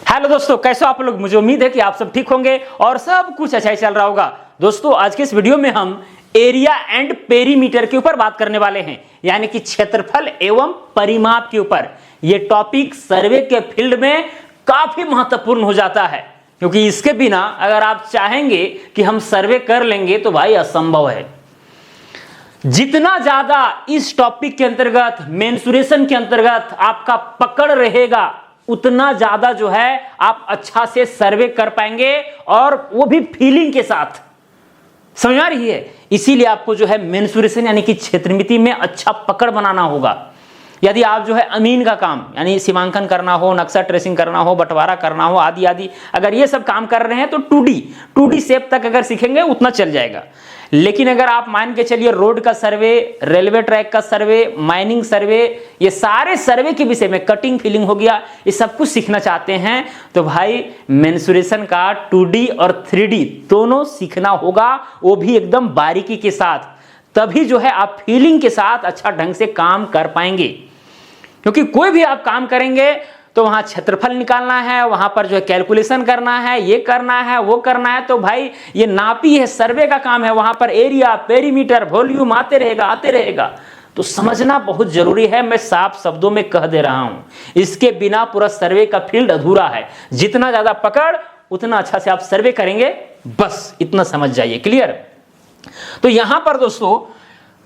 Hello दोस्तों, कैसे हो आप लोग। मुझे उम्मीद है कि आप सब ठीक होंगे और सब कुछ अच्छा ही चल रहा होगा। दोस्तों, आज के इस वीडियो में हम एरिया एंड पेरीमीटर के ऊपर बात करने वाले हैं, यानी कि क्षेत्रफल एवं परिमाप के ऊपर। यह टॉपिक सर्वे के फील्ड में काफी महत्वपूर्ण हो जाता है, क्योंकि इसके बिना अगर आप चाहेंगे कि हम सर्वे कर लेंगे तो भाई असंभव है। जितना ज्यादा इस टॉपिक के अंतर्गत, मेंसुरेशन के अंतर्गत आपका पकड़ रहेगा, उतना ज्यादा जो है आप अच्छा से सर्वे कर पाएंगे, और वो भी फीलिंग के साथ। समझ आ रही है? इसीलिए आपको जो है मेंसुरेशन यानी कि क्षेत्रमिति में अच्छा पकड़ बनाना होगा। यदि आप जो है अमीन का काम यानी सीमांकन करना हो, नक्शा ट्रेसिंग करना हो, बंटवारा करना हो, आदि आदि, अगर ये सब काम कर रहे हैं तो 2D शेप तक अगर सीखेंगे उतना चल जाएगा। लेकिन अगर आप मान के चलिए रोड का सर्वे, रेलवे ट्रैक का सर्वे, माइनिंग सर्वे, ये सारे सर्वे के विषय में, कटिंग फिलिंग हो गया, ये सब कुछ सीखना चाहते हैं तो भाई मेंसुरेशन का 2D और 3D दोनों सीखना होगा, वो भी एकदम बारीकी के साथ। तभी जो है आप फीलिंग के साथ अच्छा ढंग से काम कर पाएंगे। क्योंकि कोई भी आप काम करेंगे तो वहां क्षेत्रफल निकालना है, वहां पर जो है कैलकुलेशन करना है, ये करना है, वो करना है, तो भाई ये नापी है, सर्वे का काम है, वहां पर एरिया, पेरीमीटर, वॉल्यूम आते रहेगा। तो समझना बहुत जरूरी है। मैं साफ शब्दों में कह दे रहा हूं, इसके बिना पूरा सर्वे का फील्ड अधूरा है। जितना ज्यादा पकड़ उतना अच्छा से आप सर्वे करेंगे, बस इतना समझ जाइए। क्लियर? तो यहां पर दोस्तों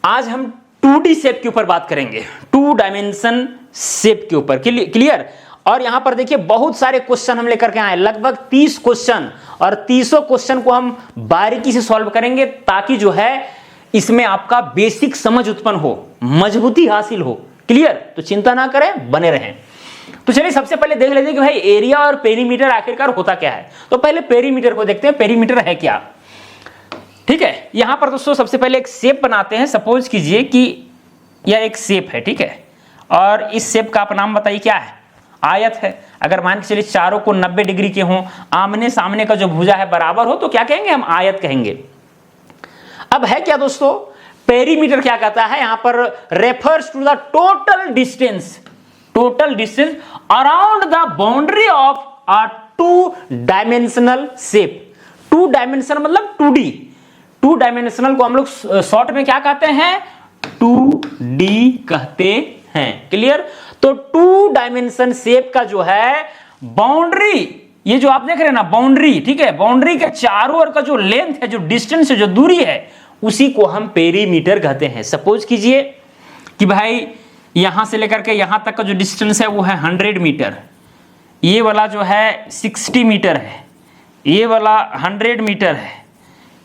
आज हम 2D शेप के ऊपर बात करेंगे, 2 डायमेंशन शेप के ऊपर। क्लियर? और यहां पर देखिए बहुत सारे क्वेश्चन हम लेकर के आए, लगभग 30 क्वेश्चन, और 30 क्वेश्चन को हम बारीकी से सॉल्व करेंगे, ताकि जो है इसमें आपका बेसिक समझ उत्पन्न हो, मजबूती हासिल हो। क्लियर? तो चिंता ना करें, बने रहें। तो चलिए सबसे पहले देख लेते हैं कि भाई एरिया और पेरीमीटर आखिरकार होता क्या है। तो पहले पेरीमीटर को देखते हैं, पेरीमीटर है क्या। ठीक है, यहां पर दोस्तों सबसे पहले एक शेप बनाते हैं। सपोज कीजिए कि यह एक शेप है, ठीक है, और इस शेप का आप नाम बताइए क्या है। आयत है। अगर मान के चलिए चारों को 90 डिग्री के हों, आमने सामने का जो भुजा है बराबर हो, तो क्या कहेंगे हम? आयत कहेंगे। अब है क्या दोस्तों, पेरीमीटर क्या कहता है यहां पर? Refers to the total distance around the boundary of a 2 dimensional shape. 2 dimensional मतलब 2D। 2 डायमेंशनल को हम लोग शॉर्ट में क्या कहते हैं? 2D कहते हैं। क्लियर? तो 2 डायमेंशन शेप का जो है बाउंड्री, ये जो आप देख रहे हैं ना बाउंड्री, ठीक है, बाउंड्री के चारों ओर का जो लेंथ है, जो डिस्टेंस है, जो दूरी है, उसी को हम पेरीमीटर कहते हैं। सपोज कीजिए कि भाई यहां से लेकर के यहां तक का जो डिस्टेंस है वो है 100 मीटर, ये वाला जो है 60 मीटर है, ये वाला 100 मीटर है,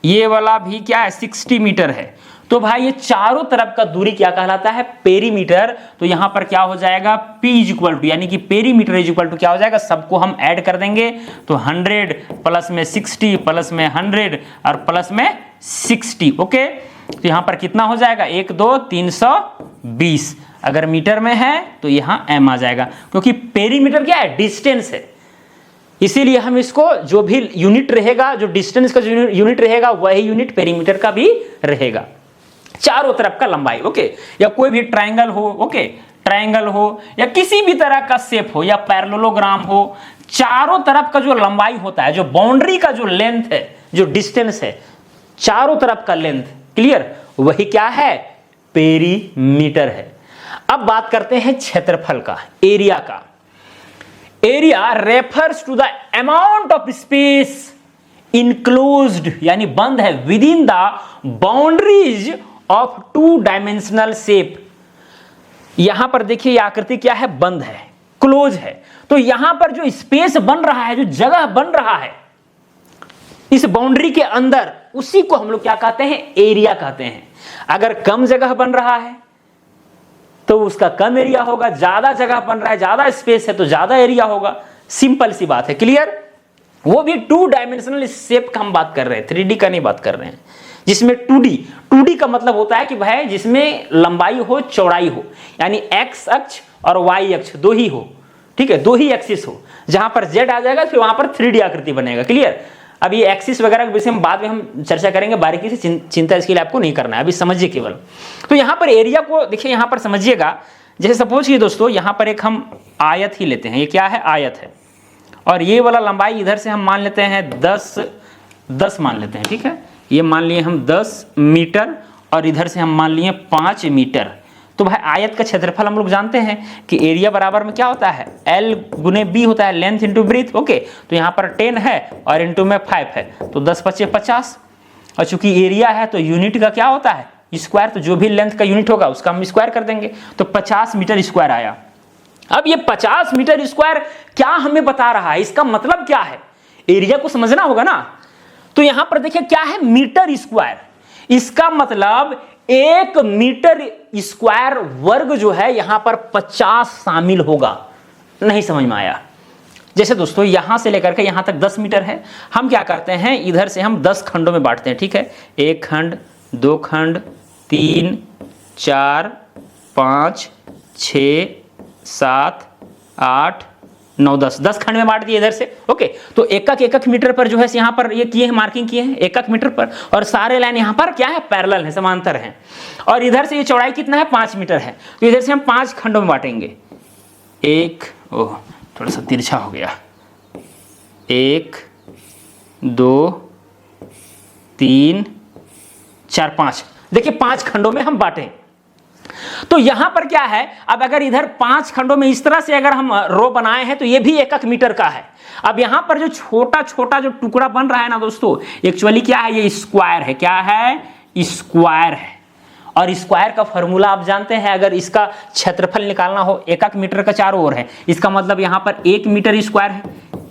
ये वाला भी क्या है 60 मीटर है। तो भाई ये चारों तरफ का दूरी क्या कहलाता है? पेरीमीटर। तो यहां पर क्या हो जाएगा? P इक्वल टू, यानी कि पेरीमीटर इज इक्वल टू क्या हो जाएगा? सबको हम ऐड कर देंगे, तो 100 प्लस में 60 प्लस में 100 और प्लस में 60। ओके, तो यहां पर कितना हो जाएगा? 1 2 320। अगर मीटर में है तो यहां m आ जाएगा, क्योंकि पेरीमीटर क्या है? डिस्टेंस है। इसीलिए हम इसको, जो भी यूनिट रहेगा, जो डिस्टेंस का जो यूनिट रहेगा, वही यूनिट पेरीमीटर का भी रहेगा। चारों तरफ का लंबाई। ओके, या कोई भी ट्रायंगल हो, ओके, ट्रायंगल हो या किसी भी तरह का शेप हो या पैरेललोग्राम हो, चारों तरफ का जो लंबाई होता है, जो बाउंड्री का जो लेंथ है, जो डिस्टेंस है, चारों तरफ का लेंथ, क्लियर, वही क्या है? पेरीमीटर है। अब बात करते हैं क्षेत्रफल का, एरिया का। Area refers to the amount of space enclosed, यानी बंद है, within the boundaries of 2 dimensional shape. यहां पर देखिए ये आकृति क्या है? बंद है, क्लोज है। तो यहां पर जो स्पेस बन रहा है, जो जगह बन रहा है इस बाउंड्री के अंदर, उसी को हम लोग क्या कहते हैं? एरिया कहते हैं। अगर कम जगह बन रहा है तो उसका कम एरिया होगा, ज्यादा जगह बन रहा है, ज्यादा स्पेस है तो ज्यादा एरिया होगा। सिंपल सी बात है। क्लियर? वो भी 2 डायमेंशनल शेप का हम बात कर रहे हैं, 3D का नहीं बात कर रहे हैं, जिसमें 2D का मतलब होता है कि भाई जिसमें लंबाई हो, चौड़ाई हो, यानी x अक्ष और y अक्ष दो ही हो, ठीक है, 2 ही एक्सिस हो। जहां पर z आ जाएगा फिर वहां पर 3D आकृति बनेगा। क्लियर? अब ये एक्सिस वगैरह के विषय में बाद में हम चर्चा करेंगे बारीकी से, चिंता इसके लिए आपको नहीं करना है, अभी समझिए केवल। तो यहां पर एरिया को देखिए, यहां पर समझिएगा, जैसे सपोज कि दोस्तों यहां पर एक हम आयत ही लेते हैं, ये क्या है? आयत है। और ये वाला लंबाई इधर से हम मान लेते हैं 10 मान लेते हैं, ठीक है। ये मान लिए हम 10 मीटर और इधर से हम मान लिए 5 मीटर। तो भाई आयत का क्षेत्रफल हम लोग जानते हैं कि एरिया बराबर में क्या होता है, L गुने B होता है, लेंथ इंटू ब्रीथ। ओके, तो यहाँ पर 10 है और इंटू में 5 है, तो 10 × 5 = 50। और चूंकि एरिया है तो यूनिट का क्या होता है, स्क्वायर। तो जो भी लेंथ का यूनिट होगा उसका हम स्क्वायर कर देंगे, तो 50 मीटर स्क्वायर आया। अब ये 50 मीटर स्क्वायर क्या हमें बता रहा है, इसका मतलब क्या है, एरिया को समझना होगा ना। तो यहां पर देखिए क्या है, मीटर स्क्वायर। इसका मतलब 1 मीटर स्क्वायर वर्ग जो है यहां पर 50 शामिल होगा। नहीं समझ में आया? जैसे दोस्तों यहां से लेकर के यहां तक 10 मीटर है, हम क्या करते हैं, इधर से हम 10 खंडों में बांटते हैं, ठीक है। 1 खंड, 2 खंड, 3, 4, 5, 6, 7, 8, 9, 10 खंड में बांट दिए इधर से। ओके, तो एक मीटर पर जो है यहाँ पर ये किए हैं, मार्किंग किए हैं एक मीटर पर, और सारे लाइन यहाँ पर क्या है, पैरेलल है, समांतर हैं। और इधर से ये चौड़ाई कितना है, 5 मीटर है। तो इधर से हम 5 खंडों में बांटेंगे। थोड़ा सा तिरछा हो गया। 1, 2, 3, 4, 5। देखिए 5 खंडों में हम बांटें। तो यहां पर क्या है, अब अगर इधर 5 खंडों में इस तरह से अगर हम रो बनाए हैं तो ये भी 1 मीटर का है। अब यहां पर जो छोटा छोटा जो टुकड़ा बन रहा है ना दोस्तों, एक्चुअली क्या है, ये स्क्वायर है। क्या है, स्क्वायर है। और स्क्वायर का फॉर्मूला आप जानते हैं, अगर इसका क्षेत्रफल निकालना हो, 1 मीटर का चारों ओर है, इसका मतलब यहां पर 1 मीटर स्क्वायर है।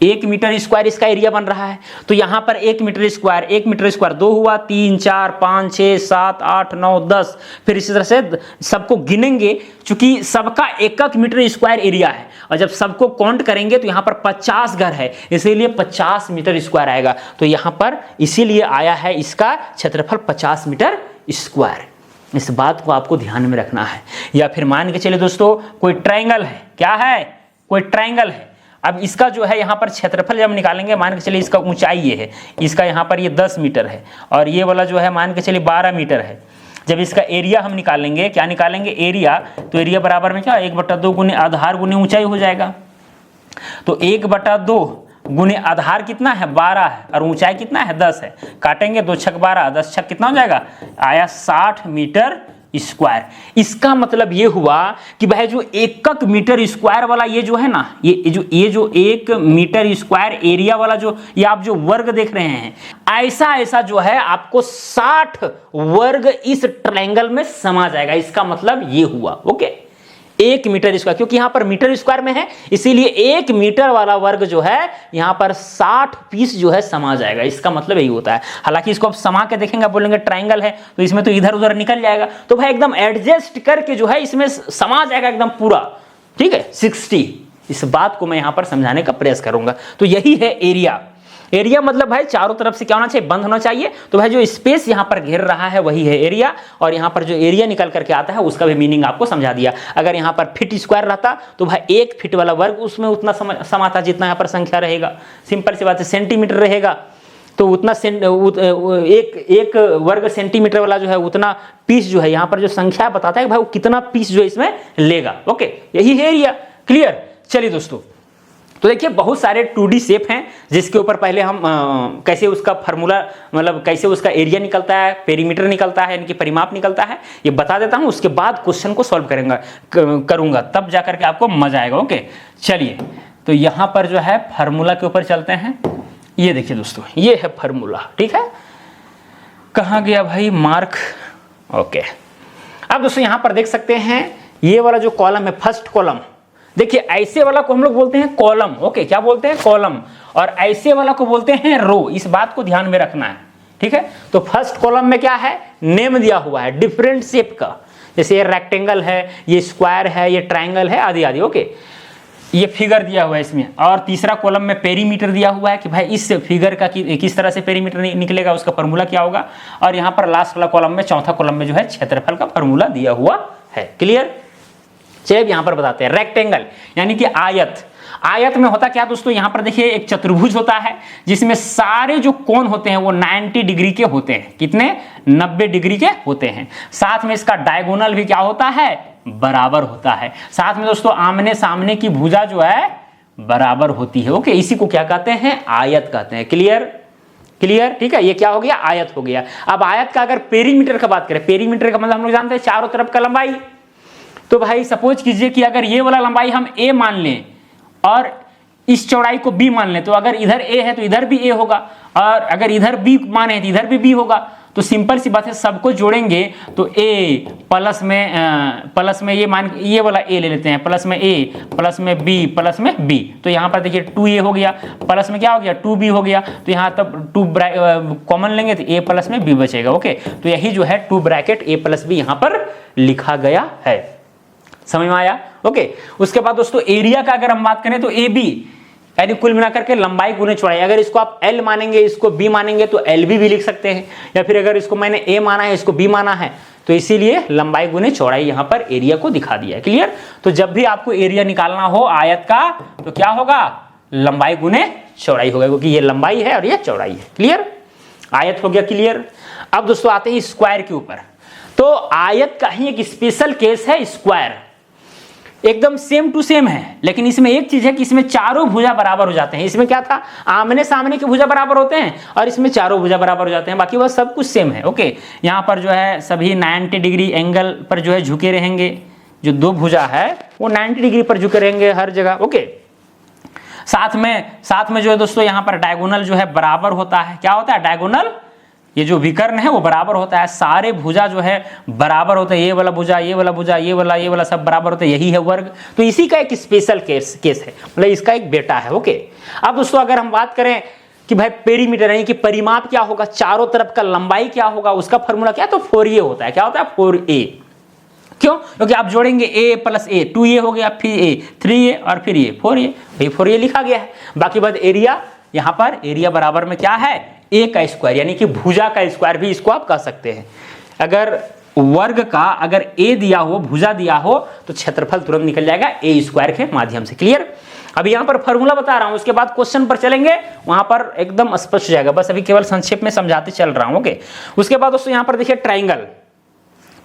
1 मीटर स्क्वायर इसका एरिया बन रहा है। तो यहां पर 1 मीटर स्क्वायर 2 हुआ, 3, 4, 5, 6, 7, 8, 9, 10। फिर इसी तरह से सबको गिनेंगे, चूंकि सबका 1 मीटर स्क्वायर एरिया है, और जब सबको काउंट करेंगे तो यहां पर 50 घर है, इसीलिए 50 मीटर स्क्वायर आएगा। तो यहां पर इसीलिए आया है इसका क्षेत्रफल 50 मीटर स्क्वायर। इस बात को आपको ध्यान में रखना है। या फिर मान के चलिए दोस्तों, कोई ट्रायंगल है, क्या है, कोई ट्रायंगल है। अब इसका जो है यहाँ पर क्षेत्रफल जब निकालेंगे, मान के चलिए इसका ऊंचाई ये है, इसका यहाँ पर ये 10 मीटर है, और ये वाला जो है मान के चलिए 12 मीटर है। जब इसका एरिया हम निकालेंगे, क्या निकालेंगे, एरिया, तो एरिया बराबर में क्या, 1/2 गुने आधार गुने ऊंचाई हो जाएगा। तो 1/2 गुने आधार कितना है, 12 है, और ऊंचाई कितना है, 10 है। काटेंगे 2 × 12, 10 × कितना हो जाएगा, आया 60 मीटर स्क्वायर। इसका मतलब ये हुआ कि भाई जो 1 मीटर स्क्वायर वाला ये जो है ना, ये जो 1 मीटर स्क्वायर एरिया वाला जो ये आप जो वर्ग देख रहे हैं, ऐसा जो है आपको 60 वर्ग इस ट्रायंगल में समा जाएगा। इसका मतलब ये हुआ। ओके, 1 मीटर स्क्वायर, क्योंकि यहां पर मीटर स्क्वायर में है, इसीलिए 1 मीटर वाला वर्ग जो है यहां पर 60 पीस जो है समा जाएगा। इसका मतलब यही होता है। हालांकि इसको आप समा के देखेंगे, बोलेंगे ट्रायंगल है तो इसमें तो इधर उधर निकल जाएगा, तो भाई एकदम एडजस्ट करके जो है इसमें समा जाएगा एकदम पूरा। ठीक है, 60। इस बात को मैं यहां पर समझाने का प्रयास करूंगा। तो यही है एरिया। एरिया मतलब भाई चारों तरफ से क्या होना चाहिए, बंद होना चाहिए। तो भाई जो स्पेस यहां पर घेर रहा है वही है एरिया, और यहां पर जो एरिया निकल करके आता है उसका भी मीनिंग आपको समझा दिया। अगर यहां पर फीट स्क्वायर रहता तो भाई 1 फीट वाला वर्ग उसमें उतना समाता जितना यहां पर संख्या रहेगा। सिंपल सी बात है, सेंटीमीटर रहेगा तो उतना एक वर्ग सेंटीमीटर वाला जो है उतना पीस जो है यहां पर जो संख्या बताता है भाई वो कितना पीस जो है इसमें लेगा। ओके, यही है एरिया। क्लियर? चलिए दोस्तों, तो देखिए बहुत सारे 2D शेप हैं जिसके ऊपर पहले हम कैसे उसका फार्मूला, मतलब कैसे उसका एरिया निकलता है, पेरीमीटर निकलता है, इनकी परिमाप निकलता है, ये बता देता हूं। उसके बाद क्वेश्चन को सॉल्व करूंगा, तब जाकर के आपको मजा आएगा। ओके, चलिए तो यहां पर जो है फार्मूला के ऊपर चलते हैं। ये देखिए दोस्तों, ये है फार्मूला। ठीक है, कहाँ गया भाई मार्क? ओके, अब दोस्तों यहां पर देख सकते हैं ये वाला जो कॉलम है, फर्स्ट कॉलम, देखिए ऐसे वाला को हम लोग बोलते हैं कॉलम। ओके, क्या बोलते हैं, कॉलम। और ऐसे वाला को बोलते हैं रो। इस बात को ध्यान में रखना है। ठीक है, तो फर्स्ट कॉलम में क्या है, नेम दिया हुआ है डिफरेंट शेप का, जैसे ये रेक्टेंगल है, ये स्क्वायर है, ये ट्रायंगल है, आदि आदि। ओके, ये फिगर दिया हुआ है इसमें। और तीसरा कॉलम में पेरीमीटर दिया हुआ है कि भाई इस फिगर का किस तरह से पेरीमीटर निकलेगा, उसका फॉर्मूला क्या होगा। और यहाँ पर लास्ट वाला कॉलम में, चौथा कॉलम में जो है क्षेत्रफल का फॉर्मूला दिया हुआ है। क्लियर? चलिए यहां पर बताते हैं। रेक्टेंगल यानी कि आयत। आयत में होता क्या दोस्तों, यहां पर देखिए एक चतुर्भुज होता है जिसमें सारे जो कोण होते हैं वो 90 डिग्री के होते हैं। कितने? 90 डिग्री के होते हैं। साथ में इसका डायगोनल भी क्या होता है, बराबर होता है। साथ में दोस्तों आमने सामने की भुजा जो है बराबर होती है। ओके, इसी को क्या कहते हैं, आयत कहते हैं। क्लियर, क्लियर, ठीक है। ये क्या हो गया, आयत हो गया। अब आयत का अगर पेरीमीटर का बात करें, पेरीमीटर का मतलब हम लोग जानते हैं चारों तरफ का लंबाई। तो भाई सपोज कीजिए कि अगर ये वाला लंबाई हम a मान लें और इस चौड़ाई को b मान लें, तो अगर इधर a है तो इधर भी a होगा, और अगर इधर b माने तो इधर भी b होगा। तो सिंपल सी बात है, सबको जोड़ेंगे तो a प्लस में ये वाला a ले लेते हैं, प्लस में a प्लस में b प्लस में b। तो यहाँ पर देखिए 2a हो गया, प्लस में क्या हो गया 2b हो गया। तो यहाँ तब 2 कॉमन लेंगे तो a प्लस में b बचेगा। ओके, तो यही जो है 2 ब्रैकेट a प्लस b यहाँ पर लिखा गया है। समझ में आया? ओके, उसके बाद दोस्तों एरिया का अगर हम बात करें तो ए बी यानी कुल मिलाकर के लंबाई गुने चौड़ाई। अगर इसको आप L मानेंगे, इसको B मानेंगे तो LB भी लिख सकते हैं, या फिर अगर इसको मैंने A माना है, इसको B माना है, तो इसीलिए लंबाई गुने चौड़ाई यहां पर एरिया को दिखा दिया है। क्लियर? तो जब भी आपको एरिया निकालना हो आयत का तो क्या होगा, लंबाई गुने चौड़ाई होगा, क्योंकि ये लंबाई है और ये चौड़ाई है। क्लियर? आयत हो गया क्लियर। अब दोस्तों आते हैं स्क्वायर के ऊपर। तो आयत का ही एक स्पेशल केस है स्क्वायर, एकदम सेम टू सेम है, लेकिन इसमें एक चीज है कि इसमें चारों भुजा बराबर हो जाते हैं। इसमें क्या था, आमने सामने के भुजा बराबर होते हैं, और इसमें चारों भुजा बराबर हो जाते हैं। बाकी वह सब कुछ सेम है। ओके, यहाँ पर जो है सभी 90 डिग्री एंगल पर जो है झुके रहेंगे। जो दो भुजा है वो 90 डिग्री पर झुके रहेंगे हर जगह। ओके, साथ में जो है दोस्तों यहाँ पर डायगोनल जो है बराबर होता है। क्या होता है, डायगोनल, ये जो विकर्ण है वो बराबर होता है। सारे भुजा जो है बराबर होते हैं, ये वाला भुजा, ये वाला भुजा, ये वाला सब बराबर होते हैं। यही है वर्ग। तो इसी का एक स्पेशल केस है, मतलब इसका एक बेटा है। ओके, अब दोस्तों अगर हम बात करें कि भाई पेरीमीटर यानी कि परिमाप क्या होगा, चारों तरफ का लंबाई क्या होगा, उसका फॉर्मूला क्या है, तो 4a होता है। क्या होता है, 4a। क्यों? क्योंकि आप जोड़ेंगे a प्लस a, 2a हो गया, फिर a 3a और फिर ये 4a, भाई 4a लिखा गया है। बाकी बात एरिया, यहाँ पर एरिया बराबर में क्या है, a का स्क्वायर, यानी कि भुजा का स्क्वायर भी इसको आप कह सकते हैं। अगर वर्ग का अगर a दिया हो, भुजा दिया हो, तो क्षेत्रफल तुरंत निकल जाएगा a स्क्वायर के माध्यम से। क्लियर? अभी यहाँ पर फॉर्मूला बता रहा हूं, उसके बाद क्वेश्चन पर चलेंगे, वहां पर एकदम स्पष्ट हो जाएगा। बस अभी केवल संक्षेप में समझाते चल रहा हूं। ओके, उसके बाद दोस्तों यहाँ पर देखिए ट्राइंगल,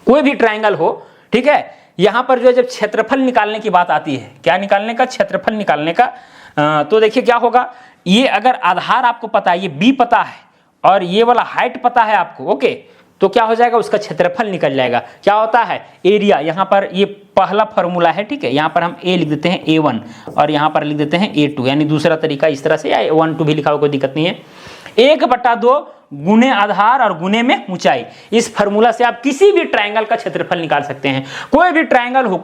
कोई भी ट्राइंगल हो, ठीक है, यहां पर जो है जब क्षेत्रफल निकालने की बात आती है, क्या निकालने का, क्षेत्रफल निकालने का, तो देखिए क्या होगा, ये अगर आधार आपको पता है, ये b पता है और ये वाला हाइट पता है आपको, ओके, तो क्या हो जाएगा, उसका क्षेत्रफल निकल जाएगा। क्या होता है, एरिया। यहाँ पर ये पहला फॉर्मूला है, ठीक है, यहाँ पर हम a लिख देते हैं a1 और यहाँ पर लिख देते हैं a2, यानी दूसरा तरीका इस तरह से, या 1 2 भी लिखा हो कोई दिक्कत नहीं है। 1/2 गुने आधार और गुने में ऊंचाई। इस फार्मूला से आप किसी भी ट्रायंगल का क्षेत्रफल निकाल सकते हैं। कोई भी ट्रायंगल हो,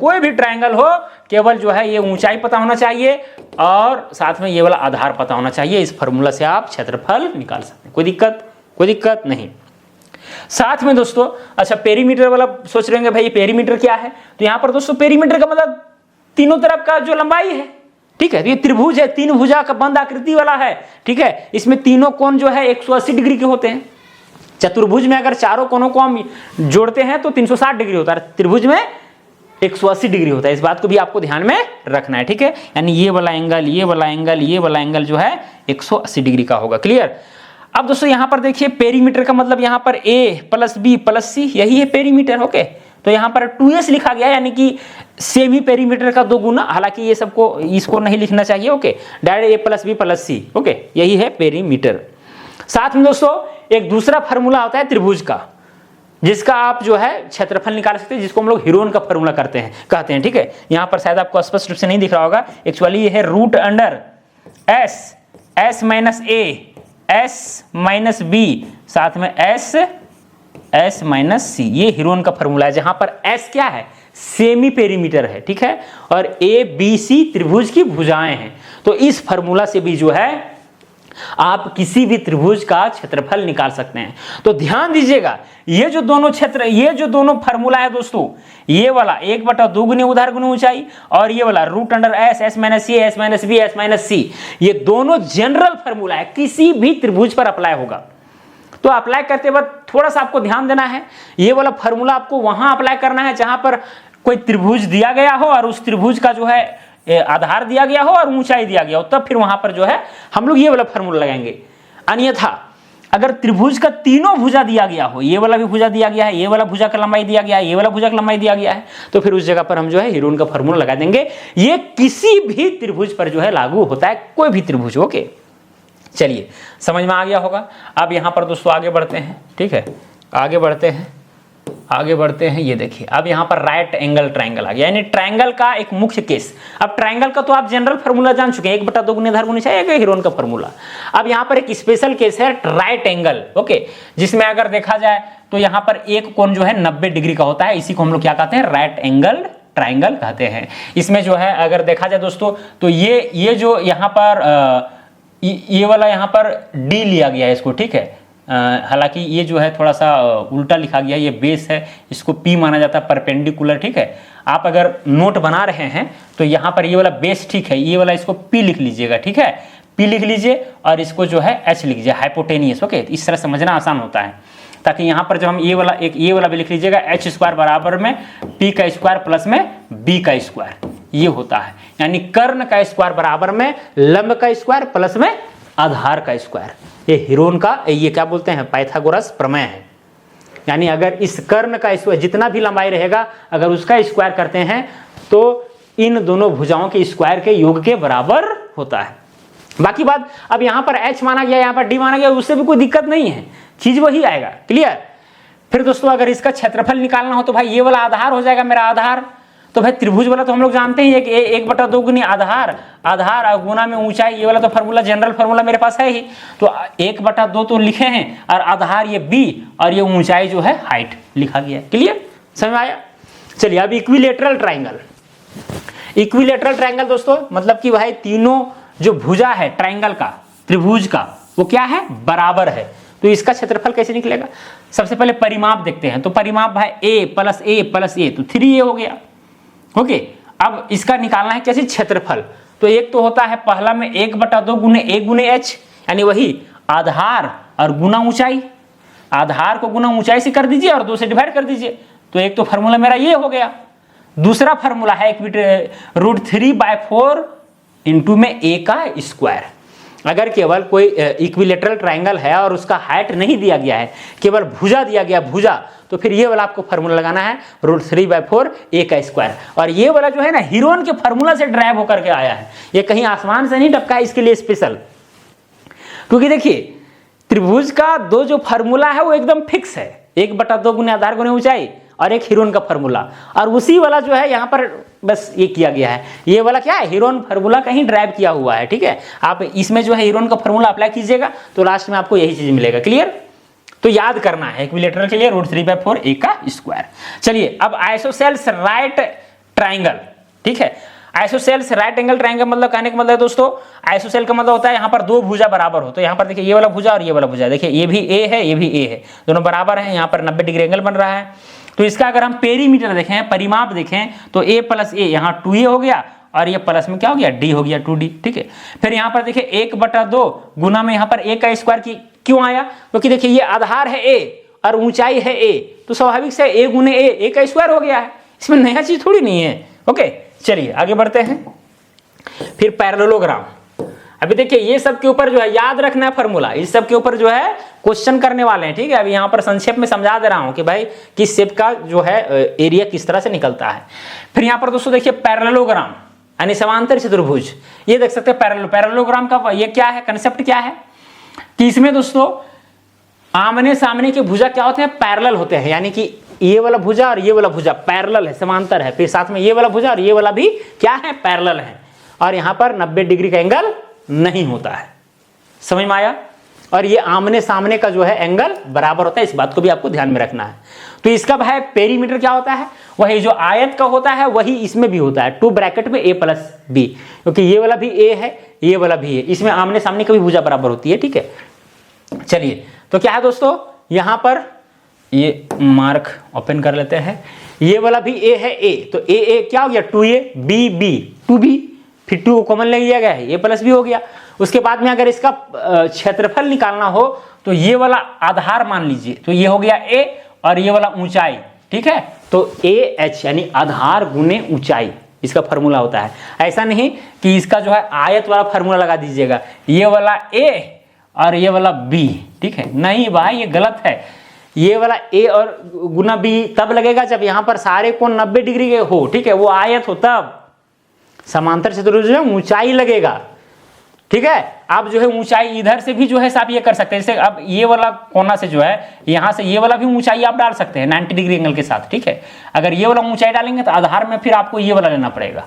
केवल जो है ये ऊंचाई पता होना चाहिए और साथ में ये वाला आधार पता होना चाहिए। इस फार्मूला से आप क्षेत्रफल निकाल सकते हैं। कोई दिक्कत नहीं। साथ में दोस्तों, अच्छा पेरीमीटर वाला सोच रहे होंगे भाई पेरीमीटर क्या है, तो यहां पर दोस्तों पेरीमीटर का मतलब तीनों तरफ का जो लंबाई है, ठीक है। तो ये त्रिभुज है, 3 भुजा का बंद आकृति वाला है, ठीक है। इसमें तीनों कोण जो है 180 डिग्री के होते हैं। चतुर्भुज में अगर चारों कोणों को हम जोड़ते हैं तो 360 डिग्री होता है, त्रिभुज में 180 डिग्री होता है। इस बात को भी आपको ध्यान में रखना है, ठीक है। यानी ये वाला एंगल, ये वाला एंगल, ये वाला एंगल जो है 180 डिग्री का होगा। क्लियर? अब दोस्तों यहां पर देखिए पेरीमीटर का मतलब यहां पर a plus b plus c, यही है पेरीमीटर। ओके, तो यहां पर 2s लिखा गया, यानी कि सेमी पेरीमीटर का 2 गुना। हालांकि ये सबको इसको नहीं लिखना चाहिए। Okay, direct a plus b plus c। Okay, यही है पेरीमीटर। साथ में दोस्तों एक दूसरा फार्मूला होता है त्रिभुज का, जिसका आप जो है क्षेत्रफल निकाल सकते हैं, जिसको हम लोग हीरोन का फार्मूला कहते हैं, ठीक है। यहां पर शायद आपको स्पष्ट रूप से नहीं दिख रहा होगा, एक्चुअली ये है root under s minus a s minus b साथ में s माइनस c। ये हीरोन का फार्मूला है, जहां पर s क्या है, सेमी पेरीमीटर है, ठीक है, और a b c त्रिभुज की भुजाएं हैं। तो इस फार्मूला से भी जो है आप किसी भी त्रिभुज का क्षेत्रफल निकाल सकते हैं। तो ध्यान दीजिएगा, ये जो दोनों फार्मूला है दोस्तों, ये वाला 1/2 गुने उधार गुने ऊंचाई और ये वाला root under s minus c s minus b s minus c, ये दोनों जनरल फार्मूला है, किसी भी त्रिभुज पर अप्लाई होगा। तो अप्लाई करते वक्त थोड़ा सा आपको ध्यान देना है, ये वाला फार्मूला आपको वहां अप्लाई करना है जहां पर कोई त्रिभुज दिया गया हो और उस त्रिभुज का जो है आधार दिया गया हो और ऊंचाई दिया गया हो, तब फिर वहां पर जो है हम लोग ये वाला फार्मूला लगाएंगे। अन्यथा अगर त्रिभुज का तीनों भुजा दिया गया हो, ये वाला भी भुजा दिया गया है, ये वाला भुजा का लंबाई दिया गया है, ये वाला भुजा का लंबाई दिया गया है, तो फिर उस जगह पर हम जो है हीरोन का फॉर्मूला लगा देंगे। ये किसी भी त्रिभुज पर जो है लागू होता है, कोई भी त्रिभुज। ओके, चलिए समझ में आ गया होगा। अब यहां पर दोस्तों आगे बढ़ते हैं, ठीक है, आगे बढ़ते हैं। ये देखिए अब यहाँ पर राइट एंगल ट्रायंगल आ गया, यानी ट्रायंगल का एक मुख्य केस। अब ट्रायंगल का तो आप जनरल फार्मूला जान चुके हैं, 1/2 गुने आधार गुने छाया हीरोन का फार्मूला। अब यहाँ पर एक स्पेशल केस है राइट एंगल, ओके, जिसमें अगर देखा जाए तो यहाँ पर एक कोण जो है 90 डिग्री का होता है, इसी को हम लोग क्या कहते हैं, राइट एंगल ट्रायंगल कहते हैं। इसमें जो है अगर देखा जाए दोस्तों तो ये जो यहाँ पर ये वाला यहाँ पर डी लिया गया है इसको, ठीक है, हालांकि ये जो है थोड़ा सा उल्टा लिखा गया है, ये बेस है, इसको पी माना जाता है, परपेंडिकुलर, ठीक है। आप अगर नोट बना रहे हैं तो यहाँ पर ये वाला बेस, ठीक है, ये वाला इसको पी लिख लीजिएगा, ठीक है, पी लिख लीजिए और इसको जो है एच लिख लीजिए, हाइपोटेनियस। ओके, इस तरह समझना आसान होता है, ताकि यहाँ पर जब हम ये वाला भी लिख लीजिएगा, एच स्क्वायर बराबर में पी का स्क्वायर प्लस में बी का स्क्वायर, ये होता है, यानी कर्ण का स्क्वायर बराबर में लंब का स्क्वायर प्लस में आधार का स्क्वायर। ये हीरोन का ये क्या बोलते हैं, पाइथागोरस प्रमेय है। यानी अगर इस कर्ण का स्क्वायर जितना भी लंबाई रहेगा, अगर उसका स्क्वायर करते हैं तो इन दोनों भुजाओं के स्क्वायर के योग के बराबर होता है। बाकी बात, अब यहां पर h माना गया, यहां पर d माना गया, उससे भी कोई दिक्कत नहीं है, चीज वही आएगा। क्लियर। फिर दोस्तों अगर इसका क्षेत्रफल निकालना हो तो भाई ये वाला आधार हो जाएगा मेरा आधार, तो भाई त्रिभुज वाला तो हम लोग जानते हैं कि 1/2 गुनी आधार और गुना में ऊंचाई, ये वाला तो फार्मूला जनरल फार्मूला मेरे पास है ही, तो 1/2 तो लिखे हैं और आधार ये b और ये ऊंचाई जो है हाइट लिखा गया है। क्लियर, समझ में आया। चलिए अब इक्विलेटरल ट्रायंगल। इक्विलेटरल ट्रायंगल दोस्तों मतलब कि भाई तीनों जो भुजा है ट्रायंगल का, त्रिभुज का, वो क्या है, बराबर है। तो इसका क्षेत्रफल कैसे निकलेगा, सबसे पहले परिमाप देखते हैं। तो परिमाप भाई a प्लस a तो 3a हो गया। ओके, अब इसका निकालना है कैसे, क्षेत्रफल। तो एक तो होता है पहला में 1/2 गुने a गुने h, यानी वही आधार और गुना ऊंचाई, आधार को गुना ऊंचाई से कर दीजिए और 2 से डिवाइड कर दीजिए। तो एक तो फार्मूला मेरा ये हो गया। दूसरा फार्मूला है √3/4 इंटू में a का स्क्वायर। अगर केवल कोई इक्विलेटरल ट्रायंगल है और उसका हाइट नहीं दिया गया है, केवल भुजा दिया गया भुजा, तो फिर ये वाला आपको फार्मूला लगाना है √3/4 a का स्क्वायर। और ये वाला जो है ना हीरोन के फार्मूला से ड्राइव होकर के आया है, ये कहीं आसमान से नहीं टपका है, इसके लिए स्पेशल। क्योंकि देखिए त्रिभुज का दो जो फार्मूला है वो एकदम फिक्स है, 1/2 गुने आधार गुने ऊंचाई और एक हीरोन का फार्मूला, और उसी वाला जो है यहाँ पर बस ये किया गया है। ये वाला क्या है, हीरोन फार्मूला कहीं ड्राइव किया हुआ है, ठीक है। आप इसमें जो है हीरोन का फार्मूला अप्लाई कीजिएगा तो लास्ट में आपको यही चीज मिलेगा। क्लियर, तो याद करना है इक्विलेटरल के लिए √3/4 a का स्क्वायर। चलिए अब आइसोसेल्स राइट ट्रायंगल, ठीक है। आइसोसेल्स राइट एंगल ट्रायंगल मतलब कहने का मतलब दोस्तों, आइसोसेल का मतलब होता है यहाँ पर दो भुजा बराबर हो। तो यहाँ पर देखिए ये वाला भुजा और ये वाला भुजा, देखिए ये भी a है ये भी a है, दोनों बराबर हैं, यहाँ पर 90 डिग्री एंगल बन रहा है। तो इसका अगर हम पेरीमीटर देखें, परिमाप देखें, तो a प्लस a यहाँ 2a हो गया और ये प्लस में क्या हो गया, d हो गया 2d, ठीक है। फिर यहाँ पर देखिए 1/2 गुना में यहाँ पर a का स्क्वायर की क्यों आया, क्योंकि देखिए ये आधार है a और ऊंचाई है a, तो स्वाभाविक से a गुने a का स्क्वायर हो गया है, इसमें नया चीज थोड़ी नहीं है। ओके, चलिए आगे बढ़ते हैं। फिर पैरेललोग्राम। अभी देखिए ये सब के ऊपर जो है याद रखना है फार्मूला, इस सब के ऊपर जो है क्वेश्चन करने वाले हैं, ठीक है। अभी यहाँ पर संक्षेप में समझा दे रहा हूँ कि भाई किस शेप का जो है एरिया किस तरह से निकलता है। फिर यहाँ पर दोस्तों देखिए पैरेललोग्राम यानी समांतर चतुर्भुज, ये देख सकते हैं पैरेललोग्राम का ये क्या है, कंसेप्ट क्या है कि इसमें दोस्तों आमने सामने के भुजा क्या होते हैं, पैरेलल होते हैं, यानी कि ये वाला भुजा और ये वाला भुजा पैरेलल है, समांतर है। फिर साथ में ये वाला भुजा और ये वाला भी क्या है, पैरेलल है, और यहाँ पर 90 डिग्री का एंगल नहीं होता है। समझ में आया। और ये आमने सामने का जो है एंगल बराबर होता है, इस बात को भी आपको ध्यान में रखना है। तो इसका भाई पेरीमीटर क्या होता है, वही जो आयत का होता है वही इसमें भी होता है, 2 ब्रैकेट में a प्लस b, क्योंकि ये वाला भी a है ये वाला भी है, इसमें आमने सामने की भी भुजा बराबर होती है, ठीक है। चलिए तो क्या है दोस्तों, यहाँ पर ये मार्क ओपन कर लेते हैं, ये वाला भी a है a, तो a क्या हो गया 2a, b b 2b, फिर 2 को कॉमन ले लिया गया है, a प्लस b हो गया। उसके बाद में अगर इसका क्षेत्रफल निकालना हो तो ये वाला आधार मान लीजिए, तो ये हो गया a और ये वाला ऊंचाई, ठीक है। तो ah यानी आधार गुने ऊंचाई इसका फार्मूला होता है। ऐसा नहीं कि इसका जो है आयत वाला फार्मूला लगा दीजिएगा, ये वाला a और ये वाला b, ठीक है, नहीं भाई ये गलत है। ये वाला ए और गुना बी तब लगेगा जब यहां पर सारे कोण 90 डिग्री के हो, ठीक है, वो आयत हो तब समांतर चतुर्भुज में ऊंचाई लगेगा, ठीक है। आप जो है ऊंचाई इधर से भी जो है आप ये कर सकते हैं, जैसे अब ये वाला कोना से जो है यहां से ये वाला भी ऊंचाई आप डाल सकते हैं 90 डिग्री एंगल के साथ, ठीक है। अगर ये वाला ऊंचाई डालेंगे तो आधार में फिर आपको ये वाला लेना पड़ेगा,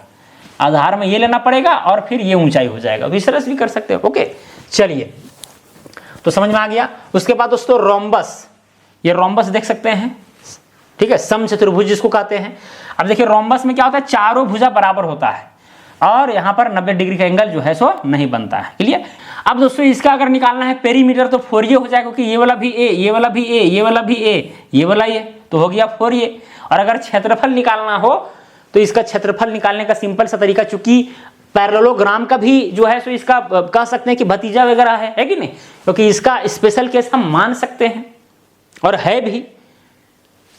आधार में ये लेना पड़ेगा और फिर ये ऊंचाई हो जाएगा, तो इस तरह से भी कर सकते हो। ओके चलिए, तो समझ में आ गया। उसके बाद दोस्तों रोम्बस, ये रोम्बस देख सकते हैं, ठीक है, समचतुर्भुज जिसको कहते हैं। अब देखिए रोम्बस में क्या होता है, चारों भुजा बराबर होता है और यहां पर 90 डिग्री का एंगल जो है सो नहीं बनता है, क्लियर। अब दोस्तों इसका अगर निकालना है पेरीमीटर तो 4a हो जाएगा, क्योंकि ये वाला भी a, ये वाला भी a, ये वाला भी a, ये वाला ये, तो हो गया 4a। और अगर क्षेत्रफल निकालना हो तो इसका क्षेत्रफल निकालने का सिंपल सा तरीका, चूंकि पैरेललोग्राम का भी जो है सो इसका कह सकते हैं कि भतीजा वगैरह है कि नहीं, क्योंकि इसका स्पेशल केस हम मान सकते हैं और है भी,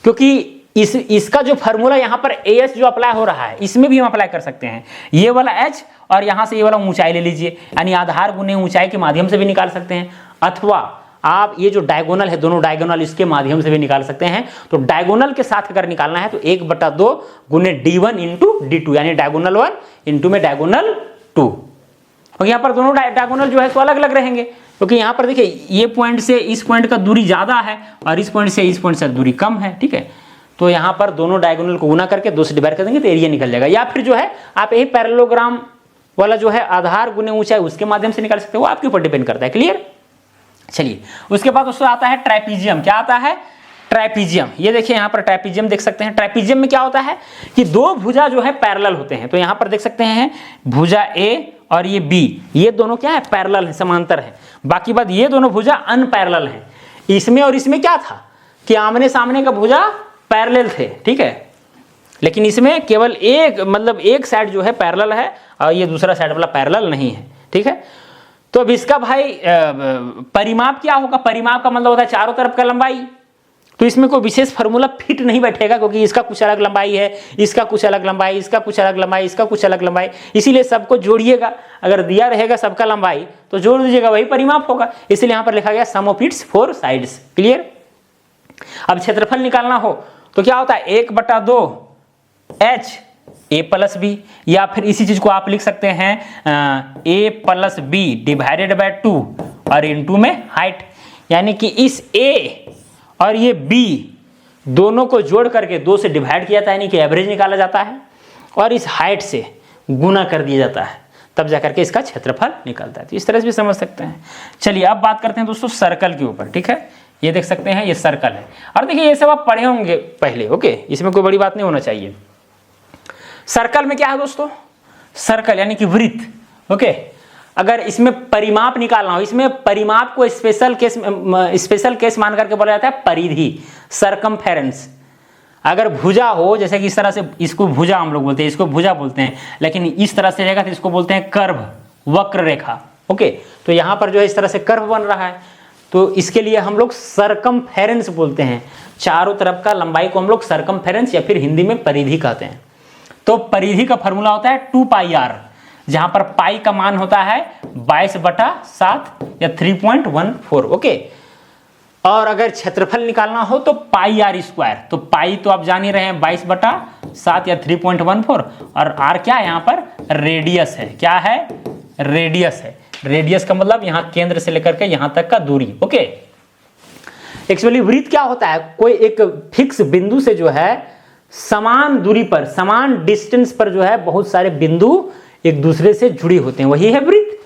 क्योंकि इसका जो फॉर्मूला यहाँ पर AH जो अप्लाई हो रहा है इसमें भी हम अप्लाई कर सकते हैं। ये वाला H और यहाँ से ये वाला ऊंचाई ले लीजिए, यानी आधार गुने ऊंचाई के माध्यम से भी निकाल सकते हैं, अथवा आप ये जो डायगोनल है दोनों डायगोनल इसके माध्यम से भी निकाल सकते हैं। तो डायगोनल के साथ अगर निकालना है तो 1/2 गुने D1 इंटू D2, यानी डायगोनल 1 इंटू में डायगोनल 2। और यहाँ पर दोनों डायगोनल जो है तो अलग अलग रहेंगे, क्योंकि यहाँ पर देखिए ये पॉइंट से इस पॉइंट का दूरी ज्यादा है और इस पॉइंट से दूरी कम है, ठीक है। तो यहाँ पर दोनों डायगोनल को गुना करके 2 से डिवाइड कर देंगे तो एरिया निकल जाएगा। या फिर जो है आप यही पैरेललोग्राम वाला जो है आधार गुने ऊंचाई उसके माध्यम से निकाल सकते हो, वो आपके ऊपर डिपेंड करता है, क्लियर। चलिए उसके बाद उसको आता है ट्राइपीजियम। क्या आता है, ट्राइपीजियम। ये देखिए यहाँ पर ट्राइपीजियम देख सकते हैं। ट्राइपीजियम में क्या होता है कि दो भुजा जो है पैरेलल होते हैं, तो यहाँ पर देख सकते हैं भुजा A और ये B, ये दोनों क्या है, पैरेलल है, समांतर है। बाकी बात ये दोनों भुजा अनपैरेलल है। इसमें और इसमें क्या था कि आमने सामने का भुजा पैरेलल थे, ठीक है, लेकिन इसमें केवल एक साइड जो है पैरेलल है और ये दूसरा साइड वाला पैरेलल नहीं है, ठीक है। तो अब इसका भाई परिमाप क्या होगा, परिमाप का मतलब होता है चारों तरफ का लंबाई। तो इसमें कोई विशेष फार्मूला फिट नहीं बैठेगा, क्योंकि इसका कुछ अलग लंबाई है, इसका कुछ अलग लंबाई, इसका कुछ अलग लंबाई, इसका कुछ अलग लंबाई, इसीलिए सबको जोड़िएगा। अगर दिया रहेगा सबका लंबाई तो जोड़ दीजिएगा, वही परिमाप होगा। इसलिए यहाँ पर लिखा गया सम ऑफ इट्स 4 साइड्स, क्लियर। अब क्षेत्रफल निकालना हो तो क्या होता है 1/2 H A प्लस B, या फिर इसी चीज को आप लिख सकते हैं A plus B divided by 2 और इनटू में हाइट, यानी कि इस A और ये B दोनों को जोड़ करके 2 से डिवाइड किया जाता है, यानी कि एवरेज निकाला जाता है और इस हाइट से गुना कर दिया जाता है, तब जाकर के इसका क्षेत्रफल निकलता है। तो इस तरह से भी समझ सकते हैं। चलिए अब बात करते हैं दोस्तों सर्कल के ऊपर, ठीक है। ये देख सकते हैं ये सर्कल है, और देखिए ये सब आप पढ़े होंगे पहले, ओके, इसमें कोई बड़ी बात नहीं होना चाहिए। सर्कल में क्या है दोस्तों, सर्कल यानी कि वृत्त, ओके। अगर इसमें परिमाप निकालना हो, इसमें परिमाप को स्पेशल केस मान करके बोला जाता है परिधि, सरकमफेरेंस। अगर भुजा हो, जैसे कि इस तरह से, इसको भुजा हम लोग बोलते हैं, इसको भुजा बोलते हैं, लेकिन इस तरह से रहेगा तो इसको बोलते हैं कर्व, वक्र रेखा, ओके। तो यहां पर जो है इस तरह से कर्व बन रहा है, तो इसके लिए हम लोग सरकमफेरेंस बोलते हैं। चारों तरफ का लंबाई को हम लोग सरकमफेरेंस या फिर हिंदी में परिधि कहते हैं। तो परिधि का फॉर्मूला होता है 2πr, जहां पर पाई का मान होता है 22/7 या 3.14, ओके। और अगर क्षेत्रफल निकालना हो तो πr², तो पाई तो आप जान ही रहे हैं 22/7 या 3.14, और r क्या है यहाँ पर, रेडियस है। क्या है, रेडियस है। रेडियस का मतलब यहां केंद्र से लेकर के यहां तक का दूरी, ओके। एक्चुअली वृत्त क्या होता है, कोई एक फिक्स बिंदु से जो है समान दूरी पर, समान डिस्टेंस पर जो है बहुत सारे बिंदु एक दूसरे से जुड़ी होते हैं, वही है वृत्त।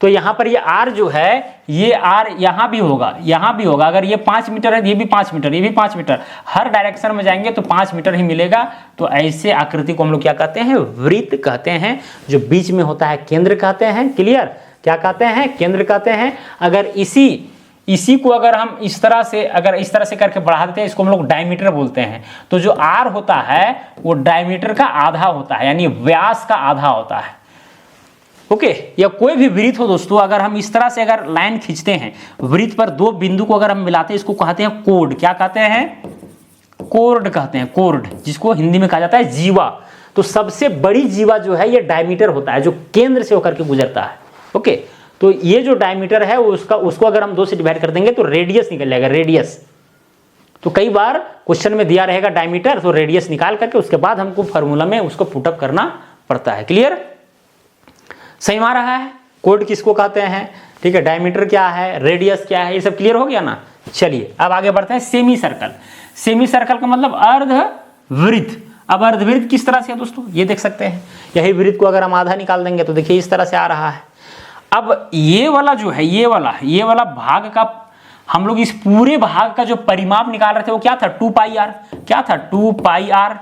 तो यहां पर ये r जो है, ये r यहां भी होगा, यहां भी होगा। अगर ये 5 मीटर है, ये भी 5 मीटर, ये भी 5 मीटर, हर डायरेक्शन में जाएंगे तो 5 मीटर ही मिलेगा। तो ऐसे आकृति को हम लोग क्या कहते हैं, वृत्त कहते हैं। जो बीच में होता है केंद्र कहते हैं, क्लियर। क्या कहते हैं, केंद्र कहते हैं। अगर इसी को अगर हम इस तरह से करके बढ़ा देते हैं, इसको हम लोग डायमीटर बोलते हैं। तो जो r होता है वो डायमीटर का आधा होता है, यानी व्यास का आधा होता है, ओके। या कोई भी वृत्त हो दोस्तों, अगर हम इस तरह से अगर लाइन खींचते हैं, वृत्त पर दो बिंदु को अगर हम मिलाते हैं, इसको कहते हैं कोड। क्या कहते हैं, कोर्ड कहते हैं, कोर्ड, जिसको हिंदी में कहा जाता है जीवा। तो सबसे बड़ी जीवा जो है ये डायमीटर होता है, जो केंद्र से होकर के गुजरता है, ओके। तो ये जो डायमीटर है उसको अगर हम 2 से डिवाइड कर देंगे तो रेडियस निकल जाएगा, रेडियस। तो कई बार क्वेश्चन में दिया रहेगा डायमीटर, तो रेडियस निकाल करके उसके बाद हमको फार्मूला में उसको पुटअप करना पड़ता है। क्लियर? सही आ रहा है? कोड किसको कहते हैं, ठीक है, डायमीटर क्या है, रेडियस क्या है, ये सब क्लियर हो गया ना। चलिए अब आगे बढ़ते हैं। सेमी सर्कल, सेमी सर्कल का मतलब अर्धवृत्त। अब अर्धवृत्त किस तरह से है दोस्तों, ये देख सकते हैं, यही वृत्त को अगर हम आधा निकाल देंगे तो देखिए इस तरह से आ रहा है। अब ये वाला जो है, ये वाला भाग का हम लोग इस पूरे भाग का जो परिमाप निकाल रहे थे वो क्या था, 2 पाई आर। क्या था, 2 पाई आर।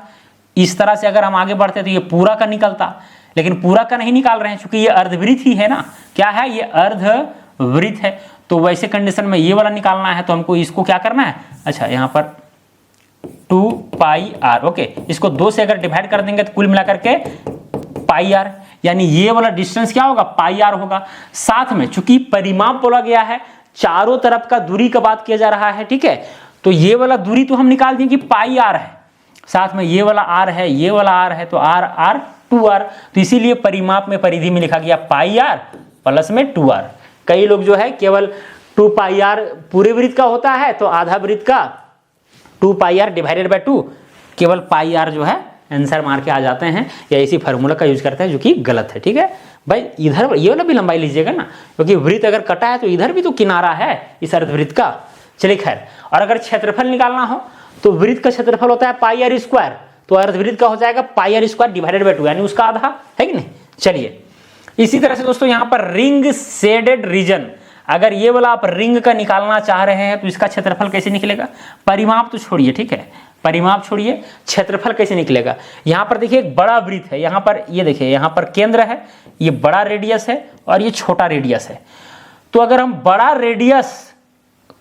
इस तरह से अगर हम आगे बढ़ते तो ये पूरा का निकलता, लेकिन पूरा का नहीं निकाल रहे हैं क्योंकि ये अर्धवृत्त ही है ना। क्या है, ये अर्धवृत्त है। तो वैसे कंडीशन में ये वाला निकालना है तो हमको इसको क्या करना है, अच्छा यहाँ पर 2 पाई आर। ओके, इसको 2 से अगर डिवाइड कर देंगे तो कुल मिलाकर के पाई आर, यानी ये वाला डिस्टेंस क्या होगा, पाई आर होगा। साथ में चूंकि परिमाप बोला गया है, चारों तरफ का दूरी का बात किया जा रहा है, ठीक है, तो ये वाला दूरी तो हम निकाल दिए कि पाई आर है, साथ में ये वाला आर है, ये वाला आर है, तो आर आर 2r। तो इसीलिए परिमाप में परिधि में लिखा गया पाई आर प्लस में 2r। कई लोग जो है केवल 2 पाई आर पूरे वृत्त का होता है, तो आधा वृत्त का 2 पाई आर डिवाइडेड बाय 2, केवल पाई आर जो है आंसर मार के आ जाते हैं, या इसी फार्मूला का यूज करते हैं, जो कि गलत है। ठीक है भाई, इधर ये वाला भी लंबाई लीजिएगा ना, क्योंकि वृत्त अगर कटा है तो इधर भी तो किनारा है इस अर्धवृत्त का। चलिए खैर, और अगर क्षेत्रफल निकालना हो तो वृत्त का क्षेत्रफल होता है पाई आर स्क्वायर, तो अर्धवृत्त का हो जाएगा पाई आर स्क्वायर डिवाइडेड बाय 2, यानी उसका आधा, है कि नहीं। चलिए इसी तरह से दोस्तों यहाँ पर रिंग शेडेड रीजन, अगर ये वाला आप रिंग का निकालना चाह रहे हैं तो इसका क्षेत्रफल कैसे निकलेगा, परिमाप तो छोड़िए, ठीक है, परिमाप छोड़िए, क्षेत्रफल कैसे निकलेगा। यहाँ पर देखिए एक बड़ा वृत्त है, यहाँ पर ये देखिए, यहाँ पर केंद्र है, ये बड़ा रेडियस है और ये छोटा रेडियस है। तो अगर हम बड़ा रेडियस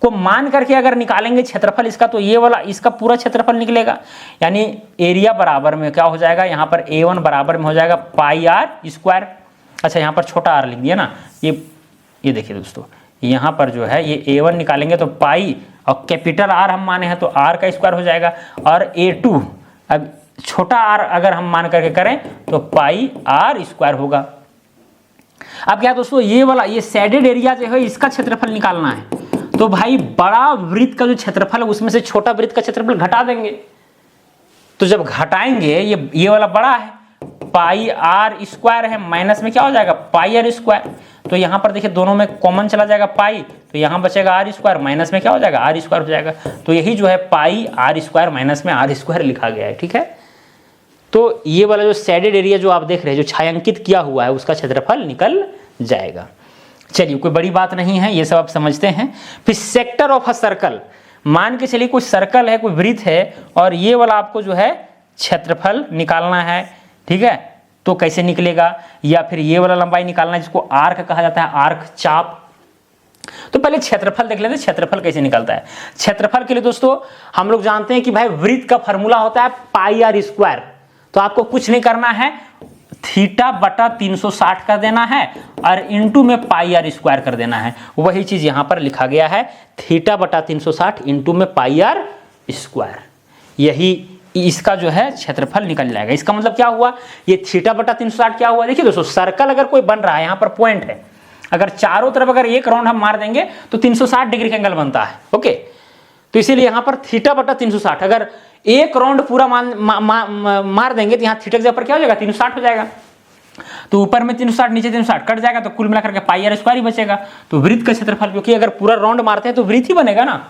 को मान करके अगर निकालेंगे क्षेत्रफल इसका, तो ये वाला इसका पूरा क्षेत्रफल निकलेगा, यानी एरिया बराबर में क्या हो जाएगा, यहाँ पर A1 बराबर में हो जाएगा पाई आर स्क्वायर। अच्छा यहाँ पर छोटा आर लिख दिया ना, ये देखिए दोस्तों, यहाँ पर जो है ये A1 निकालेंगे तो पाई, और कैपिटल आर हम माने हैं तो आर का स्क्वायर हो जाएगा, और A2 अब छोटा आर अगर हम मान करके करें तो पाई आर स्क्वायर होगा। अब क्या दोस्तों, ये वाला ये शेडेड एरिया जो है इसका क्षेत्रफल निकालना है, तो भाई बड़ा वृत्त का जो क्षेत्रफल है उसमें से छोटा वृत्त का क्षेत्रफल घटा देंगे। तो जब घटाएंगे, ये वाला बड़ा है, पाई आर स्क्वायर है, माइनस में क्या हो जाएगा पाई आर स्क्वायर। तो यहाँ पर देखिए दोनों में कॉमन चला जाएगा पाई, तो यहाँ बचेगा आर स्क्वायर, माइनस में क्या हो जाएगा आर स्क्वायर हो जाएगा। तो यही जो है पाई आर स्क्वायर माइनस में आर स्क्वायर लिखा गया है। ठीक है, तो ये वाला जो शेडेड एरिया जो आप देख रहे हैं, जो छायांकित किया हुआ है, उसका क्षेत्रफल निकल जाएगा। चलिए कोई बड़ी बात नहीं है, ये सब आप समझते हैं। फिर सेक्टर ऑफ अ सर्कल, मान के चलिए कोई सर्कल है, कोई वृत्त है, और ये वाला आपको जो है क्षेत्रफल निकालना है। ठीक है, तो कैसे निकलेगा, या फिर ये वाला लंबाई निकालना है जिसको आर्क कहा जाता है, आर्क चाप। तो पहले क्षेत्रफल देख लेते हैं, क्षेत्रफल कैसे निकलता है। क्षेत्रफल के लिए दोस्तों हम लोग जानते हैं कि भाई वृत्त का फॉर्मूला होता है पाई आर स्क्वायर। तो आपको कुछ नहीं करना है, थीटा बटा 360 कर देना है और इनटू में पाई आर स्क्वायर कर देना है। वही चीज यहां पर लिखा गया है, थीटा बटा 360 इनटू में पाई आर स्क्वायर। यही इसका जो है क्षेत्रफल निकल जाएगा। इसका मतलब क्या हुआ, ये थीटा बटा 360 क्या हुआ, देखिए दोस्तों सर्कल अगर कोई बन रहा है, यहाँ पर पॉइंट है, अगर चारों तरफ अगर एक राउंड हम मार देंगे तो 360 डिग्री का एंगल बनता है। ओके, तो इसीलिए यहाँ पर थीटा बटा 360, अगर एक राउंड पूरा मार देंगे तो यहाँ थीटा की जगह पर क्या हो जाएगा 360 हो जाएगा। तो ऊपर में 360 नीचे 360 कट जाएगा, तो कुल मिलाकर के पाई आर स्क्वायर ही बचेगा। तो वृत्त का क्षेत्रफल, क्योंकि अगर पूरा राउंड मारते हैं तो वृत्त ही बनेगा ना।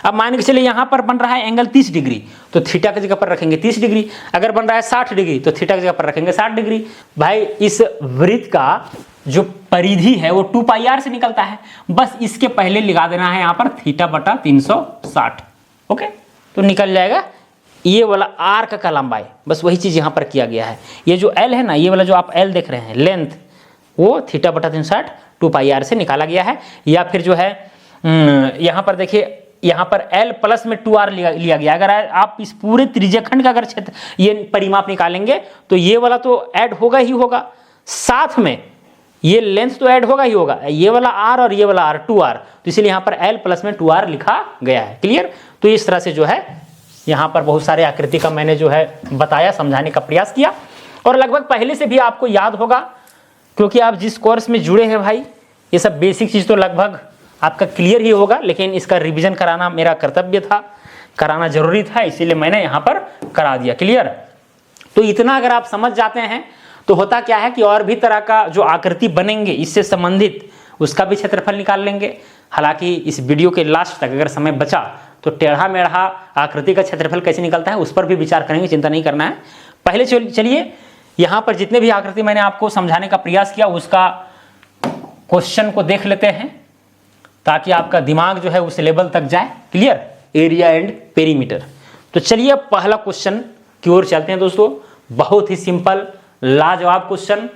अब मान के चलिए यहाँ पर बन रहा है एंगल 30 डिग्री, तो थीटा की जगह पर रखेंगे 30 डिग्री। अगर बन रहा है 60 डिग्री तो थीटा की जगह पर रखेंगे 60 डिग्री। भाई इस वृत्त का जो परिधि है वो 2 पाई आर से निकलता है, बस इसके पहले लगा देना है यहाँ पर थीटा बटा 360। ओके, तो निकल जाएगा ये वाला आर्क का लंबाई, बस वही चीज यहाँ पर किया गया है। ये जो एल है ना, ये वाला जो आप एल देख रहे हैं लेंथ, वो थीटा बटा 360 2 पाई आर से निकाला गया है। या फिर जो है यहाँ पर देखिए, यहाँ पर L प्लस में 2R लिया गया। अगर आप इस पूरे त्रिज्यखंड का अगर क्षेत्र ये परिमाप निकालेंगे तो ये वाला तो ऐड होगा ही होगा, साथ में ये लेंथ तो ऐड होगा ही होगा, ये वाला R और ये वाला R 2R, तो इसलिए यहाँ पर L प्लस में 2R लिखा गया है। क्लियर, तो इस तरह से जो है यहाँ पर बहुत सारे आकृति का मैंने जो है बताया, समझाने का प्रयास किया, और लगभग पहले से भी आपको याद होगा, क्योंकि आप जिस कोर्स में जुड़े हैं भाई, ये सब बेसिक चीज़ तो लगभग आपका क्लियर ही होगा, लेकिन इसका रिवीजन कराना मेरा कर्तव्य था, कराना जरूरी था, इसीलिए मैंने यहाँ पर करा दिया। क्लियर? तो इतना अगर आप समझ जाते हैं तो होता क्या है कि और भी तरह का जो आकृति बनेंगे इससे संबंधित उसका भी क्षेत्रफल निकाल लेंगे। हालांकि इस वीडियो के लास्ट तक अगर समय बचा तो टेढ़ा मेढ़ा आकृति का क्षेत्रफल कैसे निकलता है उस पर भी विचार करेंगे, चिंता नहीं करना है। पहले चलिए यहाँ पर जितने भी आकृति मैंने आपको समझाने का प्रयास किया उसका क्वेश्चन को देख लेते हैं, ताकि आपका दिमाग जो है उस लेवल तक जाए। क्लियर? Area and perimeter. तो चलिए पहला क्वेश्चन की ओर चलते हैं दोस्तों। बहुत ही सिंपल लाजवाब क्वेश्चन।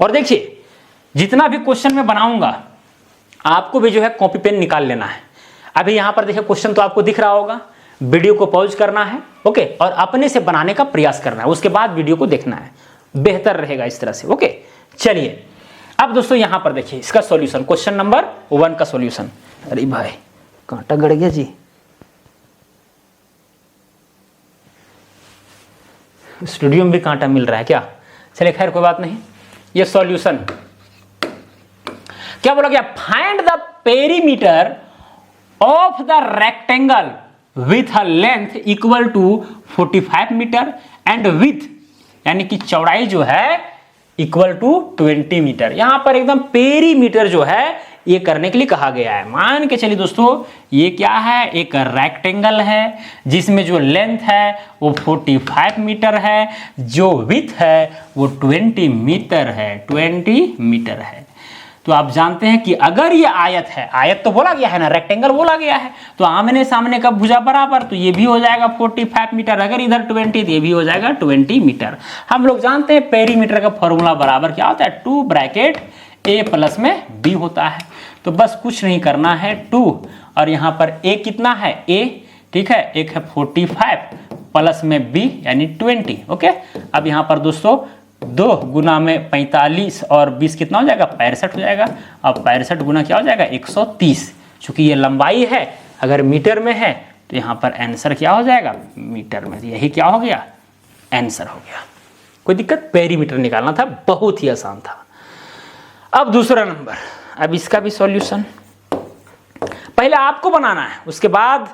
और देखिए जितना भी क्वेश्चन मैं बनाऊंगा आपको भी जो है कॉपी पेन निकाल लेना है। अभी यहां पर देखिए क्वेश्चन तो आपको दिख रहा होगा, वीडियो को पॉज करना है, ओके, और अपने से बनाने का प्रयास करना है, उसके बाद वीडियो को देखना है, बेहतर रहेगा इस तरह से। ओके चलिए अब दोस्तों यहां पर देखिए इसका सॉल्यूशन, क्वेश्चन नंबर 1 का सॉल्यूशन। अरे भाई कांटा गड़ गया जी, स्टूडियो में भी कांटा मिल रहा है क्या? चलिए खैर कोई बात नहीं। ये सॉल्यूशन क्या बोला गया? Find the perimeter of the rectangle with a length equal to 45 metre and with यानी कि चौड़ाई जो है इक्वल टू 20 मीटर। यहां पर एकदम पेरीमीटर जो है ये करने के लिए कहा गया है। मान के चलिए दोस्तों ये क्या है? एक रेक्टेंगल है जिसमें जो लेंथ है वो 45 मीटर है, जो विथ है वो 20 मीटर है, 20 मीटर है। तो आप जानते हैं कि अगर ये आयत है, आयत तो बोला गया है ना, रेक्टेंगल बोला गया है, तो आमने सामने का भुजा बराबर, तो ये भी हो जाएगा 45 मीटर। अगर इधर 20 तो ये भी हो जाएगा 20 मीटर। हम लोग जानते हैं पेरीमीटर का फॉर्मूला बराबर क्या होता है? 2 ब्रैकेट a प्लस में b होता है। तो बस कुछ नहीं करना है, 2 और यहाँ पर a कितना है? a, ठीक है, एक है 45 प्लस में b यानी 20। ओके अब यहाँ पर दोस्तों 2 गुना में 45 और 20 कितना हो जाएगा? 65 हो जाएगा। अब 65 गुना क्या हो जाएगा? 130। चूंकि ये लंबाई है, अगर मीटर में है तो यहाँ पर आंसर क्या हो जाएगा? मीटर में। यही क्या हो गया? आंसर हो गया। कोई दिक्कत? पेरीमीटर निकालना था, बहुत ही आसान था। अब दूसरा नंबर, अब इसका भी सॉल्यूशन पहले आपको बनाना है, उसके बाद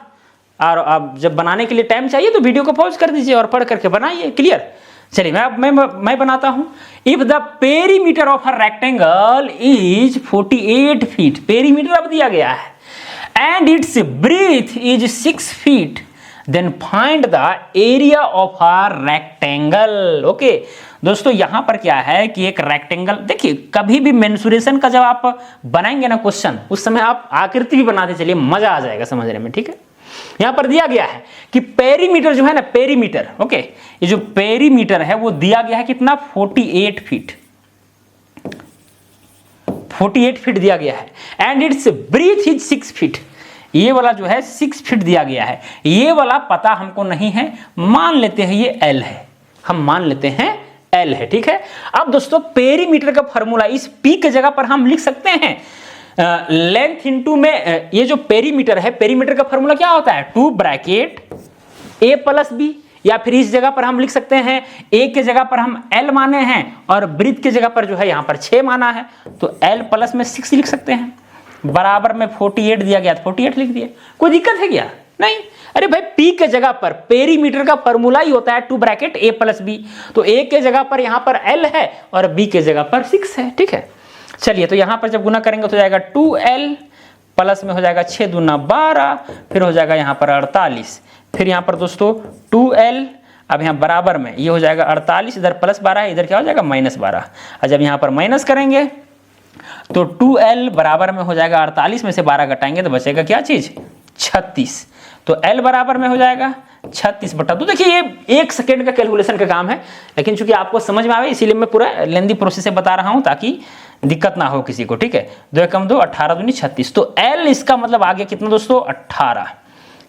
और अब जब बनाने के लिए टाइम चाहिए तो वीडियो को पॉज कर दीजिए और पढ़ करके बनाइए। क्लियर? चलिए मैं बनाता हूं। If the perimeter of a rectangle is 48 feet, perimeter अब दिया गया है, and its breadth is 6 feet, then find the area of a rectangle. Okay दोस्तों यहां पर क्या है कि एक रेक्टेंगल, देखिए कभी भी मेंसुरेशन का जब आप बनाएंगे ना क्वेश्चन, उस समय आप आकृति भी बनाते चलिए, मजा आ जाएगा समझने में। ठीक है, यहां पर दिया गया है कि पेरीमीटर जो है ना, पेरीमीटर, ओके, ये जो पेरीमीटर है वो दिया गया है कितना? 48 फीट, 48 फीट दिया गया है, and its breadth is 6 feet. ये वाला जो है 6 फीट दिया गया है, ये वाला पता हमको नहीं है, मान लेते हैं ये L है, हम मान लेते हैं L है। ठीक है, अब दोस्तों पेरीमीटर का फॉर्मूला इस P के जगह पर हम लिख सकते हैं लेंथ इनटू में, ये जो पेरीमीटर है, पेरीमीटर का फॉर्मूला क्या होता है? 2 ब्रैकेट a प्लस b, या फिर इस जगह पर हम लिख सकते हैं a के जगह पर हम L माने हैं और ब्रीथ के जगह पर जो है यहाँ पर 6 माना है, तो L प्लस में 6 लिख सकते हैं। बराबर में 48 दिया गया, 48 लिख दिया। कोई दिक्कत है क्या? नहीं। अरे भाई P के जगह पर पेरीमीटर का फॉर्मूला ही होता है 2 ब्रैकेट a प्लस b, तो a के जगह पर यहाँ पर L है और b के जगह पर 6 है। ठीक है, चलिए तो यहां पर जब गुना करेंगे तो हो जाएगा 2L प्लस में हो जाएगा 6 दूना 12, फिर हो जाएगा यहां पर 48, फिर यहां पर दोस्तों 2L, अब यहां बराबर में ये हो जाएगा 48, इधर प्लस 12 है, इधर क्या हो जाएगा? माइनस 12। और जब यहां पर माइनस करेंगे तो 2L बराबर में हो जाएगा 48 में से 12 घटाएंगे तो बचेगा क्या चीज? 36। तो L बराबर में हो जाएगा 36/2। देखिए ये 1 सेकेंड का कैलकुलेशन का काम है, लेकिन चूंकि आपको समझ में आवे इसीलिए मैं पूरा लेंदी प्रोसेस से बता रहा हूं ताकि दिक्कत ना हो किसी को। ठीक है, 2 एकम 2, 18 दूनी 36। तो L इसका मतलब आ गया कितना दोस्तों? 18।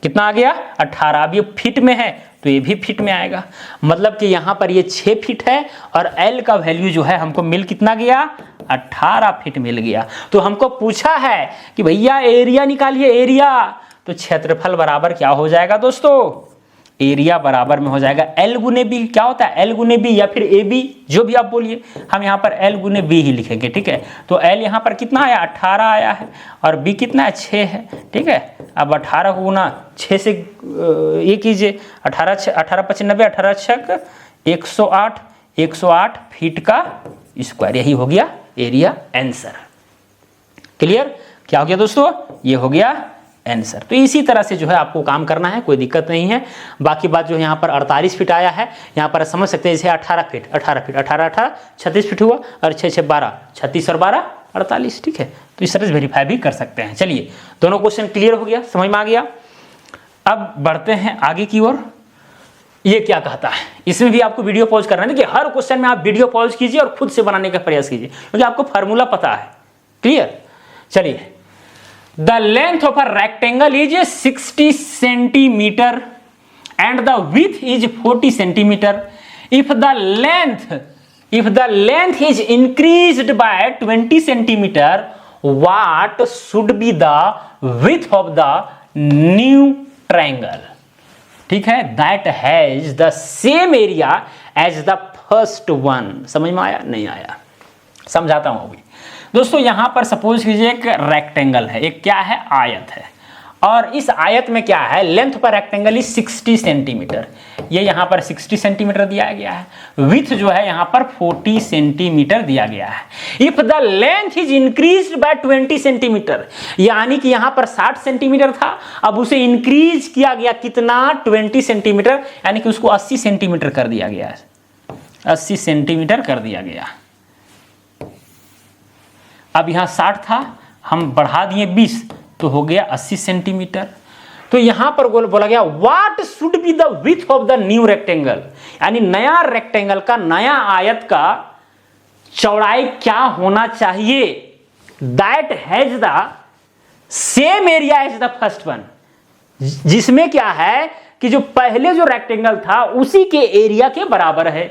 कितना आ गया? 18। अब ये फीट में है तो ये भी फीट में आएगा, मतलब कि यहाँ पर ये 6 फीट है और L का वैल्यू जो है हमको मिल कितना गया? 18 फीट मिल गया। तो हमको पूछा है कि भैया एरिया निकालिए, एरिया, तो क्षेत्रफल बराबर क्या हो जाएगा दोस्तों? एरिया बराबर में हो जाएगा L गुने बी। क्या होता है L गुने बी या फिर ए बी, जो भी आप बोलिए, हम यहाँ पर L गुने बी ही लिखेंगे, ठीक है। तो L यहाँ पर कितना आया 18 आया है और B कितना है 6 है, ठीक है। अब 18 को गुना 6 से ये कीजिए, 18 5 90, 18 6 108, 108 फीट का स्क्वायर, यही हो गया एरिया आंसर। क्लियर? क्या हो गया दोस्तों? ये हो गया आंसर। तो इसी तरह से जो है आपको काम करना है, कोई दिक्कत नहीं है। बाकी बात जो है यहाँ पर 48 फीट आया है, यहाँ पर समझ सकते हैं जैसे 18 फीट 18 36 फीट हुआ और 6 6 12, 36 और 12 48, ठीक है। तो इस तरह से वेरीफाई भी कर सकते हैं। चलिए, दोनों क्वेश्चन क्लियर हो गया, समझ में आ गया। अब बढ़ते हैं आगे की ओर। ये क्या कहता है, इसमें भी आपको वीडियो पॉज करना है कि हर क्वेश्चन में आप वीडियो पॉज कीजिए और खुद से बनाने का प्रयास कीजिए, क्योंकि आपको फार्मूला पता है। क्लियर? चलिए, the length of a rectangle is 60 centimetre and the width is 40 centimetre. If the length is increased by 20 centimetre, what should be the width of the new triangle? ठीक है, that has the same area as the first one. समझ में आया? नहीं आया? समझाता हूं अभी। दोस्तों, यहां पर सपोज कीजिए एक रेक्टेंगल है, एक क्या है, आयत है, और इस आयत में क्या है, लेंथ पर रेक्टेंगल इज 60 सेंटीमीटर। ये यहां पर 60 सेंटीमीटर दिया गया है, विड्थ जो है यहां पर 40 सेंटीमीटर दिया गया है। If the length is increased by 20 centimetre, यानी कि यहां पर 60 सेंटीमीटर था, अब उसे इंक्रीज किया गया कितना, 20 सेंटीमीटर, यानी कि उसको 80 सेंटीमीटर कर दिया गया है, 80 सेंटीमीटर कर दिया गया। अब यहां 60 था, हम बढ़ा दिए 20, तो हो गया 80 सेंटीमीटर। तो यहां पर बोला गया what should be the width of the new rectangle, यानी नया रेक्टेंगल का, नया आयत का चौड़ाई क्या होना चाहिए, that has the same area as the first one, जिसमें क्या है कि जो पहले जो रेक्टेंगल था उसी के एरिया के बराबर है।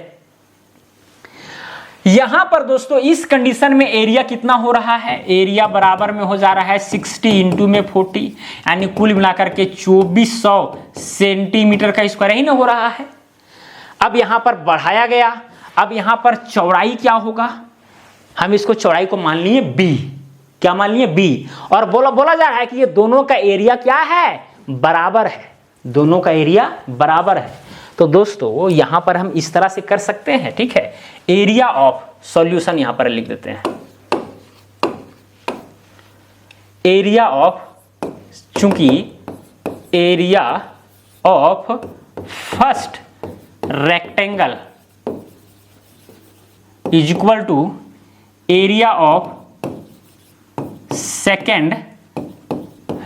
यहां पर दोस्तों इस कंडीशन में एरिया कितना हो रहा है, एरिया बराबर में हो जा रहा है 60 इंटू में 40, यानी कुल मिलाकर के 2400 सेंटीमीटर का स्क्वायर ही ना हो रहा है। अब यहां पर बढ़ाया गया, अब यहां पर चौड़ाई क्या होगा, हम इसको चौड़ाई को मान लिए b, क्या मान लिए b, और बोला जा रहा है कि ये दोनों का एरिया क्या है, बराबर है, दोनों का एरिया बराबर है। तो दोस्तों यहां पर हम इस तरह से कर सकते हैं, ठीक है। एरिया ऑफ, सॉल्यूशन यहां पर लिख देते हैं, एरिया ऑफ, चूंकि area of first rectangle is equal to area of second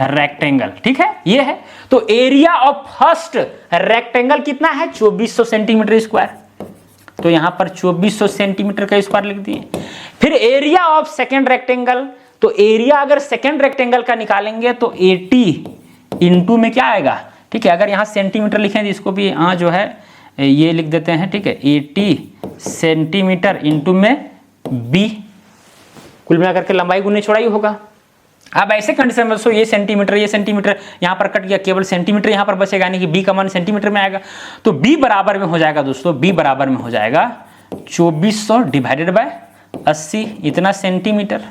rectangle, ठीक है, ये है। तो एरिया ऑफ फर्स्ट रेक्टेंगल कितना है, 2400 सेंटीमीटर स्क्वायर, तो यहां पर 2400 सेंटीमीटर का स्क्वायर लिख दिए। फिर एरिया ऑफ सेकेंड रेक्टेंगल, तो एरिया अगर सेकेंड रेक्टेंगल का निकालेंगे तो 80 इंटू में क्या आएगा, ठीक है। अगर यहां सेंटीमीटर लिखें तो इसको भी जो है ये लिख देते हैं, ठीक है, 80 सेंटीमीटर इंटू में b, कुल मिलाकर के लंबाई गुने चौड़ाई होगा। अब ऐसे कंडीशन में ये सेंटीमीटर यहां पर कट गया, केवल सेंटीमीटर यहां पर बचेगा, यानी कि b का मान सेंटीमीटर में आएगा। तो b बराबर में हो जाएगा दोस्तों, b बराबर में हो जाएगा 2400 डिवाइडेड बाय 80, इतना सेंटीमीटर।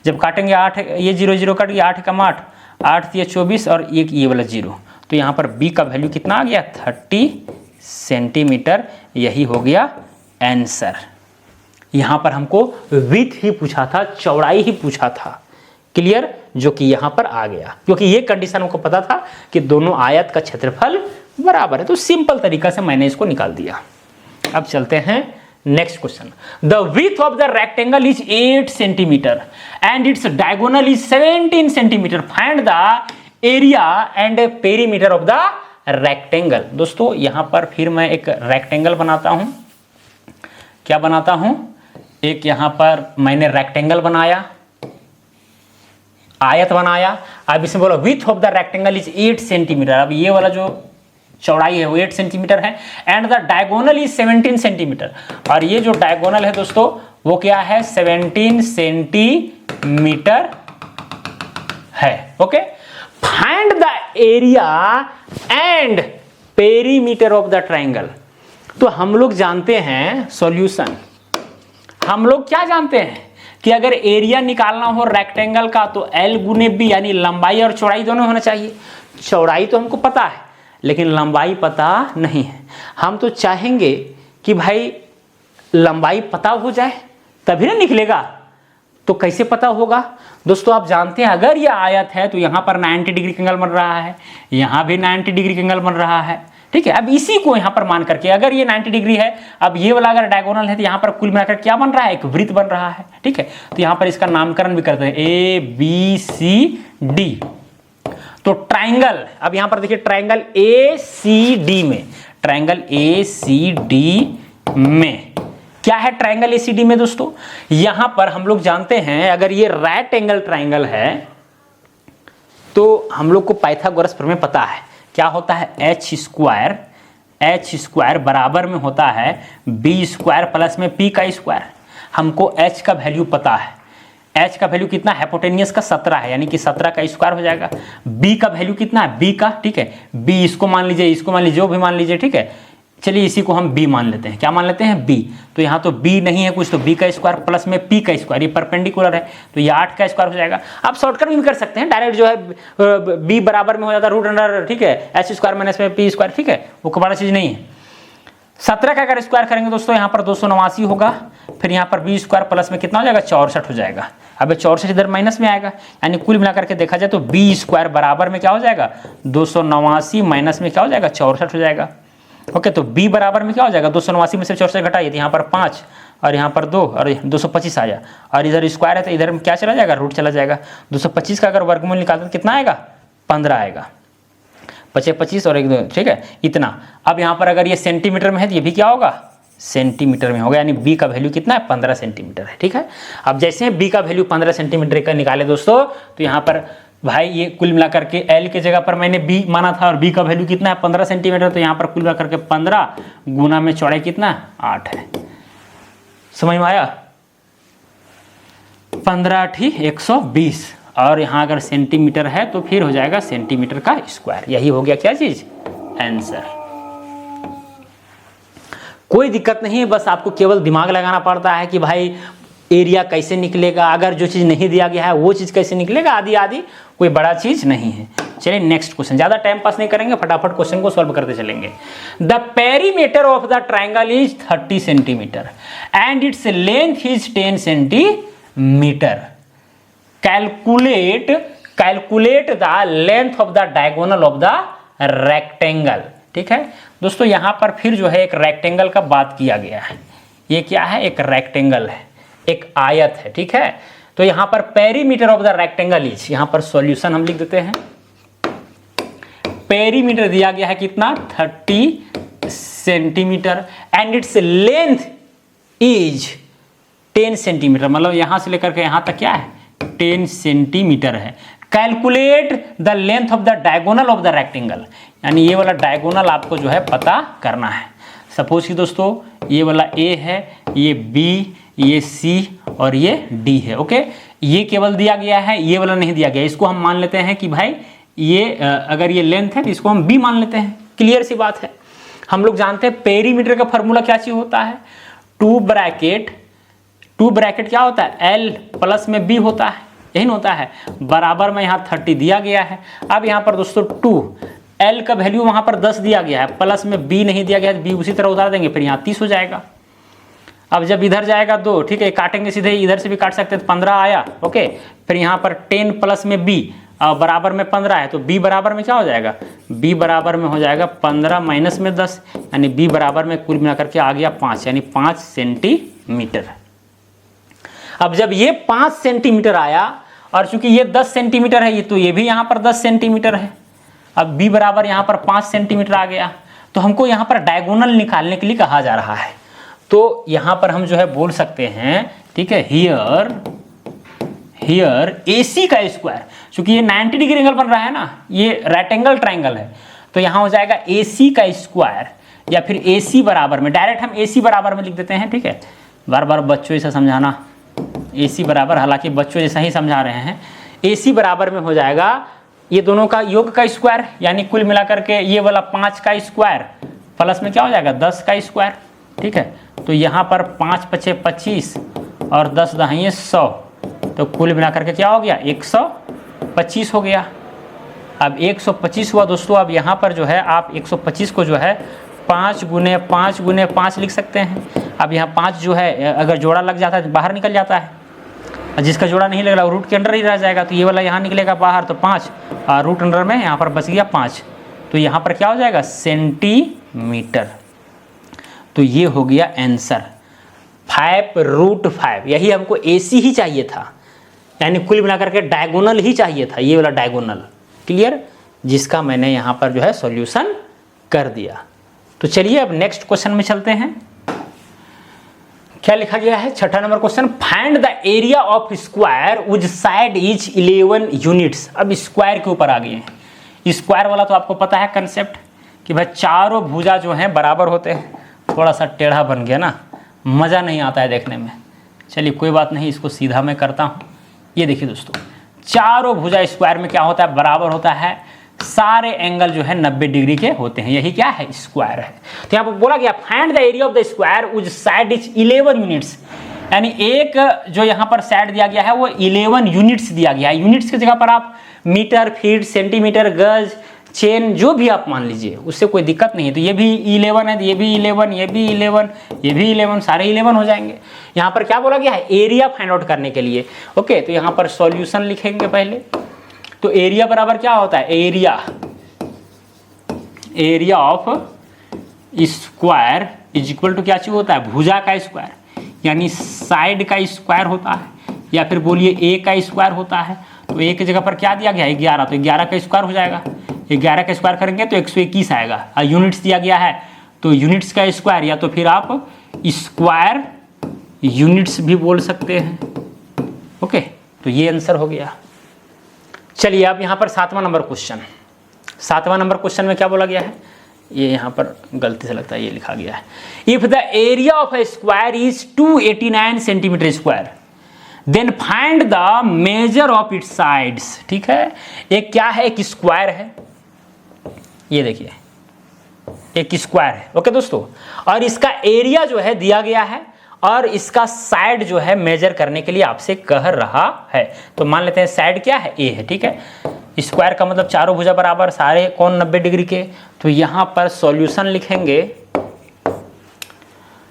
जब काटेंगे 8, ये 0 0 कट गया, 8 कम 8, 8 ये 24 और एक ये वाला 0, तो यहां पर b का वैल्यू कितना आ गया, 30 सेंटीमीटर। यही हो गया आंसर। यहां पर हमको विड्थ ही पूछा था, चौड़ाई ही पूछा था। क्लियर? जो कि यहां पर आ गया, क्योंकि ये कंडीशन हमको पता था कि दोनों आयत का क्षेत्रफल बराबर है, तो सिंपल तरीका से मैंने इसको निकाल दिया। अब चलते हैं next question. The width of the rectangle is 8 centimetre and its diagonal is 17 centimetre. Find the area and perimeter of the rectangle. दोस्तों यहां पर फिर मैं एक रेक्टेंगल बनाता हूं। क्या बनाता हूं? एक यहां पर मैंने रेक्टेंगल बनाया, आयत बनाया। अब इसमें बोलो width of the rectangle is 8 centimetre. अब ये वाला जो चौड़ाई है वो 8 सेंटीमीटर है and the diagonal is 17 centimetre. और ये जो डायगोनल है दोस्तों वो क्या है, 17 सेंटीमीटर है। Okay, find the area and perimeter of the triangle. तो हम लोग जानते हैं सॉल्यूशन, हम लोग क्या जानते हैं कि अगर एरिया निकालना हो रेक्टेंगल का तो L गुने B, यानी लंबाई और चौड़ाई दोनों होना चाहिए। चौड़ाई तो हमको पता है लेकिन लंबाई पता नहीं है। हम तो चाहेंगे कि भाई लंबाई पता हो जाए तभी ना निकलेगा। तो कैसे पता होगा दोस्तों? आप जानते हैं अगर यह आयत है तो यहाँ पर 90 डिग्री का एंगल बन रहा है, यहाँ भी 90 डिग्री का एंगल बन रहा है, ठीक है। अब इसी को यहाँ पर मान करके अगर ये 90 डिग्री है, अब ये वाला अगर डायगोनल है तो यहाँ पर कुल मिलाकर क्या बन रहा है? एक वृत्त बन रहा है, ठीक है। तो यहाँ पर इसका नामकरण भी करते हैं ABCD। तो ट्राइंगल, अब यहाँ पर देखिए ट्राइंगल ACD में, ट्राइंगल ACD में क्या है? ट्राइंगल ACD में दोस्तों यहां पर हम लोग जानते हैं अगर ये राइट एंगल ट्राइंगल है तो हम लोग को पाइथागोरस प्रमेय पता है। क्या होता है? एच स्क्वायर बराबर में होता है बी स्क्वायर प्लस में पी का स्क्वायर। हमको एच का वैल्यू पता है, एच का वैल्यू कितना है? हाइपोटेनियस का 17 है, यानी कि 17 का स्क्वायर हो जाएगा। बी का वैल्यू कितना है? बी का, ठीक है, बी इसको मान लीजिए, इसको मान लीजिए, जो भी मान लीजिए, ठीक है। चलिए इसी को हम b मान लेते हैं। क्या मान लेते हैं? b। तो यहाँ तो b नहीं है कुछ, तो b का स्क्वायर प्लस में p का स्क्वायर, ये परपेंडिकुलर है तो ये 8 का स्क्वायर हो जाएगा। आप शॉर्टकट भी कर सकते हैं, डायरेक्ट जो है b बराबर में हो जाता है रूट अंडर, ठीक है, एच स्क्वायर माइनस में p स्क्वायर, ठीक है, वो कोई बड़ा चीज नहीं है। 17 का अगर स्क्वायर करेंगे दोस्तों यहाँ पर 289 होगा, फिर यहाँ पर b स्क्वायर प्लस में कितना हो जाएगा? 64 हो जाएगा। अब 64 इधर माइनस में आएगा, यानी कुल मिलाकर के देखा जाए तो b स्क्वायर बराबर में क्या हो जाएगा? 289 माइनस में क्या हो जाएगा? 64 हो जाएगा। ओके, तो b बराबर में क्या हो जाएगा? 289 में से 64 घटाइए तो यहाँ पर 5 और यहाँ पर 2 और 225 आया, और इधर स्क्वायर है तो इधर क्या चला जाएगा? रूट चला जाएगा। 225 का अगर वर्गमूल निकालते तो कितना आएगा? 15 आएगा। 25 और 1 ठीक है, इतना। अब यहाँ पर अगर ये सेंटीमीटर में है तो ये भी क्या होगा? सेंटीमीटर में होगा, यानी b का वैल्यू कितना है? 15 सेंटीमीटर है, ठीक है। अब जैसे ही b का वैल्यू 15 सेंटीमीटर का निकाले दोस्तों तो यहाँ पर भाई ये कुल मिलाकर के L के जगह पर मैंने B माना था और B का वैल्यू कितना है? 15 सेंटीमीटर। तो यहाँ पर कुल मिलाकर के 15 गुना में चौड़ाई कितना? 8 है। समझ में आया? 15 × 120, और यहाँ अगर सेंटीमीटर है तो फिर हो जाएगा सेंटीमीटर का स्क्वायर। यही हो गया क्या चीज? आंसर। कोई दिक्कत नहीं है, बस आपको केवल दिमाग लगाना पड़ता है कि भाई एरिया कैसे निकलेगा, अगर जो चीज नहीं दिया गया है वो चीज कैसे निकलेगा, आदि आदि, कोई बड़ा चीज नहीं है। चलिए नेक्स्ट क्वेश्चन, ज्यादा टाइम पास नहीं करेंगे, फटाफट क्वेश्चन को सॉल्व करते चलेंगे। The perimeter of the triangle is 30 centimetre and its length is 10 centimetre. Calculate the length of the diagonal of the rectangle. ठीक है दोस्तों, यहां पर फिर जो है एक रेक्टेंगल का बात किया गया है। ये क्या है? एक रेक्टेंगल है, एक आयत है, ठीक है। तो यहां पर perimeter of the rectangle is, यहां पर सॉल्यूशन हम लिख देते हैं। पेरीमीटर दिया गया है कितना? 30 centimetre and its length is 10 centimetre, मतलब यहां से लेकर के यहां तक क्या है? 10 सेंटीमीटर है। Calculate the length of the diagonal of the rectangle, यानी ये वाला डायगोनल आपको जो है पता करना है। सपोज कि दोस्तों ये वाला A है, ये B, ये C और ये D है। ओके, ये केवल दिया गया है, ये वाला नहीं दिया गया। इसको हम मान लेते हैं कि भाई ये अगर ये लेंथ है तो इसको हम B मान लेते हैं। क्लियर सी बात है। हम लोग जानते हैं पेरीमीटर का फॉर्मूला क्या चीज होता है? 2 ब्रैकेट क्या होता है? L प्लस में B होता है, यही होता है। बराबर में यहाँ 30 दिया गया है। अब यहाँ पर दोस्तों 2 L का वैल्यू वहां पर 10 दिया गया है, प्लस में B नहीं दिया गया है, B उसी तरह उतार देंगे, फिर यहाँ 30 हो जाएगा। अब जब इधर जाएगा 2, ठीक है, काटेंगे सीधे, इधर से भी काट सकते हैं, तो 15 आया। ओके, फिर यहाँ पर 10 प्लस में B बराबर में 15 है, तो B बराबर में क्या हो जाएगा? B बराबर में हो जाएगा 15 माइनस में 10, यानी B बराबर में कुल मिलाकर के आ गया 5, यानी 5 सेंटीमीटर। अब जब ये 5 सेंटीमीटर आया और चूंकि ये 10 सेंटीमीटर है, ये तो ये भी यहाँ पर 10 सेंटीमीटर है। अब B बराबर यहाँ पर 5 सेंटीमीटर आ गया, तो हमको यहाँ पर डायगोनल निकालने के लिए कहा जा रहा है। तो यहाँ पर हम जो है बोल सकते हैं, ठीक है, हियर AC का स्क्वायर, क्योंकि ये 90 डिग्री एंगल बन रहा है ना, ये रेक्टेंगल ट्राइंगल है, तो यहाँ हो जाएगा AC का स्क्वायर, या फिर AC बराबर में, डायरेक्ट हम AC बराबर में लिख देते हैं। ठीक है, बार बार बच्चों जैसा समझाना, AC बराबर, हालांकि बच्चों जैसा ही समझा रहे हैं। AC बराबर में हो जाएगा ये दोनों का योग का स्क्वायर, यानी कुल मिलाकर के ये वाला 5 का स्क्वायर प्लस में क्या हो जाएगा 10 का स्क्वायर, ठीक है। तो यहाँ पर 5 पचे 25 और 10 दहाइए 100, तो कुल मिलाकर के क्या हो गया 125 हो गया। अब 125 हुआ दोस्तों। अब यहाँ पर जो है आप 125 को जो है 5 गुने 5 गुने 5 लिख सकते हैं। अब यहाँ 5 जो है अगर जोड़ा लग जाता है तो बाहर निकल जाता है, जिसका जोड़ा नहीं लग रहा वो रूट के अंदर ही रह जाएगा, तो ये वाला यहाँ निकलेगा बाहर, तो 5 रूट अंडर में यहाँ पर बच गया 5, तो यहाँ पर क्या हो जाएगा सेंटीमीटर। तो ये हो गया आंसर 5√5। यही हमको AC ही चाहिए था, यानी कुल मिलाकर के डायगोनल ही चाहिए था, ये वाला डायगोनल। क्लियर, जिसका मैंने यहाँ पर जो है सॉल्यूशन कर दिया। तो चलिए अब नेक्स्ट क्वेश्चन में चलते हैं। क्या लिखा गया है, छठा number question, find the area of square which side is 11 units. अब स्क्वायर के ऊपर आ गए हैं। स्क्वायर वाला तो आपको पता है कंसेप्ट कि भाई चारों भुजा जो हैं बराबर होते हैं। थोड़ा सा टेढ़ा बन गया ना, मज़ा नहीं आता है देखने में। चलिए कोई बात नहीं, इसको सीधा मैं करता हूँ। ये देखिए दोस्तों, चारों भुजा स्क्वायर में क्या होता है बराबर होता है, सारे एंगल जो है 90 डिग्री के होते हैं, यही क्या है स्क्वायर है। तो यहाँ पर बोला गया find the area of the square which side is 11 units, यानी एक जो यहाँ पर साइड दिया गया है वो 11 यूनिट्स दिया गया है। यूनिट्स की जगह पर आप मीटर, फीट, सेंटीमीटर, गज, चेन जो भी आप मान लीजिए, उससे कोई दिक्कत नहीं है। तो ये भी 11 है, तो ये भी 11, ये भी 11, ये भी 11, सारे 11 हो जाएंगे। यहाँ पर क्या बोला गया है एरिया फाइंड आउट करने के लिए। ओके, तो यहाँ पर सॉल्यूशन लिखेंगे पहले। तो एरिया बराबर क्या होता है, area of square is equal to क्या चीज होता है भुजा का स्क्वायर, यानी साइड का स्क्वायर होता है, या फिर बोलिए ए का स्क्वायर होता है। तो ए की जगह पर क्या दिया गया 11, तो 11 का स्क्वायर हो जाएगा। 11 का स्क्वायर करेंगे तो 121 आएगा। और यूनिट्स दिया गया है तो यूनिट्स का स्क्वायर, या तो फिर आप स्क्वायर यूनिट्स भी बोल सकते हैं। ओके, तो ये आंसर हो गया। चलिए अब यहाँ पर 7वां नंबर क्वेश्चन। 7वां नंबर क्वेश्चन में क्या बोला गया है, ये यहाँ पर गलती से लगता है ये लिखा गया है, if the area of a square is 289 centimetre square then find the measure of its sides. ठीक है, एक क्या है, एक स्क्वायर है, ये देखिए एक स्क्वायर है। ओके दोस्तों, और इसका एरिया जो है दिया गया है और इसका साइड जो है मेजर करने के लिए आपसे कह रहा है। तो मान लेते हैं साइड क्या है ए है, ठीक है। स्क्वायर का मतलब चारों भुजा बराबर, सारे कोण 90 डिग्री के। तो यहाँ पर सॉल्यूशन लिखेंगे।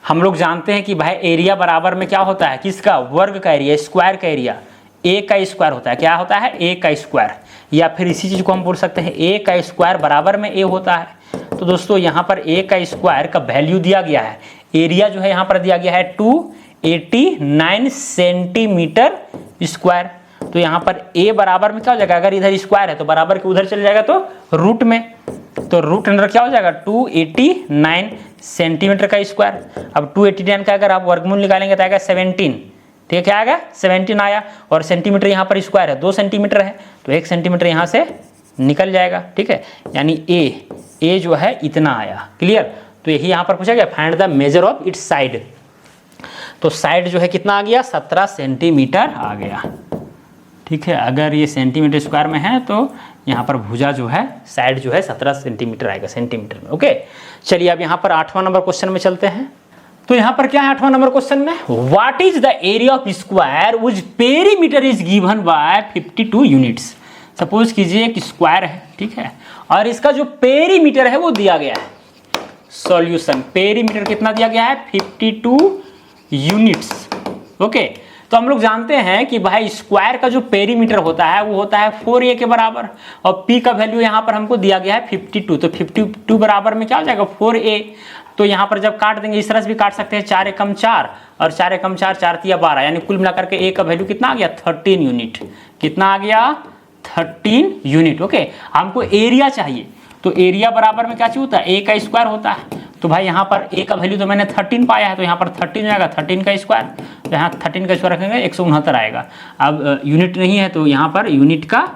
हम लोग जानते हैं कि भाई एरिया बराबर में क्या होता है, किसका, वर्ग का एरिया, स्क्वायर का एरिया ए का स्क्वायर होता है। क्या होता है, ए का स्क्वायर, या फिर इसी चीज को हम बोल सकते हैं ए का स्क्वायर बराबर में ए होता है। तो दोस्तों यहाँ पर ए का स्क्वायर का वैल्यू दिया गया है, एरिया जो है यहाँ पर दिया गया है 289 सेंटीमीटर स्क्वायर। तो यहाँ पर ए बराबर में क्या हो जाएगा, अगर इधर स्क्वायर है तो बराबर के उधर चले जाएगा तो रूट में, तो रूट अंडर क्या हो जाएगा 289 सेंटीमीटर का स्क्वायर। अब 289 का अगर आप वर्गमूल निकालेंगे तो आएगा 17, ठीक है, क्या आएगा 17 आया। और सेंटीमीटर यहाँ पर स्क्वायर है 2 सेंटीमीटर है, तो 1 सेंटीमीटर यहाँ से निकल जाएगा, ठीक है, यानी ए जो है इतना आया। क्लियर, तो यही यहाँ पर पूछा गया find the measure of it's side. तो साइड जो है कितना आ गया 17 सेंटीमीटर आ गया, ठीक है। अगर ये सेंटीमीटर स्क्वायर में है तो यहाँ पर भुजा जो है साइड जो है 17 सेंटीमीटर आएगा सेंटीमीटर में। ओके, चलिए अब यहाँ पर 8वां नंबर क्वेश्चन में चलते हैं। तो यहाँ पर क्या है 8वां नंबर क्वेश्चन में, what is the area of square which perimeter is given by 52 units. Suppose कीजिए एक स्क्वायर है, ठीक है, और इसका जो पेरीमीटर है वो दिया गया है। सॉल्यूशन, पेरीमीटर कितना दिया गया है 52 यूनिट्स। ओके, तो हम लोग जानते हैं कि भाई स्क्वायर का जो पेरीमीटर होता है वो होता है 4a के बराबर, और p का वैल्यू यहाँ पर हमको दिया गया है 52। तो 52 बराबर में क्या हो जाएगा 4a। तो यहाँ पर जब काट देंगे इस तरह से भी काट सकते हैं, 4 एकम 4 और 4 एकम 4, 4 तिया 12, यानी कुल मिलाकर के a का वैल्यू कितना आ गया 13 यूनिट। कितना आ गया 13 यूनिट। ओके, हमको एरिया चाहिए, तो एरिया बराबर में क्या चाहिए होता है ए का स्क्वायर होता है। तो भाई यहाँ पर ए का वैल्यू तो मैंने 13 पाया है, तो यहाँ पर 13 जाएगा 13 का स्क्वायर, तो यहाँ 13 का स्क्वायर रखेंगे 169 आएगा। अब यूनिट नहीं है तो यहाँ पर यूनिट का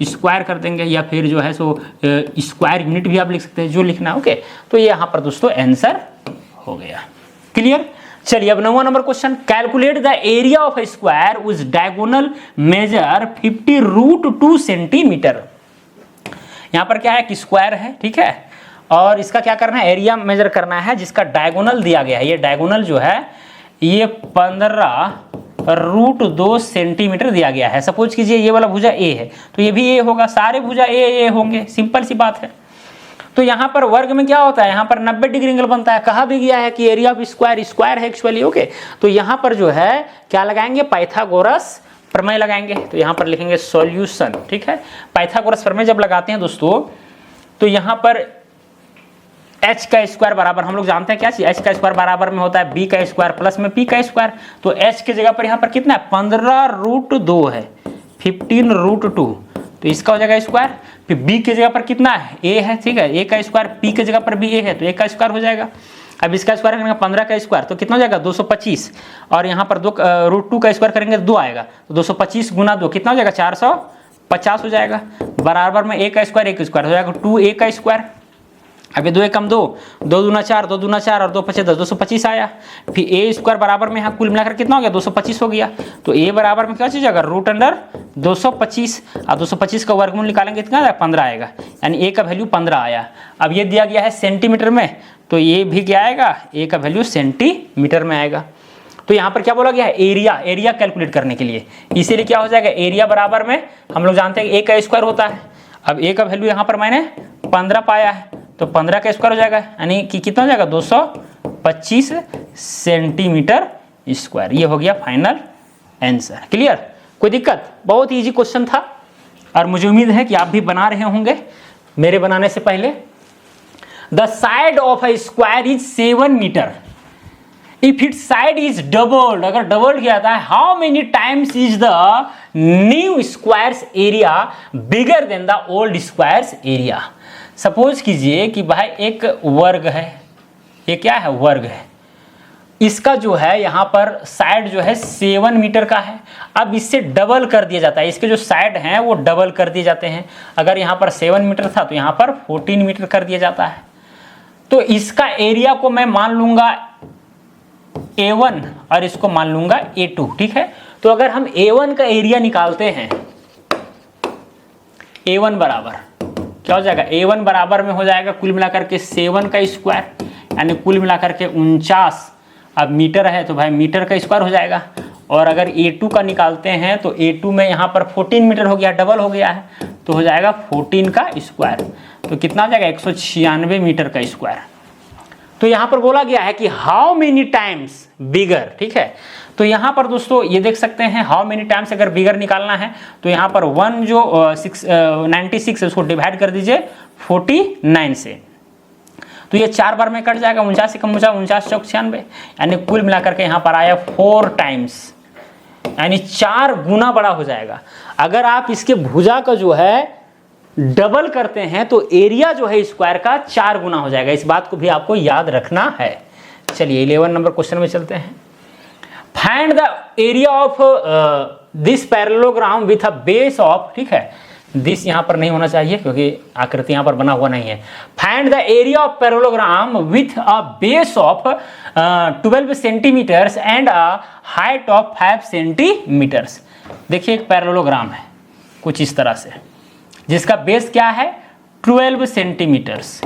स्क्वायर कर देंगे, या फिर जो है सो स्क्वायर यूनिट भी आप लिख सकते हैं, जो लिखना है। ओके, तो ये यहाँ पर दोस्तों आंसर हो गया। क्लियर, चलिए अब 9वां number question, calculate the area of a square which diagonal measure 50√2 centimetre. यहाँ पर क्या है कि स्क्वायर है, ठीक है, और इसका क्या करना है, एरिया मेजर करना है, जिसका डायगोनल दिया गया है। ये डायगोनल जो है ये 15√2 सेंटीमीटर दिया गया है। सपोज कीजिए ये वाला भुजा ए है तो ये भी ए होगा, सारे भुजा ए होंगे, सिंपल सी बात है। तो यहाँ पर वर्ग में क्या होता है, यहाँ पर 90 डिग्री एंगल बनता है। कहा भी गया है कि एरिया ऑफ स्क्वायर है एक्चुअली, ओके। तो यहाँ पर जो है क्या लगाएंगे, पाइथागोरस प्रमेय लगाएंगे। तो यहाँ पर लिखेंगे सॉल्यूशन, ठीक है। पाइथागोरस प्रमेय जब लगाते हैं दोस्तों तो यहाँ पर h का स्क्वायर बराबर, हम लोग जानते हैं क्या चीज, h का स्क्वायर बराबर में होता है b का स्क्वायर प्लस में p का स्क्वायर। तो h की जगह पर यहाँ पर कितना है, 15√2 है, 15√2, तो इसका हो जाएगा स्क्वायर। फिर b की जगह पर कितना है, a है, ठीक है, a का स्क्वायर, p की जगह पर भी a है तो a का स्क्वायर हो जाएगा। अब इसका स्क्वायर करेंगे 15 का स्क्वायर तो कितना हो जाएगा 225, और यहाँ पर √2 का स्क्वायर करेंगे तो 2 आएगा, तो 225 गुना 2 कितना हो जाएगा 450 हो जाएगा। बराबर में a का स्क्वायर हो जाएगा 2a का स्क्वायर। अब ये 2 एकम 2, 2 दूना 4, 2 दूना 4 और 2 पचे 10, 225 आया। फिर a स्क्वायर बराबर में यहाँ कुल मिलाकर कितना हो गया 225 हो गया। तो a बराबर में क्या चीज जाएगा √225, और 225 का वर्गमूल निकालेंगे कितना आएगा 15 आएगा, यानी a का वैल्यू 15 आया। अब ये दिया गया है सेंटीमीटर में तो ये भी क्या आएगा, a का वैल्यू सेंटीमीटर में आएगा। तो यहाँ पर क्या बोला गया है, एरिया कैलकुलेट करने के लिए, इसीलिए क्या हो जाएगा, एरिया बराबर में हम लोग जानते हैं कि a का स्क्वायर होता है। अब a का वैल्यू यहाँ पर मैंने 15 पाया है तो 15 का स्क्वायर हो जाएगा, यानी कि कितना हो जाएगा 225 सेंटीमीटर स्क्वायर। ये हो गया फाइनल आंसर। क्लियर, कोई दिक्कत, बहुत इजी क्वेश्चन था और मुझे उम्मीद है कि आप भी बना रहे होंगे मेरे बनाने से पहले। The side of a square is 7 metre if its side is doubled, अगर डबल्ड किया जाता है, how many times is the new square's area bigger than the old square's area. Suppose कीजिए कि भाई एक वर्ग है, ये क्या है, वर्ग है, इसका जो है यहाँ पर साइड जो है 7 मीटर का है। अब इससे डबल कर दिया जाता है, इसके जो साइड हैं वो डबल कर दिए जाते हैं। अगर यहाँ पर 7 मीटर था तो यहाँ पर 14 मीटर कर दिया जाता है। तो इसका एरिया को मैं मान लूंगा A1 और इसको मान लूंगा A2, ठीक है। तो अगर हम A1 का एरिया निकालते हैं, A1 बराबर क्या हो जाएगा, A1 बराबर में हो जाएगा कुल मिलाकर के 7 का स्क्वायर, यानी कुल मिलाकर के 49। अब मीटर है तो भाई मीटर का स्क्वायर हो जाएगा। और अगर A2 का निकालते हैं तो A2 में यहाँ पर 14 मीटर हो गया, डबल हो गया है, तो हो जाएगा 14 का स्क्वायर। तो कितना हो जाएगा 196 मीटर का स्क्वायर। तो यहाँ पर बोला गया है कि हाउ मेनी टाइम्स बिगर, ठीक है। तो यहाँ पर दोस्तों ये देख सकते हैं हाउ मेनी टाइम्स, अगर बिगर निकालना है तो यहाँ पर 1 जो 96 है उसको डिवाइड कर दीजिए 49 से, तो ये 4 बार में कट जाएगा, 49 से कम 49 चौक 96, यानी कुल मिलाकर के यहाँ पर आया 4 टाइम्स, यानी 4 गुना बड़ा हो जाएगा। अगर आप इसके भुजा का जो है डबल करते हैं तो एरिया जो है स्क्वायर का 4 गुना हो जाएगा। इस बात को भी आपको याद रखना है। चलिए 11 नंबर क्वेश्चन में चलते हैं। Find the area of this parallelogram with a base of, ठीक है, दिस यहाँ पर नहीं होना चाहिए क्योंकि आकृति यहाँ पर बना हुआ नहीं है। Find the area of parallelogram with a base of 12 centimetres and a height of 5 centimetres. देखिए एक पैरेललोग्राम है कुछ इस तरह से, जिसका बेस क्या है 12 सेंटीमीटर्स,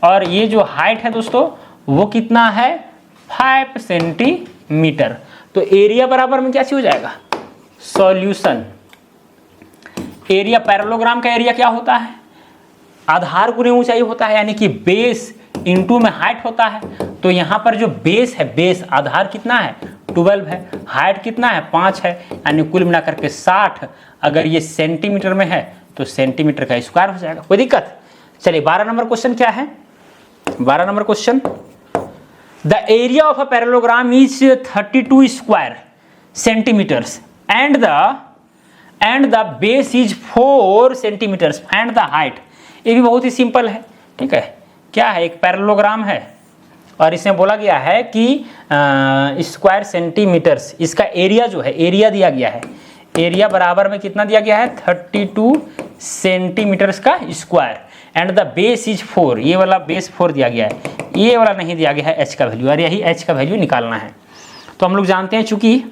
और ये जो हाइट है दोस्तों वो कितना है 5 सेंटीमीटर। तो एरिया बराबर में क्या चीज हो जाएगा, सॉल्यूशन। एरिया, पैरेललोग्राम का एरिया क्या होता है, आधार गुने ऊंचाई होता है, यानी कि बेस इंटू में हाइट होता है। तो यहाँ पर जो बेस है, बेस आधार कितना है 12 है, हाइट कितना है 5 है, यानी कुल मिलाकर के 60। अगर ये सेंटीमीटर में है तो सेंटीमीटर का स्क्वायर हो जाएगा। कोई दिक्कत। चलिए 12 नंबर क्वेश्चन क्या है, 12 number question, the area of a parallelogram is 32 square centimetres and the base is 4 centimetres and the height. ये भी बहुत ही सिंपल है, ठीक है। क्या है, एक पैरेललोग्राम है और इसमें बोला गया है कि स्क्वायर सेंटीमीटर्स, इसका एरिया जो है, एरिया दिया गया है, एरिया बराबर में कितना दिया गया है 32 सेंटीमीटर्स का square and the base is 4। ये वाला बेस 4 दिया गया है, ये वाला नहीं दिया गया है एच का वैल्यू, और यही एच का वैल्यू निकालना है। तो हम लोग जानते हैं चूंकि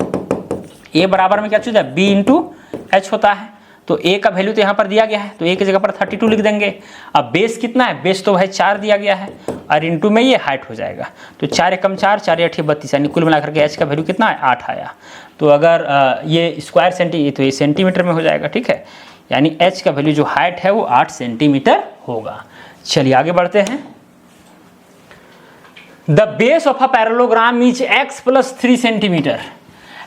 ए बराबर में क्या चीज है बी इंटू एच होता है, तो a का वैल्यू तो यहाँ पर दिया गया है, तो a की जगह पर 32 लिख देंगे। अब बेस कितना है, बेस तो भाई 4 दिया गया है और इंटू में ये हाइट हो जाएगा, तो 4 एकम 4, 4 8 32, यानी कुल मिलाकर के h का वैल्यू कितना है 8 आया। तो अगर ये स्क्वायर सेंटीमीटर, तो ये सेंटीमीटर में हो जाएगा, ठीक है, यानी h का वैल्यू जो हाइट है वो 8 सेंटीमीटर होगा। चलिए आगे बढ़ते हैं। The base of a parallelogram is x + 3 centimetre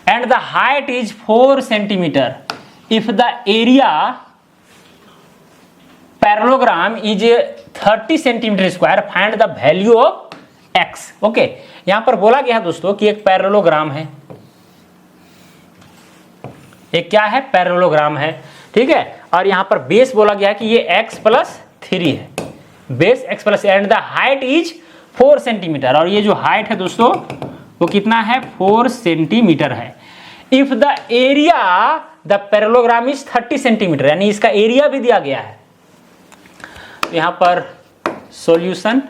and the height is 4 centimeter. If the area parallelogram is 30 centimeter square, find the value of x. Okay, यहां पर बोला गया है दोस्तों कि एक पैरेललोग्राम है, एक क्या है, पैरेललोग्राम है, ठीक है, और यहां पर बेस बोला गया है कि ये x + 3 है, base x + and the height is 4 centimetre, और ये जो हाइट है दोस्तों वो कितना है 4 सेंटीमीटर है। If the area the parallelogram is 30 centimetre, यानी इसका एरिया भी दिया गया है। तो यहां पर सॉल्यूशन,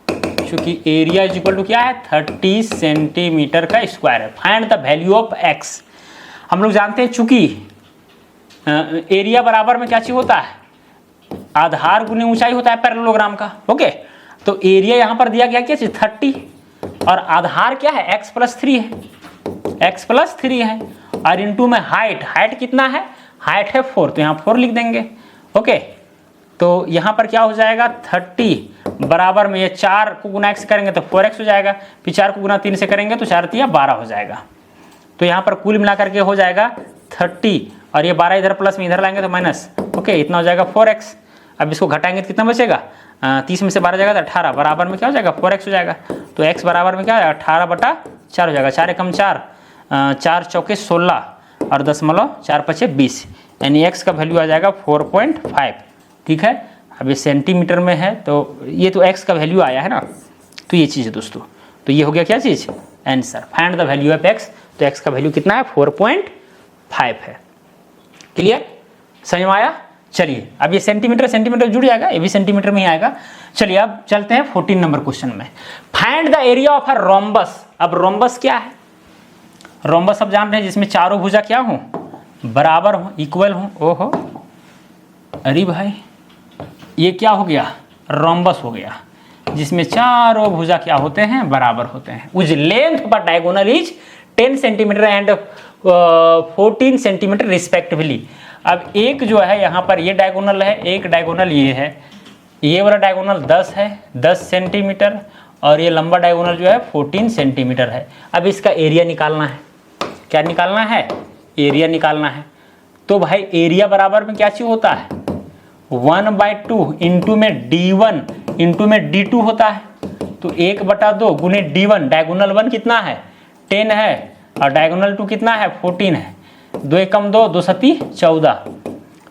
चूंकि एरिया इज इक्वल टू क्या है 30 सेंटीमीटर का स्क्वायर है, find the value of x। हम लोग जानते हैं चूंकि एरिया बराबर में क्या चीज होता है, आधार गुने ऊंचाई होता है पैरेललोग्राम का। ओके, तो एरिया यहां पर दिया गया क्या चीज 30, और आधार क्या है x + 3 है, x + 3 है, और इंटू में हाइट, हाइट कितना है, हाइट है 4, तो यहाँ 4 लिख देंगे। ओके, तो यहाँ पर क्या हो जाएगा 30 बराबर में ये 4 को गुना x से करेंगे तो 4x हो जाएगा, फिर 4 को गुना 3 से करेंगे तो 4 × 12 हो जाएगा। तो यहाँ पर कुल मिला करके हो जाएगा 30, और ये 12 इधर प्लस में इधर लाएंगे तो माइनस। ओके, इतना हो जाएगा 4x। अब इसको घटाएंगे तो कितना बचेगा, 30 में से 12 जाएगा तो 18, बराबर में क्या हो जाएगा 4x हो जाएगा। तो x बराबर में क्या है 18/4 हो जाएगा, 4 एकम 4, 4 चौके 16 और 10.4 × 5 20, यानी x का वैल्यू आ जाएगा 4.5, ठीक है। अब ये सेंटीमीटर में है तो ये तो x का वैल्यू आया है ना, तो ये चीज़ है दोस्तों, तो ये हो गया क्या चीज़, answer. Find the value of x, तो x का वैल्यू कितना है 4.5 है। क्लियर, समझ में आया। चलिए अब ये सेंटीमीटर सेंटीमीटर जुड़ जाएगा, ये भी सेंटीमीटर में ही आएगा। चलिए अब चलते हैं 14 नंबर क्वेश्चन में। Find the area of a rhombus. अब रोम्बस क्या है, रोम्बस अब जान रहे हैं जिसमें चारों भुजा क्या हो, बराबर हो, इक्वल हो। ओहो, अरे भाई ये क्या हो गया, रोम्बस हो गया, जिसमें चारों भुजा क्या होते हैं, बराबर होते हैं। उज length of a diagonal is 10 centimetre and 14 centimetre respectively. अब एक जो है यहाँ पर ये डायगोनल है, एक डायगोनल ये है, ये वाला डायगोनल 10 है 10 सेंटीमीटर, और ये लंबा डायगोनल जो है 14 सेंटीमीटर है। अब इसका एरिया निकालना है, क्या निकालना है, एरिया निकालना है। तो भाई एरिया बराबर में क्या चीज होता है 1/2 इंटू में d1 इंटू में d2 होता है। तो 1/2 गुने d1, डायगोनल 1 कितना है 10 है, और डायगोनल 2 कितना है 14 है, 2 एकम 2, 2 सती 14।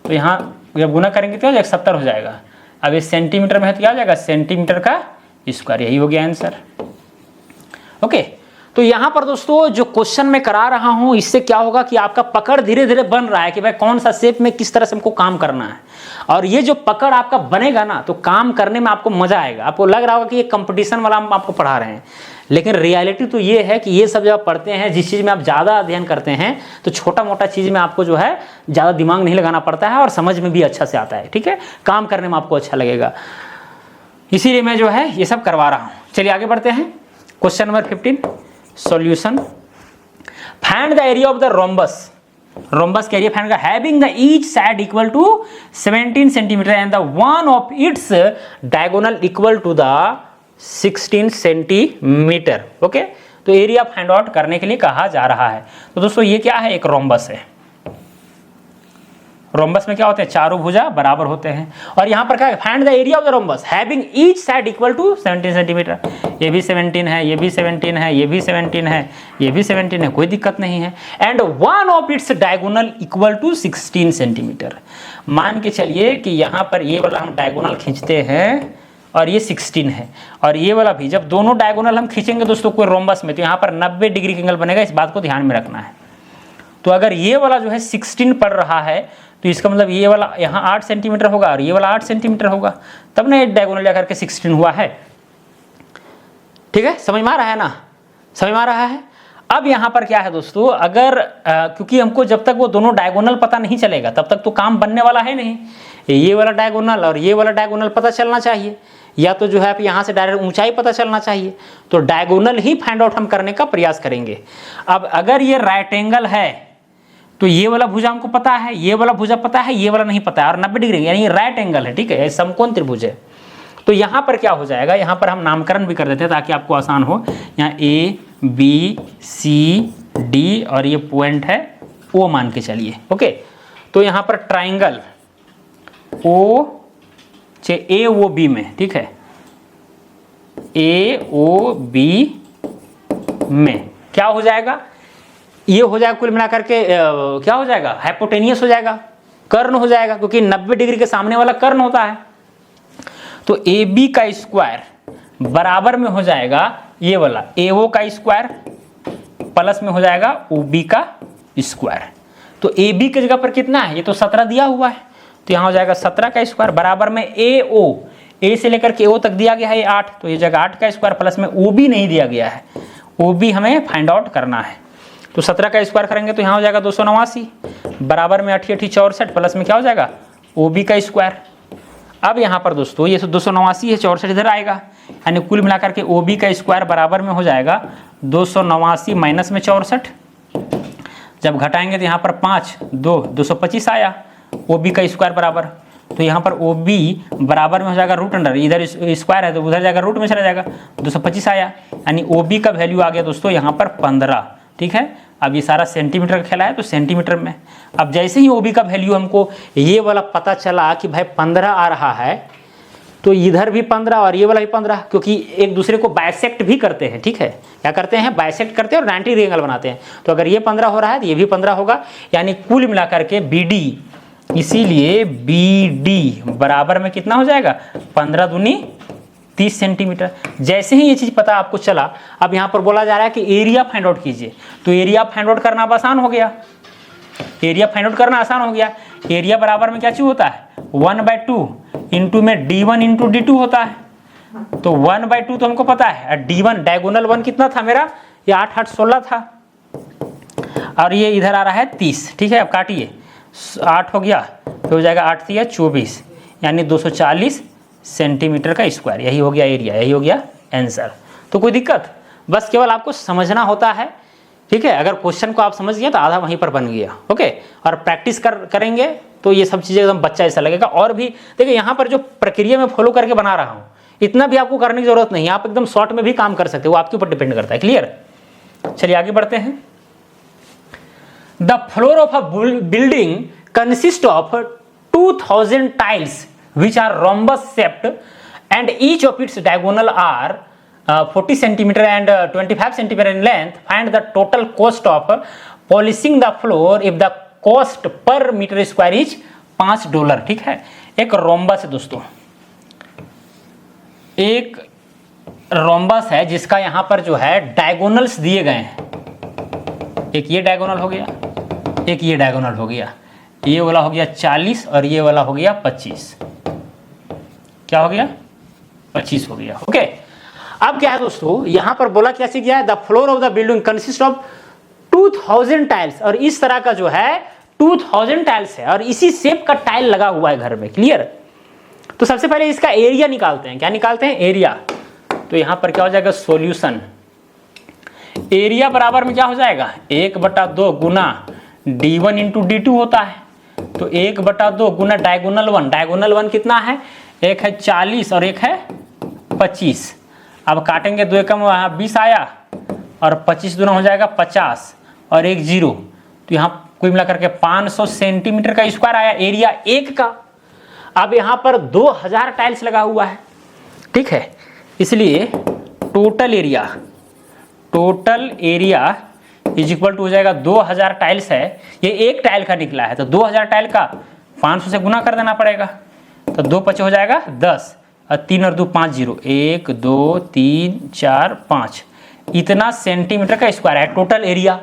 तो यहाँ जब गुना करेंगे तो 70 हो जाएगा। अब ये सेंटीमीटर में है तो क्या हो जाएगा सेंटीमीटर का स्क्वायर, यही हो गया आंसर। ओके, तो यहाँ पर दोस्तों जो क्वेश्चन मैं करा रहा हूँ इससे क्या होगा कि आपका पकड़ धीरे धीरे बन रहा है कि भाई कौन सा शेप में किस तरह से हमको काम करना है, और ये जो पकड़ आपका बनेगा ना तो काम करने में आपको मजा आएगा। आपको लग रहा होगा कि ये कंपटीशन वाला हम आपको पढ़ा रहे हैं, लेकिन रियलिटी तो ये है कि ये सब जब आप पढ़ते हैं, जिस चीज़ में आप ज़्यादा अध्ययन करते हैं तो छोटा मोटा चीज़ में आपको जो है ज़्यादा दिमाग नहीं लगाना पड़ता है और समझ में भी अच्छा से आता है, ठीक है, काम करने में आपको अच्छा लगेगा। इसीलिए मैं जो है ये सब करवा रहा हूँ। चलिए आगे बढ़ते हैं। Question number 15 solution. Find the area of the rhombus. Rhombus का एरिया फाइंड कर, having the each side equal to 17 centimetre and the one of its diagonal equal to the 16 centimetre. Okay, तो एरिया फाइंड आउट करने के लिए कहा जा रहा है। तो दोस्तों ये क्या है, एक रोम्बस है। रोम्बस में क्या होते हैं, चारों भुजा बराबर होते हैं, और यहाँ पर क्या है, find the area of the rhombus having each side equal to 17 centimetre. ये भी 17 है, ये भी 17 है, ये भी 17 है, ये भी 17 है, कोई दिक्कत नहीं है। And one of its diagonal equal to 16 centimetre. मान के चलिए कि यहाँ पर ये वाला हम डायगोनल खींचते हैं और ये 16 है, और ये वाला भी, जब दोनों डायगोनल हम खींचेंगे दोस्तों कोई रोम्बस में, तो यहाँ पर 90 डिग्री का एंगल बनेगा, इस बात को ध्यान में रखना है। तो अगर ये वाला जो है 16 पड़ रहा है तो इसका मतलब ये वाला यहाँ 8 सेंटीमीटर होगा और ये वाला 8 सेंटीमीटर होगा, तब ना एक डायगोनल जाकर के 16 हुआ है। ठीक है, समझ में आ रहा है ना, समझ में आ रहा है। अब यहां पर क्या है दोस्तों, अगर क्योंकि हमको जब तक वो दोनों डायगोनल पता नहीं चलेगा तब तक तो काम बनने वाला है नहीं। ये वाला डायगोनल और ये वाला डायगोनल पता चलना चाहिए, या तो जो है आप यहाँ से डायरेक्ट ऊंचाई पता चलना चाहिए। तो डायगोनल ही फाइंड आउट हम करने का प्रयास करेंगे। अब अगर ये राइट एंगल है तो ये वाला भुजा हमको पता है, ये वाला भुजा पता है, ये वाला नहीं पता है, और 90 डिग्री यानी राइट एंगल है, ठीक है, समकोण त्रिभुज है। तो यहाँ पर क्या हो जाएगा, यहाँ पर हम नामकरण भी कर देते हैं ताकि आपको आसान हो। यहाँ ए बी सी डी और ये पॉइंट है ओ मान के चलिए, ओके। तो यहाँ पर ट्राइंगल ओ ए ओ बी में, ठीक है, ए ओ बी में क्या हो जाएगा, ये हो जाएगा कुल मिलाकर के क्या हो जाएगा, हाइपोटेनियस हो जाएगा, कर्ण हो जाएगा, क्योंकि 90 डिग्री के सामने वाला कर्ण होता है। तो ए बी का स्क्वायर बराबर में हो जाएगा ये वाला ए ओ का स्क्वायर प्लस में हो जाएगा ओ बी का स्क्वायर। तो ए बी की जगह पर कितना है, ये तो 17 दिया हुआ है, तो यहाँ हो जाएगा 17 का स्क्वायर बराबर में ए ओ, ए से लेकर के ओ तक दिया गया है ये 8, तो ये जगह 8 का स्क्वायर प्लस में ओ बी नहीं दिया गया है, ओ बी हमें फाइंड आउट करना है। तो 17 का स्क्वायर करेंगे तो यहाँ हो जाएगा 289 बराबर में 8 8 64 प्लस में क्या हो जाएगा ओ बी का स्क्वायर। अब यहाँ पर दोस्तों ये 289 है, 64 इधर आएगा, यानी कुल मिलाकर के ओ बी का स्क्वायर बराबर में हो जाएगा 289 माइनस में 64, जब घटाएंगे तो यहाँ पर 5 2 225 आया ओ बी का स्क्वायर बराबर। तो यहाँ पर ओ बी बराबर में हो जाएगा रूट अंडर, इधर स्क्वायर है तो उधर जाएगा रूट में चला जाएगा, 225 आया, यानी ओ बी का वैल्यू आ गया दोस्तों यहाँ पर 15, ठीक है। अब ये सारा सेंटीमीटर का खेला है तो सेंटीमीटर में। अब जैसे ही ओबी का वैल्यू हमको ये वाला पता चला कि भाई 15 आ रहा है, तो इधर भी 15 और ये वाला भी 15, क्योंकि एक दूसरे को बाइसेक्ट भी करते हैं, ठीक है, क्या करते हैं, बाइसेक्ट करते हैं और 90 डिग्री एंगल बनाते हैं। तो अगर ये 15 हो रहा है तो ये भी 15 होगा, यानी कुल मिलाकर के बी डी, इसीलिए बी डी बराबर में कितना हो जाएगा 15 दूनी 30 सेंटीमीटर। जैसे ही ये चीज पता आपको चला, अब यहाँ पर बोला जा रहा है कि एरिया फाइंड आउट कीजिए, तो एरिया फाइंड आउट करना अब आसान हो गया, एरिया फाइंड आउट करना आसान हो गया। एरिया बराबर में क्या चीज होता है 1/2 इंटू में d1 इंटू d2 होता है, तो 1/2 तो हमको पता है, d1 डायगोनल 1 कितना था मेरा, ये 8 8 16 था, और ये इधर आ रहा है 30, ठीक है। अब काटिए, 8 हो गया तो हो जाएगा 8 3 24, यानी 240 सेंटीमीटर का स्क्वायर, यही हो गया एरिया, यही हो गया आंसर। तो कोई दिक्कत, बस केवल आपको समझना होता है, ठीक है। अगर क्वेश्चन को आप समझ गए तो आधा वहीं पर बन गया, ओके। और प्रैक्टिस करेंगे तो ये सब चीज़ें एकदम बच्चा ऐसा लगेगा। और भी देखिए यहाँ पर जो प्रक्रिया मैं फॉलो करके बना रहा हूँ, इतना भी आपको करने की जरूरत नहीं, आप एकदम शॉर्ट में भी काम कर सकते हो, वो आपके ऊपर डिपेंड करता है। क्लियर, चलिए आगे बढ़ते हैं। The floor of a building consist of 2000 tiles which are rhombus shaped and each of its diagonal are 40 centimeter and 25 centimeter in length. Find the total cost of polishing the floor if the cost per meter square is $5, ठीक है। एक rhombus है दोस्तों, एक rhombus है जिसका यहां पर जो है डायगोनल्स दिए गए हैं, एक ये डायगोनल हो गया, एक ये डायगोनल हो गया, ये वाला हो गया 40 और ये वाला हो गया 25, क्या हो गया 25 हो गया, ओके। अब क्या है दोस्तों, यहां पर बोला क्या सीख गया है, the floor of the building consist of 2000 tiles, और इस तरह का जो है 2000 टाइल्स है और इसी शेप का टाइल लगा हुआ है घर में। क्लियर, तो सबसे पहले इसका एरिया निकालते हैं। क्या निकालते हैं, एरिया। तो यहां पर क्या हो जाएगा सॉल्यूशन, एरिया बराबर में क्या हो जाएगा 1/2 गुना d1 इंटू d2 होता है, तो 1/2 गुना डायगोनल 1, डायगोनल 1 कितना है, एक है 40 और एक है 25। अब काटेंगे, 2 एकम 20 आया और 25 दूना हो जाएगा 50 और एक 0, तो यहाँ कुल मिलाकर के 500 सेंटीमीटर का स्क्वायर आया एरिया एक का। अब यहाँ पर 2000 टाइल्स लगा हुआ है, ठीक है, इसलिए total area is equal to हो जाएगा 2000 टाइल्स है, ये एक टाइल का निकला है, तो 2000 टाइल का 500 से गुना कर देना पड़ेगा, तो 2 5 हो जाएगा 10 और 3 और 2 5 0, 1 2 3 4 5, इतना सेंटीमीटर का स्क्वायर है टोटल एरिया,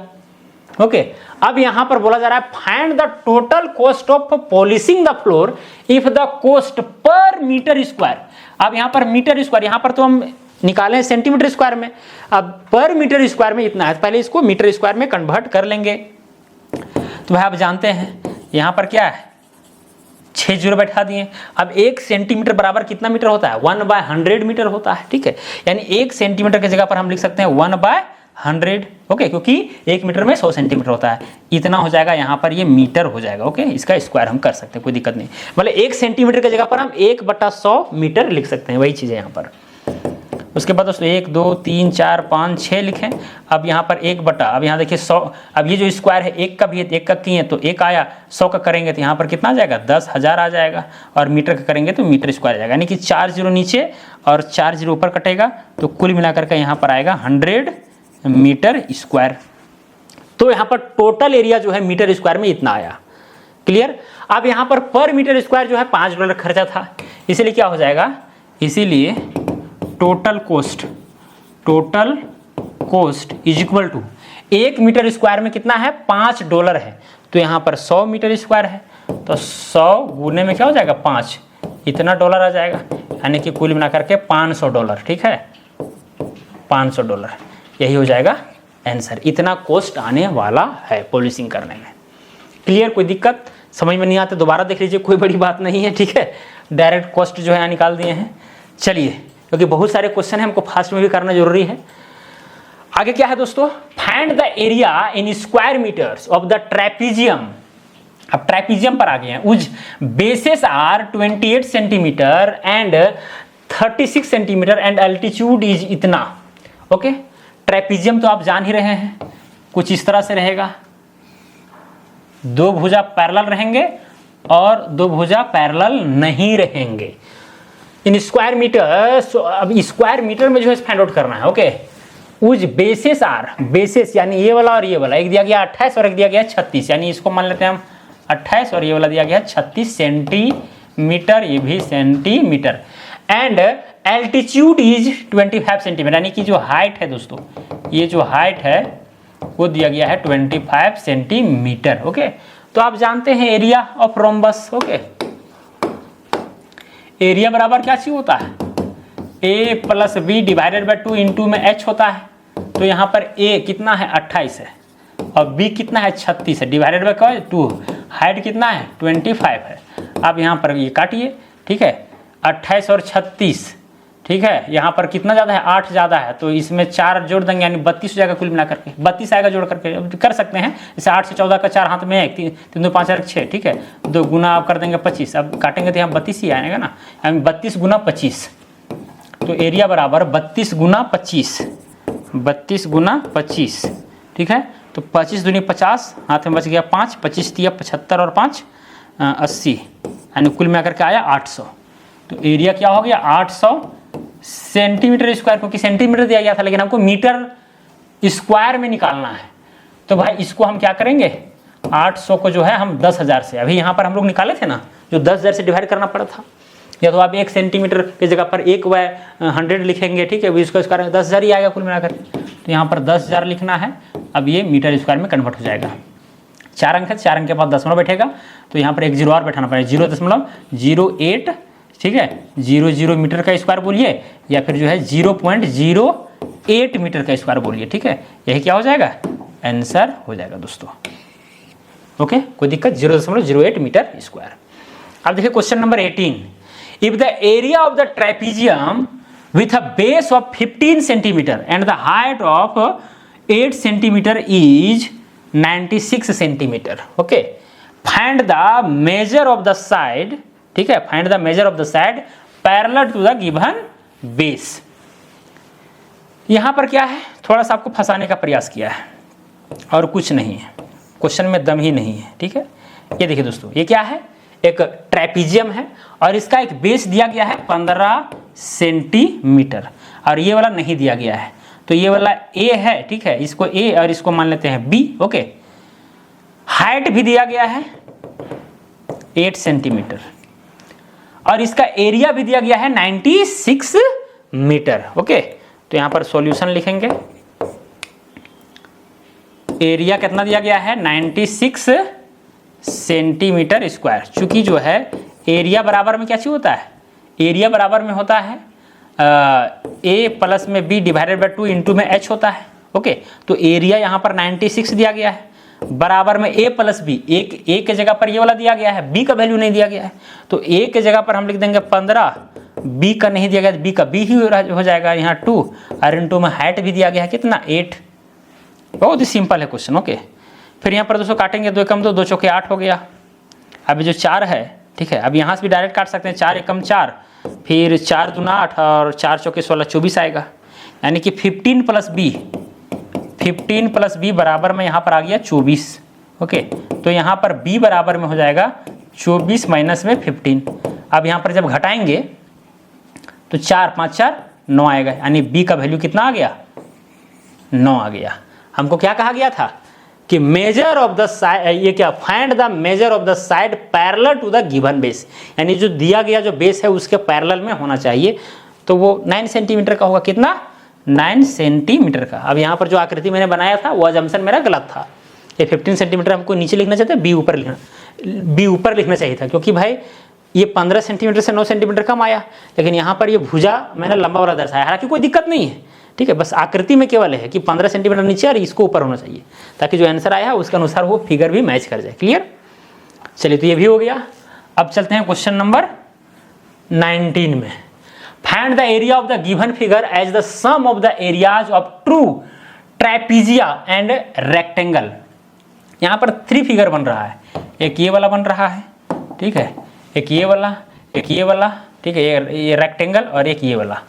ओके। अब यहां पर बोला जा रहा है find the total cost of polishing the floor if the cost per metre square. अब यहां पर मीटर स्क्वायर, यहां पर तो हम निकालें सेंटीमीटर स्क्वायर में। अब पर मीटर स्क्वायर में इतना है, तो पहले इसको मीटर स्क्वायर में कन्वर्ट कर लेंगे। तो भाई आप जानते हैं यहाँ पर क्या है, 6 जीरो बैठा दिए। अब 1 सेंटीमीटर बराबर कितना मीटर होता है, 1/100 मीटर होता है, ठीक है। यानी 1 सेंटीमीटर की जगह पर हम लिख सकते हैं 1/100, ओके, क्योंकि 1 मीटर में 100 सेंटीमीटर होता है। इतना हो जाएगा, यहाँ पर ये मीटर हो जाएगा, ओके। इसका स्क्वायर हम कर सकते हैं, कोई दिक्कत नहीं। मतलब 1 सेंटीमीटर की जगह पर हम 1/100 मीटर लिख सकते हैं, वही चीज़ है यहाँ पर। उसके बाद दोस्तों 1 2 3 4 5 6 लिखें। अब यहाँ पर 1 अब यहाँ देखिए 100, अब ये जो स्क्वायर है 1 का भी है, 1 का की है तो 1 आया, 100 का करेंगे तो यहाँ पर कितना आ जाएगा, 10,000 आ जाएगा, और मीटर का करेंगे तो मीटर स्क्वायर आ जाएगा। यानी कि 4 जीरो नीचे और 4 जीरो ऊपर कटेगा, तो कुल मिलाकर के यहाँ पर आएगा 100 मीटर स्क्वायर। तो यहाँ पर टोटल एरिया जो है मीटर स्क्वायर में इतना आया, क्लियर। अब यहाँ पर मीटर स्क्वायर जो है $5 खर्चा था, इसीलिए क्या हो जाएगा, इसीलिए total cost is equal to 1 metre square में कितना है, $5 है। तो यहाँ पर 100 मीटर स्क्वायर है, तो 100 गुने में क्या हो जाएगा, 5, इतना डॉलर आ जाएगा। यानी कि कुल मिलाकर के $500, ठीक है, $500, यही हो जाएगा आंसर। इतना कॉस्ट आने वाला है पॉलिशिंग करने में, क्लियर। कोई दिक्कत समझ में नहीं आते दोबारा देख लीजिए, कोई बड़ी बात नहीं है, ठीक है। डायरेक्ट कॉस्ट जो है निकाल दिए हैं। चलिए, क्योंकि बहुत सारे क्वेश्चन है, हमको फास्ट में भी करना जरूरी है। आगे क्या है दोस्तों, find the area in square metres of the trapezium. अब ट्रेपीजियम पर आ गए हैं। Whose bases are 28 centimetre and 36 centimetre and altitude is इतना, ओके। ट्रेपीजियम तो आप जान ही रहे हैं, कुछ इस तरह से रहेगा, 2 भुजा पैरेलल रहेंगे और 2 भुजा पैरेलल नहीं रहेंगे। इन स्क्वायर मीटर, अब स्क्वायर मीटर में जो है फाइंड आउट करना है, ओके। उज बेसेस आर, बेसेस यानी ये वाला और ये वाला, एक दिया गया 28 और एक दिया गया 36, यानी इसको मान लेते हैं हम 28 और ये वाला दिया गया 36 सेंटीमीटर, ये भी centimetre. And altitude is 25 centimetre, यानी कि जो हाइट है दोस्तों, ये जो हाइट है वो दिया गया है 25 सेंटीमीटर, ओके। तो आप जानते हैं area of rhombus, okay. Area बराबर क्या चीज होता है, a + b divided by 2 into में h होता है। तो यहाँ पर a कितना है, 28 है, और b कितना है, 36 है, डिवाइडेड बाई 2, हाइट कितना है, 25 है। अब यहाँ पर ये काटिए, ठीक है, 28 और 36, ठीक है। यहाँ पर कितना ज़्यादा है, 8 ज़्यादा है, तो इसमें 4 जोड़ देंगे, यानी 32 हो जाएगा कुल मिला करके, 32 आएगा जोड़ करके, कर सकते हैं। जैसे 8 से 14 का 4 हाथ में 1, 3 2 5 6, ठीक है, 2 गुना आप कर देंगे 25, अब काटेंगे तो यहाँ 32 ही आएगा ना, यानी 32 गुना 25। तो एरिया बराबर 32 गुना 25, 32 गुना 25, ठीक है। तो 25 दूनी 50, हाथ में बच गया 5, 25 दिया 75 और 5 80, यानी कुल मिला करके आया 800। तो एरिया क्या हो गया, 800 सेंटीमीटर स्क्वायर, क्योंकि सेंटीमीटर दिया गया था लेकिन हमको मीटर स्क्वायर में निकालना है। तो भाई इसको हम क्या करेंगे, 800 को जो है हम 10,000 से, अभी यहाँ पर हम लोग निकाले थे ना, जो 10,000 से डिवाइड करना पड़ा था, या तो आप 1 सेंटीमीटर की जगह पर 1/100 लिखेंगे, ठीक है, इसको स्क्वायर 10,000 ही आएगा कुल मिलाकर। तो यहाँ पर 10,000 लिखना है। अब ये मीटर स्क्वायर में कन्वर्ट हो जाएगा। 4 अंक है, 4 अंक के बाद दशमलव बैठेगा, तो यहाँ पर एक जीरो और बैठाना पड़ेगा, 0.08, ठीक है, 00 मीटर का स्क्वायर बोलिए, या फिर जो है 0.08 मीटर का स्क्वायर बोलिए, ठीक है। यही क्या हो जाएगा, आंसर हो जाएगा दोस्तों, ओके। कोई दिक्कत, 0.08 मीटर स्क्वायर। अब देखिए question number 18, if the area of the trapezium with a base of 15 centimetre and the height of 8 centimetre is 96 centimetre, okay. Find the measure of the side, ठीक है, find the measure of the side parallel to the given base. यहां पर क्या है, थोड़ा सा आपको फंसाने का प्रयास किया है और कुछ नहीं है, क्वेश्चन में दम ही नहीं है, ठीक है। ये देखिए दोस्तों, ये क्या है, एक ट्रेपीजियम है और इसका एक बेस दिया गया है 15 सेंटीमीटर और ये वाला नहीं दिया गया है। तो ये वाला ए है, ठीक है, इसको ए और इसको मान लेते हैं बी, ओके। हाइट भी दिया गया है 8 सेंटीमीटर और इसका एरिया भी दिया गया है 96 मीटर, ओके। तो यहां पर सॉल्यूशन लिखेंगे, एरिया कितना दिया गया है 96 सेंटीमीटर स्क्वायर। चूंकि जो है एरिया बराबर में क्या चीज होता है, एरिया बराबर में होता है ए प्लस में बी डिवाइडेड बाई 2 इंटू में एच होता है। ओके, तो एरिया यहाँ पर 96 दिया गया है, बराबर में ए प्लस बी, ए के जगह पर ये वाला दिया गया है, बी का वैल्यू नहीं दिया गया है, तो ए के जगह पर हम लिख देंगे 15, बी का नहीं दिया गया, बी का बी ही हो जाएगा यहाँ 2, और इंटू में हाइट भी दिया गया है कितना 8। बहुत ही सिंपल है क्वेश्चन। ओके, फिर यहाँ पर दोस्तों काटेंगे, 2 एकम 2, 2 चौके 8 हो गया। अभी जो 4 है, ठीक है, अब यहाँ से भी डायरेक्ट काट सकते हैं, 4 एकम 4, फिर 4 दूना 8 और 4 चौके 16, 24 आएगा, यानी कि 15 प्लस बी बराबर में यहाँ पर आ गया 24। ओके, तो यहाँ पर बी बराबर में हो जाएगा 24 माइनस में 15। अब यहाँ पर जब घटाएंगे तो 4 5 4 9 आएगा, यानी बी का वैल्यू कितना आ गया 9 आ गया। हमको क्या कहा गया था कि मेजर ऑफ द साइड, ये क्या, find the measure of the side parallel to the given base, यानी जो दिया गया जो बेस है उसके पैरेलल में होना चाहिए, तो वो 9 सेंटीमीटर का होगा। कितना 9 सेंटीमीटर का। अब यहाँ पर जो आकृति मैंने बनाया था वो अजम्पशन मेरा गलत था, ये 15 सेंटीमीटर हमको नीचे लिखना चाहते, बी ऊपर लिखना चाहिए था, क्योंकि भाई ये 15 सेंटीमीटर से 9 सेंटीमीटर कम आया, लेकिन यहाँ पर ये भुजा मैंने लंबा वाला दर्शाया, हालांकि कोई दिक्कत नहीं है, ठीक है, बस आकृति में केवल है कि 15 सेंटीमीटर नीचे और इसको ऊपर होना चाहिए, ताकि जो आंसर आया है उसके अनुसार वो फिगर भी मैच कर जाए। क्लियर, चलिए तो ये भी हो गया। अब चलते हैं क्वेश्चन नंबर 19 में। Find the area of the given figure as the sum of the areas of two trapezia and rectangle. यहाँ पर 3 फिगर बन रहा है, एक ये वाला बन रहा है, ठीक है, एक ये वाला, एक ये वाला, ठीक है, ये रेक्टेंगल, और एक ये वाला।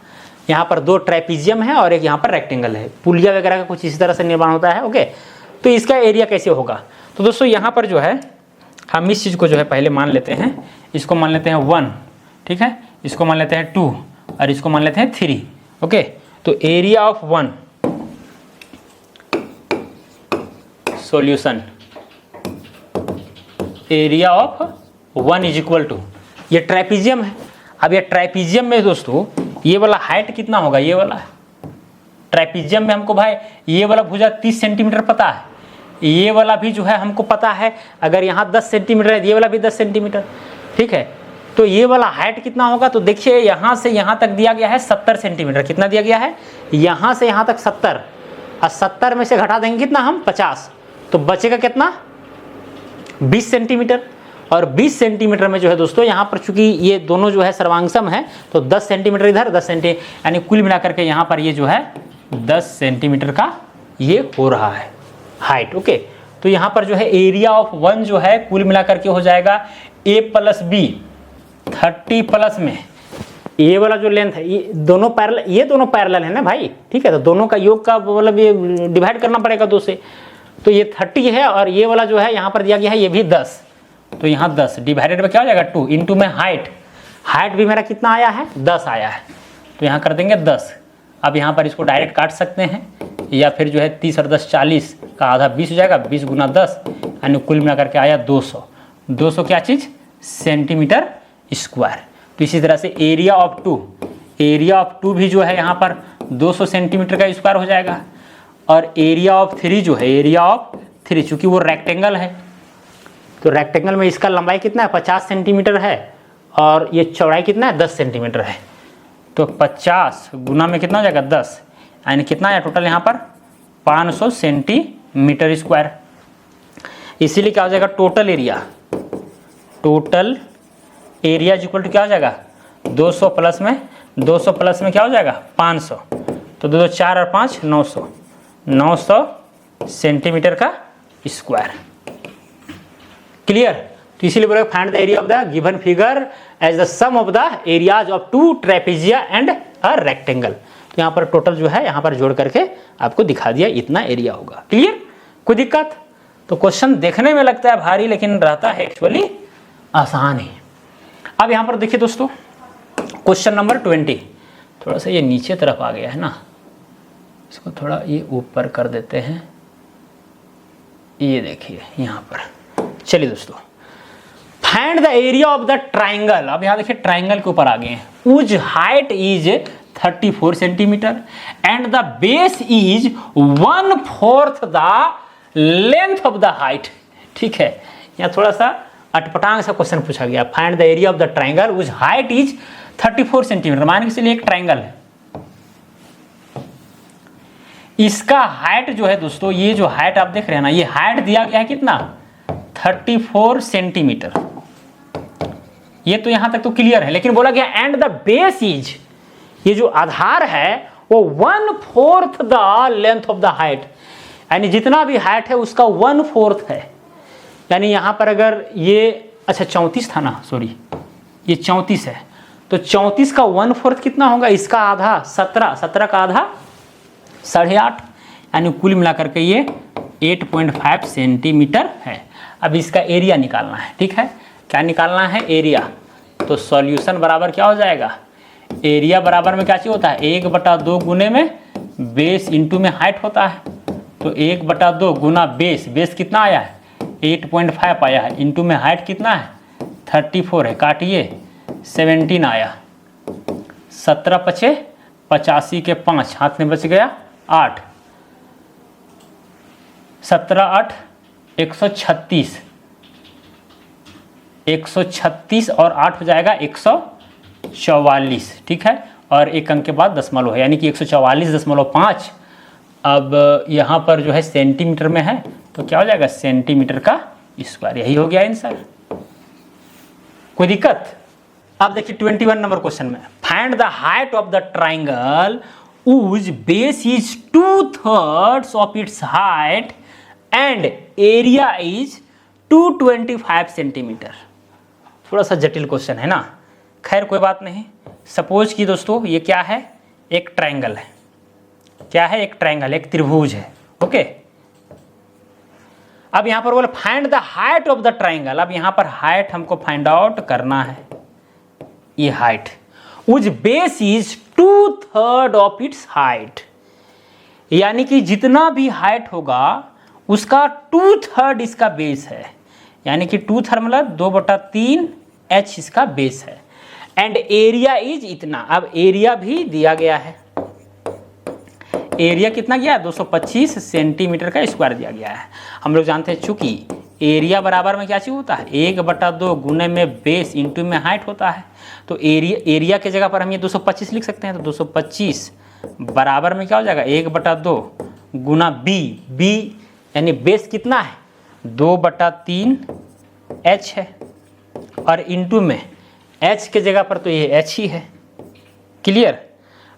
यहाँ पर 2 ट्रापेजियम है और एक यहाँ पर रेक्टेंगल है, पुलिया वगैरह का कुछ इसी तरह से निर्माण होता है। ओके, तो इसका एरिया कैसे होगा, तो दोस्तों यहाँ पर जो है हम इस चीज़ को जो है पहले मान लेते हैं, इसको मान लेते हैं 1, ठीक है, इसको मान लेते हैं 2 और इसको मान लेते हैं 3। ओके, तो area of 1 solution, area of 1 is equal to, ये ट्रापेजियम है। अब ये ट्रापेजियम में दोस्तों ये वाला हाइट कितना होगा, ये वाला ट्रापेजियम में हमको भाई ये वाला भुजा 30 सेंटीमीटर पता है, ये वाला भी जो है हमको पता है, अगर यहाँ 10 सेंटीमीटर है ये वाला भी 10 सेंटीमीटर, ठीक है, तो ये वाला हाइट कितना होगा, तो देखिए यहाँ से यहाँ तक दिया गया है 70 सेंटीमीटर। कितना दिया गया है, यहाँ से यहाँ तक 70, और 70 में से घटा देंगे कितना हम 50, तो बचेगा कितना 20 सेंटीमीटर। और 20 सेंटीमीटर में जो है दोस्तों यहाँ पर चूंकि ये दोनों जो है सर्वांगसम है, तो 10 सेंटीमीटर इधर 10 सेंटीमीटर, यानी कुल मिलाकर के यहाँ पर ये जो है 10 सेंटीमीटर का ये हो रहा है हाइट। ओके, तो यहाँ पर जो है एरिया ऑफ 1 जो है कुल मिलाकर के हो जाएगा a प्लस बी 30 प्लस में ये वाला जो लेंथ है, ये दोनों पैरेलल है ना भाई, ठीक है, तो दोनों का योग का मतलब ये डिवाइड करना पड़ेगा 2 से, तो ये 30 है और ये वाला जो है यहाँ पर दिया गया है ये भी 10, तो यहाँ 10 डिवाइडेड में क्या हो जाएगा 2 इंटू में हाइट भी मेरा कितना आया है 10 आया है, तो यहाँ कर देंगे 10। अब यहाँ पर इसको डायरेक्ट काट सकते हैं, या फिर जो है 30 और 10 40 का आधा 20 हो जाएगा, 20 गुना 10 यानी कुल मिलाकर के आया 200 क्या चीज़ सेंटीमीटर स्क्वायर। तो इसी तरह से एरिया ऑफ 2 भी जो है यहाँ पर 200 सेंटीमीटर का स्क्वायर हो जाएगा, और एरिया ऑफ 3 जो है, एरिया ऑफ 3 चूँकि वो रेक्टेंगल है, तो रेक्टेंगल में इसका लंबाई कितना है 50 सेंटीमीटर है और ये चौड़ाई कितना है 10 सेंटीमीटर है, तो 50 गुना में कितना हो जाएगा 10, यानी कितना आया टोटल यहाँ पर 500 सेंटीमीटर स्क्वायर। इसीलिए क्या हो जाएगा total area is equal to क्या हो जाएगा 200 प्लस में क्या हो जाएगा 500, तो 2 2 4 और 5 900 सेंटीमीटर का स्क्वायर। क्लियर, तो इसीलिए बोला find the area of the given figure as the sum of the areas of 2 trapezia and a rectangle. तो यहाँ पर टोटल जो है यहाँ पर जोड़ करके आपको दिखा दिया इतना एरिया होगा। क्लियर, कोई दिक्कत? तो क्वेश्चन देखने में लगता है भारी लेकिन रहता है एक्चुअली आसान ही। अब यहाँ पर देखिए दोस्तों क्वेश्चन नंबर 20, थोड़ा सा ये नीचे तरफ आ गया है ना, इसको थोड़ा ये ऊपर कर देते हैं, ये देखिए यहाँ पर। चलिए दोस्तों, find the area of the triangle. अब यहाँ देखिए ट्राइंगल के ऊपर आ गए हैं, उज height is 34 centimetre and the base is 1/4 the length of the height. ठीक है, यहाँ थोड़ा सा अटपटांग सा क्वेश्चन पूछा गया। Find the area of the triangle उज हाइट इज 34 सेंटीमीटर। मान के चलिए एक ट्राइंगल है, इसका हाइट जो है दोस्तों, ये जो हाइट आप देख रहे हैं ना, ये हाइट दिया गया है कितना, 34 सेंटीमीटर। ये तो यहां तक तो क्लियर है, लेकिन बोला गया एंड द बेस इज, ये जो आधार है वो 1/4 the length of the height, यानी जितना भी हाइट है उसका 1/4 है। यानी यहां पर अगर ये, अच्छा 34 था ना, सॉरी ये 34 है, तो 34 का 1/4 कितना होगा, इसका आधा 17 का आधा 8.5, यानी कुल मिलाकर के ये 8.5 सेंटीमीटर है। अब इसका एरिया निकालना है, ठीक है, क्या निकालना है, एरिया। तो सॉल्यूशन बराबर क्या हो जाएगा, एरिया बराबर में क्या चाहिए होता है, 1/2 गुने में बेस इंटू में हाइट होता है। तो 1/2 गुना बेस, बेस कितना आया है 8.5 आया है, इंटू में हाइट कितना है 34 है, काटिए 17 आया, 17 पचे 85 के 5, हाथ में बच गया 8, 17 8 136, 136 और 8 हो जाएगा 144, ठीक है, और एक अंक के बाद दशमलव है, यानी कि 144.5। अब यहाँ पर जो है सेंटीमीटर में है, तो क्या हो जाएगा सेंटीमीटर का स्क्वायर, यही हो गया आंसर। कोई दिक्कत। अब देखिए 21 नंबर क्वेश्चन में, find the height of the triangle whose base is 2/3 of its height and area is 225 centimetre. थोड़ा सा जटिल क्वेश्चन है ना, खैर कोई बात नहीं। सपोज कि दोस्तों ये क्या है, एक ट्राइंगल है, क्या है, एक ट्राइंगल, एक त्रिभुज है, ओके। अब यहां पर बोले find the height of the triangle, अब यहां पर हाइट हमको फाइंड आउट करना है, ये हाइट उज base is 2/3 of its height, यानी कि जितना भी हाइट होगा उसका 2/3 इसका बेस है, यानी कि 2/3 मतलब 2/3 h इसका बेस है, एंड एरिया इज इतना। अब एरिया भी दिया गया है, एरिया कितना गया 225 सेंटीमीटर का स्क्वायर दिया गया है। हम लोग जानते हैं चूंकि एरिया बराबर में क्या चीज होता है, 1/2 गुने में बेस इंटू में हाइट होता है, तो एरिया के जगह पर हम ये 225 लिख सकते हैं। तो 225 बराबर में क्या हो जाएगा 1/2 गुना बी यानी बेस कितना है 2/3 h है, और इंटू में h के जगह पर तो ये h ही है, क्लियर।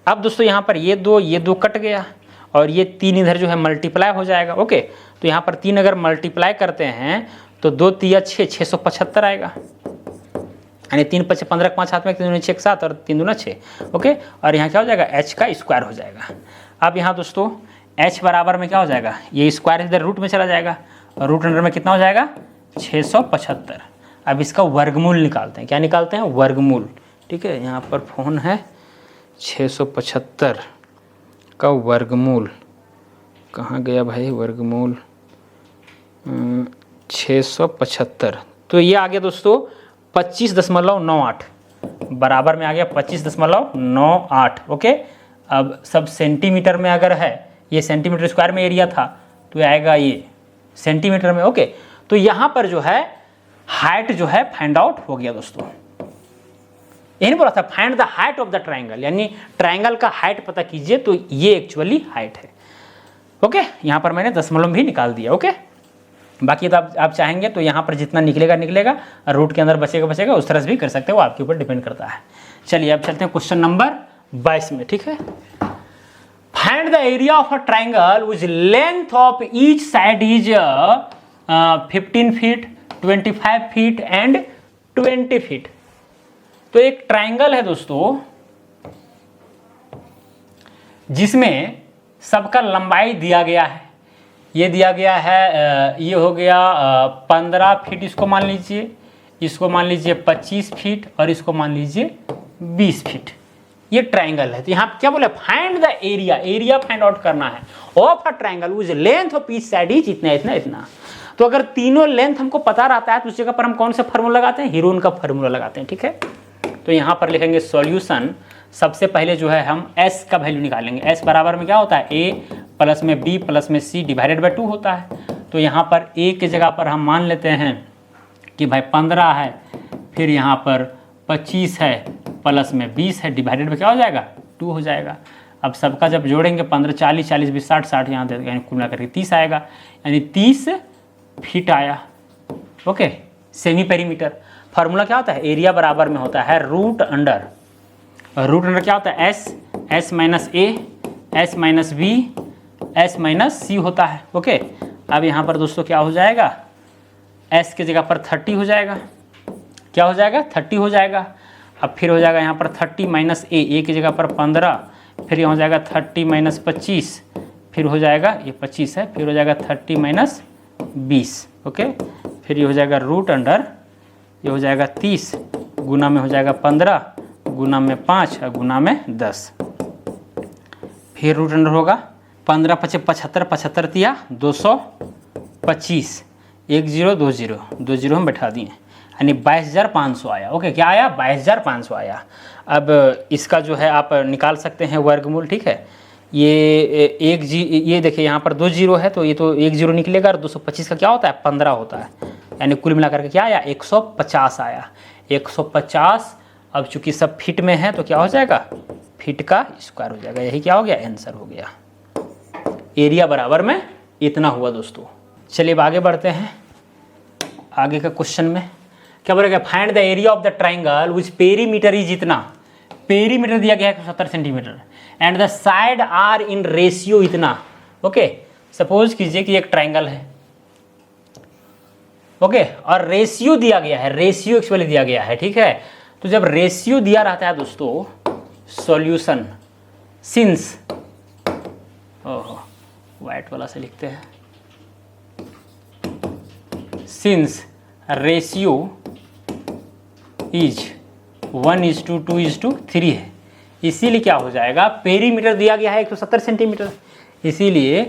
अब दोस्तों यहाँ पर ये दो कट गया और ये 3 इधर जो है मल्टीप्लाई हो जाएगा, ओके। तो यहाँ पर 3 अगर मल्टीप्लाई करते हैं तो 2 3 6 675 आएगा, यानी 3 5 15 5 हाथ में 3 6 7 और 3 दूना 6, ओके। और यहाँ क्या हो जाएगा h का स्क्वायर हो जाएगा। अब यहाँ दोस्तों h बराबर में क्या हो जाएगा, ये स्क्वायर इधर रूट में चला जाएगा और रूट अंडर में कितना हो जाएगा 675। अब इसका वर्गमूल निकालते हैं, क्या निकालते हैं वर्गमूल, ठीक है। यहाँ पर फोन है 675 का वर्गमूल, कहाँ गया भाई वर्गमूल, 675, तो ये आ गया दोस्तों 25.98 बराबर में आ गया 25.98, ओके। अब सब सेंटीमीटर में अगर है, ये सेंटीमीटर स्क्वायर में एरिया था तो ये आएगा ये सेंटीमीटर में, ओके। तो यहाँ पर जो है हाइट जो है फाइंड आउट हो गया दोस्तों। यही बोला था find the height of the triangle, यानी ट्राइंगल का हाइट पता कीजिए, तो ये एक्चुअली हाइट है, ओके। यहाँ पर मैंने दशमलव भी निकाल दिया, ओके। बाकी तो आप चाहेंगे तो यहाँ पर जितना निकलेगा, रूट के अंदर बचेगा, उस तरह से भी कर सकते हो, आपके ऊपर डिपेंड करता है। चलिए अब चलते हैं क्वेश्चन नंबर 22 में, ठीक है। Find the area of a triangle which length of each side is 15 feet 25 feet and 20 feet. तो एक ट्राइंगल है दोस्तों जिसमें सबका लंबाई दिया गया है, ये दिया गया है, ये हो गया 15 फीट, इसको मान लीजिए, इसको मान लीजिए 25 फीट और इसको मान लीजिए 20 फीट। ये ट्राइंगल है। तो यहाँ क्या बोले find the area, area find out करना है of a triangle which length of each side is इतना इतना इतना। तो अगर तीनों लेंथ हमको पता रहता है तो उस जगह पर हम कौन सा फार्मूला लगाते हैं, हीरोन का फार्मूला लगाते हैं, ठीक है। तो यहाँ पर लिखेंगे सॉल्यूशन, सबसे पहले जो है हम s का वैल्यू निकालेंगे। s बराबर में क्या होता है a प्लस में b प्लस में c डिवाइडेड बाई 2 होता है। तो यहाँ पर a के जगह पर हम मान लेते हैं कि भाई 15 है, फिर यहाँ पर 25 है प्लस में 20 है, डिवाइडेड बाई क्या हो जाएगा 2 हो जाएगा। अब सबका जब जोड़ेंगे 15, 40, 40, 20, 60, 60 यहाँ दे यानी कुल मिलाकर 30 आएगा, यानी 30 फीट आया। Okay, semi perimeter. फार्मूला क्या होता है, एरिया बराबर में होता है रूट अंडर क्या होता है, S minus A, S minus B, S minus C होता है। ओके, अब यहाँ पर दोस्तों क्या हो जाएगा, एस की जगह पर 30 हो जाएगा, क्या हो जाएगा, 30 हो जाएगा। अब फिर हो जाएगा यहाँ पर 30 माइनस ए की जगह पर 15, फिर यहाँ हो जाएगा 30 माइनस 25, फिर हो जाएगा ये 25 है, फिर हो जाएगा 30 माइनस 20। ओके, फिर ये हो जाएगा रूट अंडर, ये हो जाएगा 30 गुना में हो जाएगा 15 गुना में 5 और गुना में 10, फिर रूट अंडर होगा 15 × 5 = 75, 75 दिया 225, 1 0 2 0 2 0 हम बैठा दिए, यानी 22,500 आया। ओके, क्या आया, 22,500 आया। अब इसका जो है आप निकाल सकते हैं वर्गमूल, ठीक है। ये देखिए यहाँ पर 2 0 है तो ये तो 1 0 निकलेगा, और 225 का क्या होता है, 15 होता है, यानी कुल मिलाकर के क्या आया, 150 आया, 150। अब चूंकि सब फीट में है तो क्या हो जाएगा, फीट का स्क्वायर हो जाएगा, यही क्या हो गया, आंसर हो गया। एरिया बराबर में इतना हुआ दोस्तों। चलिए अब आगे बढ़ते हैं, आगे का क्वेश्चन में क्या बोलेगा, find the area of the triangle which perimeter is इतना, पेरीमीटर दिया गया है 170 centimetre, and the side are in ratio इतना। ओके, सपोज कीजिए कि एक ट्राइंगल है, ओके, और रेशियो दिया गया है, रेशियो एक्चुअली दिया गया है, ठीक है। तो जब रेशियो दिया रहता है दोस्तों, सॉल्यूशन सिंस, ओहो व्हाइट वाला से लिखते हैं, सिंस रेशियो इज 1:2:3 है, इसीलिए क्या हो जाएगा, पेरीमीटर दिया गया है 170 सेंटीमीटर, इसीलिए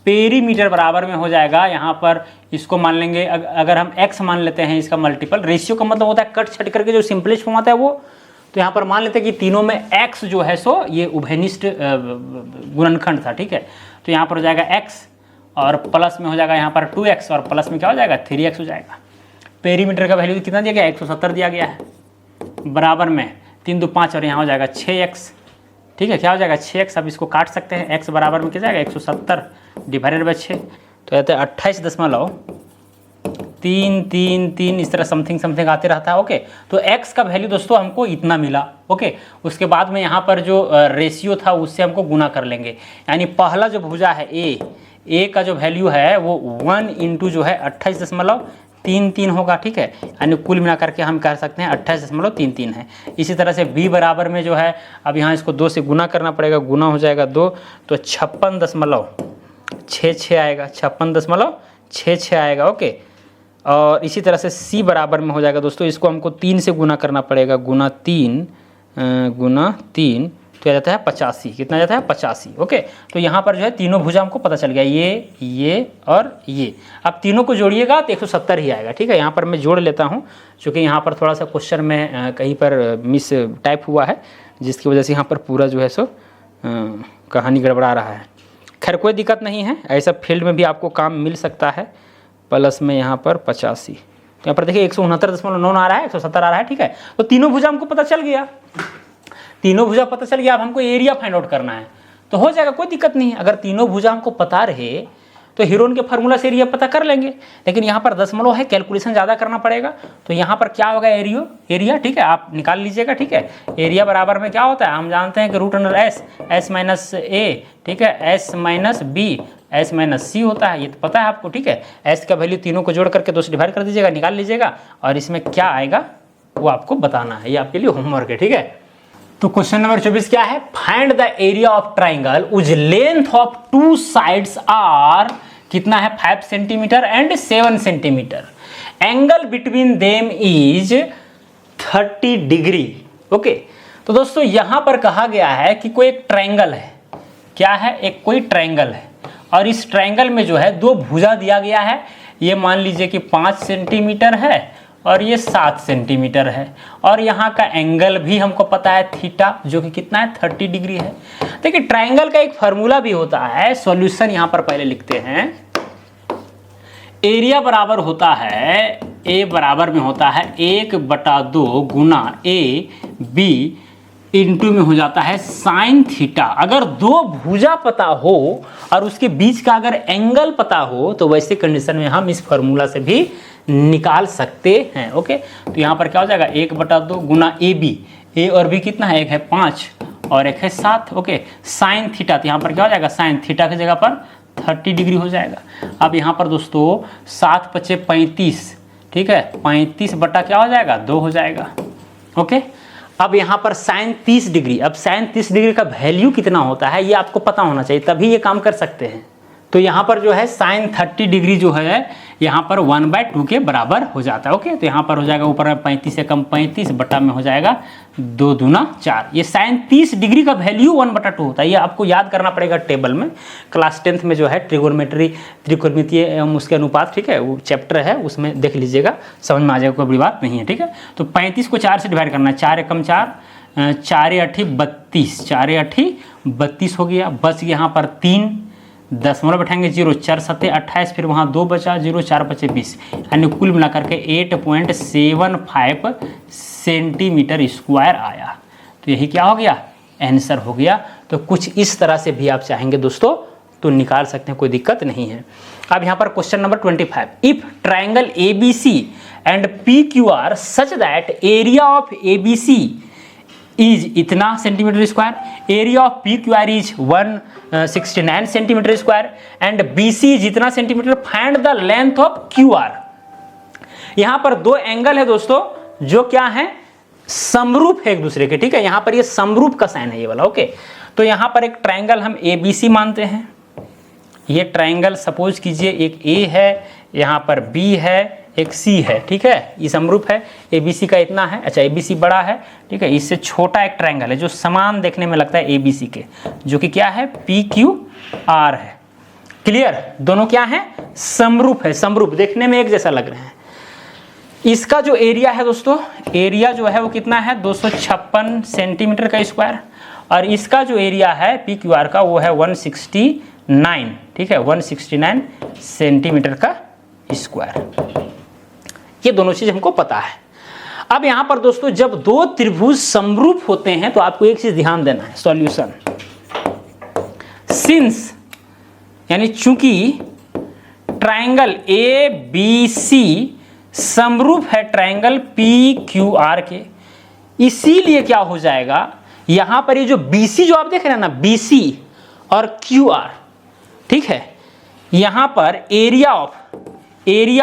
पेरीमीटर बराबर में हो जाएगा, यहाँ पर इसको मान लेंगे, अगर हम x मान लेते हैं इसका मल्टीपल, रेशियो का मतलब होता है कट छट करके जो सिंपलेस्ट फॉर्म आता है वो, तो यहाँ पर मान लेते हैं कि तीनों में x जो है सो ये उभयनिष्ठ गुणनखंड था, ठीक है। तो यहाँ पर हो जाएगा x और प्लस में हो जाएगा यहाँ पर 2x और प्लस में क्या हो जाएगा 3x हो जाएगा। पेरीमीटर का वैल्यू कितना दिया गया है, 170 दिया गया है, बराबर में 3 2 5 और यहाँ हो जाएगा 6x, ठीक है, क्या हो जाएगा 6x। अब इसको काट सकते हैं, x बराबर में क्या जाएगा 170 डिवाइडेड बाई 6, तो कहते हैं 28.333 इस तरह समथिंग आते रहता है। ओके, तो x का वैल्यू दोस्तों हमको इतना मिला। ओके, उसके बाद में यहाँ पर जो रेशियो था उससे हमको गुना कर लेंगे, यानी पहला जो भुजा है a का जो वैल्यू है वो 1 × जो है 28.33 होगा, ठीक है, यानी कुल मिला करके हम कह सकते हैं 28.33 है। इसी तरह से b बराबर में जो है, अब यहाँ इसको 2 से गुना करना पड़ेगा, गुना हो जाएगा 2 तो 56.66 आएगा, 56.66 आएगा। ओके, और इसी तरह से c बराबर में हो जाएगा दोस्तों, इसको हमको 3 से गुना करना पड़ेगा, गुना 3 तो आ जाता है 85, कितना जाता है 85। ओके, तो यहाँ पर जो है तीनों भुजा हमको पता चल गया, ये और ये। अब तीनों को जोड़िएगा तो 170 ही आएगा, ठीक है। यहाँ पर मैं जोड़ लेता हूँ, क्योंकि यहाँ पर थोड़ा सा क्वेश्चन में कहीं पर मिस टाइप हुआ है, जिसकी वजह से यहाँ पर पूरा जो है सो कहानी गड़बड़ा रहा है। खैर कोई दिक्कत नहीं है, ऐसा फील्ड में भी आपको काम मिल सकता है। प्लस में यहाँ पर 85, तो यहाँ पर देखिए 169.9 आ रहा है, 170 आ रहा है, ठीक है। तो तीनों भुजा हमको पता चल गया, तीनों भुजा पता चल गया। अब हमको एरिया फाइंड आउट करना है तो हो जाएगा, कोई दिक्कत नहीं है। अगर तीनों भुजा हमको पता रहे तो हीरोन के फार्मूला से एरिया पता कर लेंगे, लेकिन यहाँ पर दशमलव है, कैलकुलेशन ज़्यादा करना पड़ेगा। तो यहाँ पर क्या होगा, एरिया, ठीक है, आप निकाल लीजिएगा, ठीक है। एरिया बराबर में क्या होता है, हम जानते हैं कि root under S minus A, ठीक है, S minus B, S minus C होता है, ये तो पता है आपको, ठीक है। एस का वैल्यू तीनों को जोड़ करके 2 से डिवाइड कर दीजिएगा, निकाल लीजिएगा, और इसमें क्या आएगा वो आपको बताना है, ये आपके लिए होमवर्क है, ठीक है। तो क्वेश्चन नंबर 24 क्या है, find the area of triangle उज लेंथ ऑफ 2 साइड्स आर, कितना है 5 centimetre and 7 centimetre, angle between them is 30 degree. Okay, तो दोस्तों यहां पर कहा गया है कि कोई एक ट्राइंगल है, क्या है, एक कोई ट्राइंगल है, और इस ट्राइंगल में जो है 2 भुजा दिया गया है। ये मान लीजिए कि 5 सेंटीमीटर है और ये 7 सेंटीमीटर है, और यहाँ का एंगल भी हमको पता है थीटा, जो कि कितना है 30 डिग्री है। देखिए ट्राइंगल का एक फार्मूला भी होता है, सॉल्यूशन यहाँ पर पहले लिखते हैं। एरिया बराबर होता है, ए बराबर में होता है 1/2 गुना ए बी इंटू में हो जाता है साइन थीटा। अगर दो भुजा पता हो और उसके बीच का अगर एंगल पता हो तो वैसे कंडीशन में हम इस फॉर्मूला से भी निकाल सकते हैं। ओके, तो यहाँ पर क्या हो जाएगा 1/2 गुना ए बी, ए और बी कितना है, एक है 5 और एक है 7। ओके, साइन थीटा, तो यहाँ पर क्या हो जाएगा साइन थीटा की जगह पर 30 डिग्री हो जाएगा। अब यहाँ पर दोस्तों 7 × 5 = 35, ठीक है, 35 बटा क्या हो जाएगा 2 हो जाएगा। ओके, अब यहाँ पर साइन 30 डिग्री, अब साइन 30 डिग्री का वैल्यू कितना होता है ये आपको पता होना चाहिए, तभी ये काम कर सकते हैं। तो यहाँ पर जो है साइन 30 डिग्री जो है यहाँ पर 1/2 के बराबर हो जाता है। ओके, तो यहाँ पर हो जाएगा ऊपर में 35 से कम 35 बटा में हो जाएगा 2 दूना 4। ये साइन 30 डिग्री का वैल्यू 1/2 होता है। ये आपको याद करना पड़ेगा टेबल में। क्लास 10th में जो है ट्रिगोनोमेट्री, त्रिकोणमितीय एवं उसके अनुपात, ठीक है, वो चैप्टर है, उसमें देख लीजिएगा, समझ में आ जाएगा, कोई बड़ी बात नहीं है। ठीक है, तो 35 को 4 से डिवाइड करना है, 4 × 4 = 4, 4 × 8 = 32, 4 × 8 = 32 हो गया। बच यहाँ पर 3, दशमलव बैठाएंगे 0, 4 × 7 = 28, फिर वहाँ 2 बचा, 0, 4 × 5 = 20, यानी कुल मिलाकर के 8.75 सेंटीमीटर स्क्वायर आया। तो यही क्या हो गया, आंसर हो गया। तो कुछ इस तरह से भी आप चाहेंगे दोस्तों तो निकाल सकते हैं, कोई दिक्कत नहीं है। अब यहाँ पर question number 25, if triangle ABC and PQR such that area of ABC is इतना centimetre square, area of PQR is 169 centimetre square and BC is इतना centimetre, find the length of QR। यहां पर दो एंगल है दोस्तों जो क्या है, समरूप है एक दूसरे के। ठीक है, यहां पर ये समरूप का साइन है ये वाला। ओके, तो यहां पर एक ट्राइंगल हम ABC मानते हैं। ये ट्राइंगल सपोज कीजिए एक A है, यहां पर B है, एक C है। ठीक है, ये समरूप है, ABC का इतना है, अच्छा ABC बड़ा है, ठीक है, इससे छोटा एक ट्राइंगल है जो समान देखने में लगता है ABC के, जो कि क्या है PQR है। क्लियर, दोनों क्या है, समरूप है, समरूप देखने में एक जैसा लग रहे हैं। इसका जो एरिया है दोस्तों, एरिया जो है वो कितना है 256 सेंटीमीटर का स्क्वायर, और इसका जो एरिया है PQR का वो है 169, ठीक है, 169 सेंटीमीटर का स्क्वायर। ये दोनों चीज हमको पता है। अब यहां पर दोस्तों जब दो त्रिभुज समरूप होते हैं तो आपको एक चीज ध्यान देना है, सॉल्यूशन। सिंस यानी चूंकि ट्राइंगल ABC समरूप है ट्राइंगल PQR के, इसीलिए क्या हो जाएगा, यहां पर ये जो BC जो आप देख रहे हैं ना, BC और QR, ठीक है, यहां पर area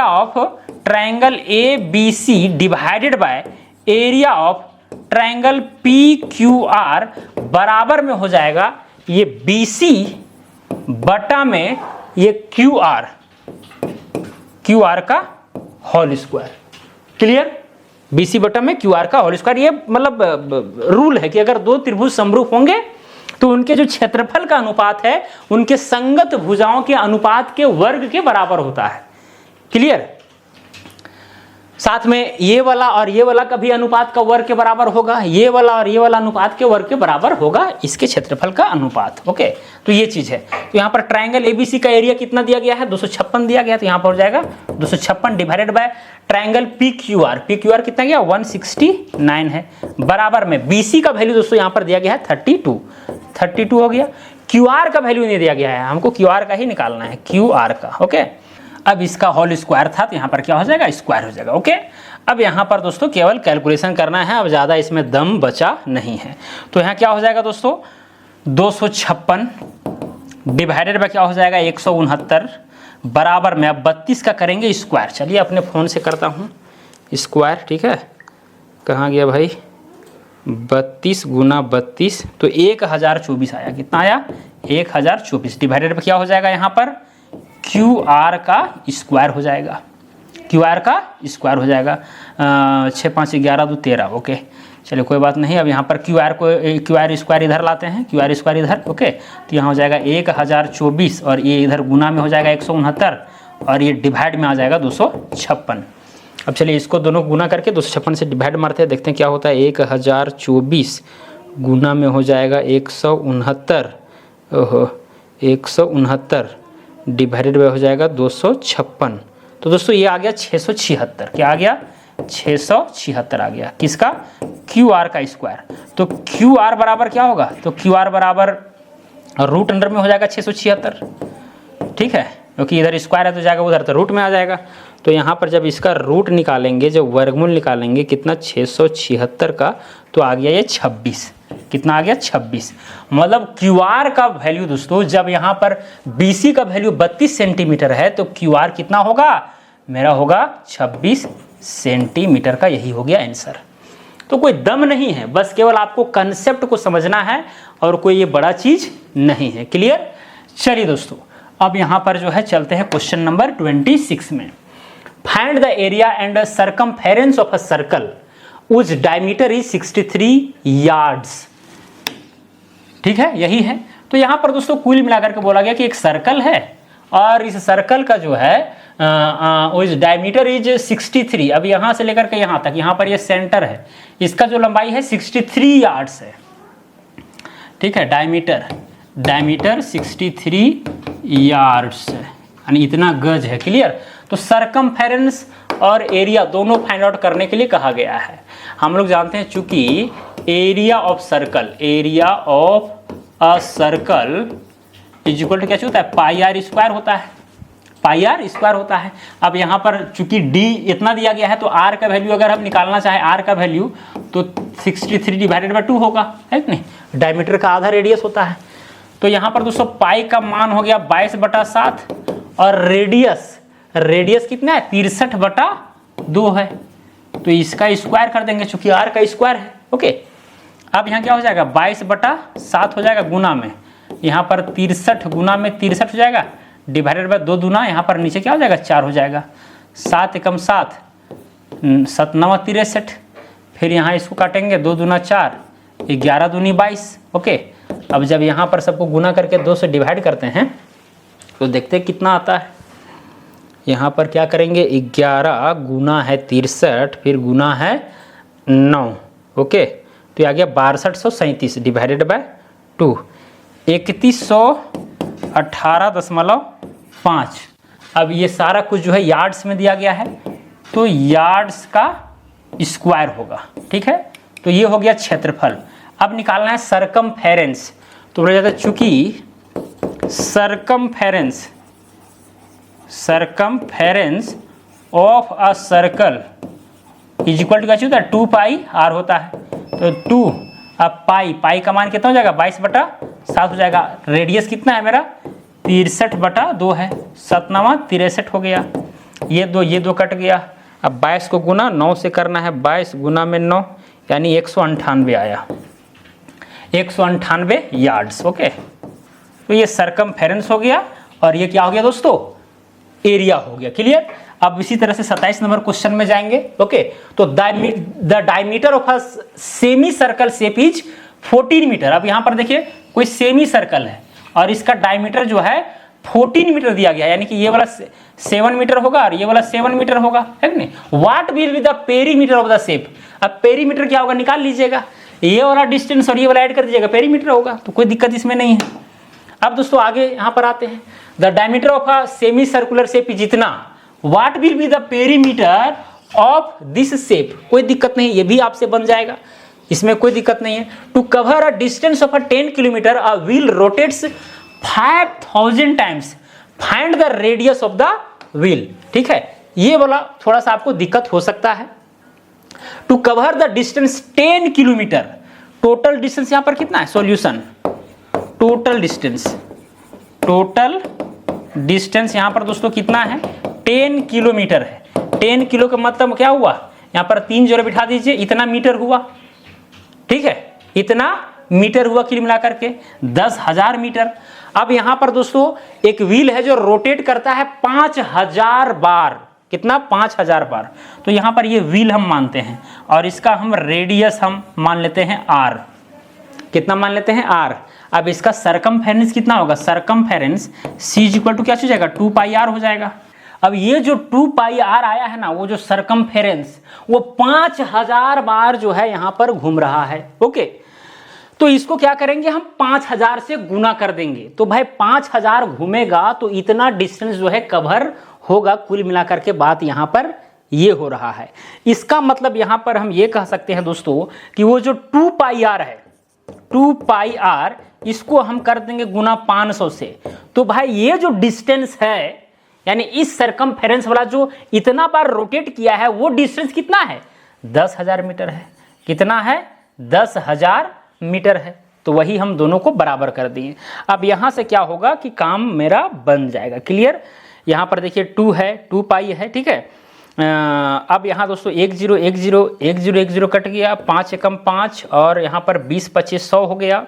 of triangle ABC divided by area of triangle PQR बराबर में हो जाएगा ये BC बटा में ये QR का होल स्क्वायर। क्लियर, BC बटा में QR का होल स्क्वायर। ये मतलब रूल है कि अगर दो त्रिभुज समरूप होंगे तो उनके जो क्षेत्रफल का अनुपात है उनके संगत भुजाओं के अनुपात के वर्ग के बराबर होता है। क्लियर, साथ में ये वाला और ये वाला का भी अनुपात का वर्ग के बराबर होगा, ये वाला और ये वाला अनुपात के वर्ग के बराबर होगा इसके क्षेत्रफल का अनुपात। ओके, तो ये चीज है। तो यहाँ पर ट्राइंगल ABC का एरिया कितना दिया गया है, 256 दिया गया, तो यहाँ पर हो जाएगा 256 डिवाइडेड बाय ट्राइंगल PQR कितना गया 169 है, बराबर में BC का वैल्यू दोस्तों यहाँ पर दिया गया है 32 हो गया। QR का वैल्यू नहीं दिया गया है, हमको QR का ही निकालना है, QR का। ओके, अब इसका होल स्क्वायर था तो यहाँ पर क्या हो जाएगा, स्क्वायर हो जाएगा। ओके, अब यहाँ पर दोस्तों केवल कैलकुलेशन करना है, अब ज़्यादा इसमें दम बचा नहीं है। तो यहाँ क्या हो जाएगा दोस्तों 256 डिवाइडेड बाय क्या हो जाएगा 169 बराबर में, अब 32 का करेंगे स्क्वायर। चलिए अपने फ़ोन से करता हूँ स्क्वायर। ठीक है, कहाँ गया भाई, 32 गुना 32 तो 1024 आया। कितना आया 1024 डिवाइडेड बाय क्या हो जाएगा यहाँ पर QR का स्क्वायर हो जाएगा, QR का स्क्वायर हो जाएगा। 6 5 11 2 13। ओके, चलिए कोई बात नहीं। अब यहाँ पर QR स्क्वायर इधर लाते हैं, QR स्क्वायर इधर। ओके, तो यहाँ हो जाएगा 1024 और ये इधर गुना में हो जाएगा 169 और ये डिवाइड में आ जाएगा 256। अब चलिए इसको दोनों गुना करके 256 से डिवाइड मारते हैं, देखते हैं क्या होता है। 1024 गुना में हो जाएगा 169, ओहो 169 डिवाइडेड बाय हो जाएगा 256। तो दोस्तों ये आ गया 676। क्या आ गया 676 आ गया, किसका QR का स्क्वायर। तो क्यू आर बराबर क्या होगा, तो क्यू आर बराबर रूट अंडर में हो जाएगा 676, ठीक है, क्योंकि इधर स्क्वायर है तो जाएगा उधर तो रूट में आ जाएगा। तो यहाँ पर जब इसका रूट निकालेंगे, जब वर्गमूल निकालेंगे कितना 676 का, तो आ गया ये 26। कितना आ गया 26। मतलब क्यू आर का वैल्यू दोस्तों, जब यहाँ पर बी सी का वैल्यू 32 सेंटीमीटर है तो क्यू आर कितना होगा, मेरा होगा 26 सेंटीमीटर का। यही हो गया आंसर। तो कोई दम नहीं है, बस केवल आपको कंसेप्ट को समझना है और कोई ये बड़ा चीज नहीं है। क्लियर। चलिए दोस्तों, अब यहां पर जो है चलते हैं क्वेश्चन नंबर 26 में। Find the area and circumference of a circle उज डायमीटर इज 63 यार्ड्स। ठीक है, यही है। तो यहां पर दोस्तों कुल मिलाकर के बोला गया कि एक सर्कल है और इस सर्कल का जो है डायमीटर इज 63। अब यहां से लेकर के यहां तक, यहां पर ये सेंटर है, इसका जो लंबाई है 63 यार्ड्स है। ठीक है, डायमीटर 63 यार्ड्स है, यानी इतना गज है। क्लियर। तो सरकमफेरेंस और एरिया दोनों फाइंड आउट करने के लिए कहा गया है। हम लोग जानते हैं चूंकि area of a circle is equal to क्या होता है, पाई आर स्क्वायर होता है, पाई आर स्क्वायर होता है। अब यहाँ पर चूंकि डी इतना दिया गया है तो आर का वैल्यू अगर हम निकालना चाहें, आर का वैल्यू तो 63 डिवाइडेड बाय 2 होगा, है कि नहीं। डायमीटर का आधा रेडियस होता है। तो यहाँ पर दोस्तों पाई का मान हो गया 22/7 और रेडियस कितना है 63/2 है। तो इसका स्क्वायर कर देंगे चूंकि आर का स्क्वायर है। ओके, अब यहाँ क्या हो जाएगा 22/7 हो जाएगा गुना में, यहाँ पर 63 गुना में 63 हो जाएगा, डिवाइडेड बाय 2 दूना, यहाँ पर नीचे क्या हो जाएगा 4 हो जाएगा। 7 एकम 7, 7 9 63। फिर यहाँ इसको काटेंगे 2 दूना 4, 11 दूनी 22। ओके, अब जब यहाँ पर सबको गुना करके 2 से डिवाइड करते हैं तो देखते हैं कितना आता है। यहाँ पर क्या करेंगे 11 गुना है 63 फिर गुना है 9। ओके, तो ये आ गया 6237 डिवाइडेड बाय 2, 3118.5। अब ये सारा कुछ जो है यार्ड्स में दिया गया है तो यार्ड्स का स्क्वायर होगा। ठीक है, तो ये हो गया क्षेत्रफल। अब निकालना है सरकमफेरेंस। तो बोला जाता है चूंकि circumference of a circle is equal to क्या होता है 2 पाई आर होता है। तो 2 अब पाई का मान कितना हो जाएगा 22/7 हो जाएगा। रेडियस कितना है मेरा 63/2 है, 7 9 63 हो गया। ये दो कट गया। अब 22 को गुना 9 से करना है, 22 गुना में 9 यानी 198 आया, 198 यार्ड्स। ओके, तो ये सरकमफेरेंस हो गया और ये क्या हो गया दोस्तों एरिया हो गया। क्लियर। अब इसी तरह से 27 नंबर क्वेश्चन में जाएंगे। ओके, तो the diameter of a semicircle shape is 14 metre. अब यहां पर देखिए कोई सेमी सर्कल है और इसका डायमीटर जो है 14 मीटर दिया गया, यानी कि ये वाला 7 मीटर होगा और ये वाला 7 मीटर होगा, है कि नहीं। What will be the perimeter of the shape. अब पेरीमीटर क्या होगा निकाल लीजिएगा, ये वाला डिस्टेंस और ये वाला ऐड कर दीजिएगा, पेरीमीटर होगा, तो कोई दिक्कत इसमें नहीं है। अब दोस्तों आगे यहां पर आते हैं, the diameter of a semi circular shape is इतना, what will be the perimeter of this shape. कोई दिक्कत नहीं, ये भी आपसे बन जाएगा, इसमें कोई दिक्कत नहीं है। To cover a distance of a 10 kilometre a wheel rotates 5000 times, find the radius of the wheel. ठीक है, ये वाला थोड़ा सा आपको दिक्कत हो सकता है। To cover the distance 10 kilometre, total distance यहां पर कितना है, सॉल्यूशन टोटल डिस्टेंस यहां पर दोस्तों कितना है 10 किलोमीटर है। 10 किलो का मतलब क्या हुआ, यहां पर 3 जोड़े बिठा दीजिए, इतना मीटर हुआ। ठीक है, इतना मीटर हुआ कुल मिलाकर के 10,000 मीटर। अब यहां पर दोस्तों एक व्हील है जो रोटेट करता है 5000 बार। कितना 5000 बार। तो यहां पर ये व्हील हम मानते हैं और इसका हम रेडियस हम मान लेते हैं आर। कितना मान लेते हैं आर। अब इसका सरकमफेरेंस कितना होगा, circumference C is equal to क्या हो जाएगा 2 पाई आर हो जाएगा। अब ये जो 2 पाई आर आया है ना, वो जो सरकमफेरेंस वो 5000 बार जो है यहां पर घूम रहा है। ओके, तो इसको क्या करेंगे हम 5000 से गुना कर देंगे। तो भाई 5000 घूमेगा तो इतना डिस्टेंस जो है कवर होगा। कुल मिलाकर के बात यहां पर ये हो रहा है। इसका मतलब यहां पर हम ये कह सकते हैं दोस्तों कि वो जो 2 पाई आर है, 2 पाई आर, इसको हम कर देंगे गुना 500 से। तो भाई ये जो डिस्टेंस है, यानी इस सरकमफेरेंस वाला जो इतना बार रोटेट किया है, वो डिस्टेंस कितना है? 10,000 मीटर है। कितना है? 10,000 मीटर है। तो वही हम दोनों को बराबर कर दिए। अब यहां से क्या होगा कि काम मेरा बन जाएगा। क्लियर? यहां पर देखिए 2 है, 2 पाई है, ठीक है। अब यहाँ दोस्तों 1 0 1 0 1 0 1 0 कट गया, 5 एकम 5, और यहाँ पर 20 25 100 हो गया।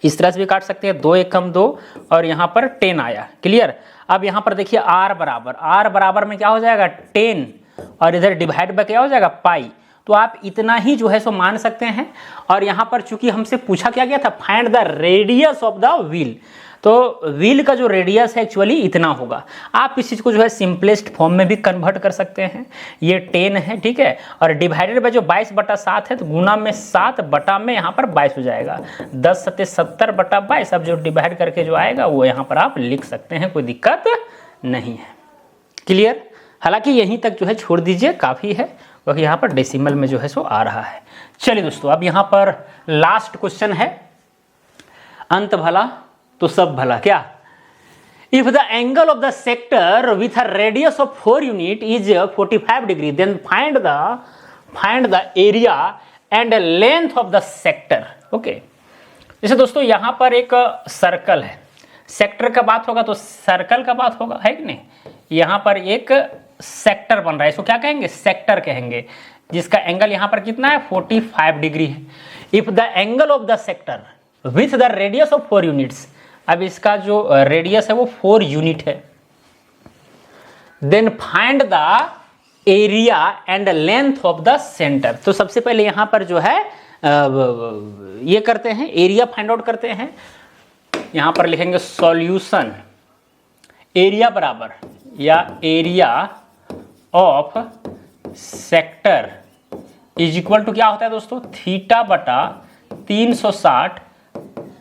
इस तरह से भी काट सकते हैं, 2 एकम 2, और यहाँ पर 10 आया। क्लियर? अब यहाँ पर देखिए r बराबर में क्या हो जाएगा? 10, और इधर डिवाइड बाय क्या हो जाएगा? पाई। तो आप इतना ही जो है सो मान सकते हैं। और यहाँ पर चूंकि हमसे पूछा क्या गया था, find the radius of the wheel, तो व्हील का जो रेडियस है एक्चुअली इतना होगा। आप इस चीज़ को जो है सिंपलेस्ट फॉर्म में भी कन्वर्ट कर सकते हैं। ये 10 है, ठीक है, और डिवाइडेड बाय जो 22/7 है, तो गुना में 7 बटा में यहाँ पर 22 हो जाएगा। 10 7 70/22। अब जो डिवाइड करके जो आएगा वो यहाँ पर आप लिख सकते हैं, कोई दिक्कत नहीं है। क्लियर? हालांकि यहीं तक जो है छोड़ दीजिए, काफ़ी है, क्योंकि यहाँ पर डेसिमल में जो है सो आ रहा है। चलिए दोस्तों, अब यहाँ पर लास्ट क्वेश्चन है, अंत भला तो सब भला। क्या? If the angle of the sector with a radius of 4 unit is 45 degree, then find the area and length of the sector. Okay, जैसे दोस्तों यहाँ पर एक सर्कल है, सेक्टर का बात होगा तो सर्कल का बात होगा, है कि नहीं? यहाँ पर एक सेक्टर बन रहा है, इसको क्या कहेंगे? सेक्टर कहेंगे, जिसका एंगल यहाँ पर कितना है? 45 डिग्री है। If the angle of the sector with the radius of 4 units, अब इसका जो रेडियस है वो 4 यूनिट है, then find the area and length of the centre. तो सबसे पहले यहाँ पर जो है ये करते हैं, एरिया फाइंड आउट करते हैं। यहाँ पर लिखेंगे सॉल्यूशन, एरिया बराबर, या area of sector is equal to क्या होता है दोस्तों? थीटा बटा 360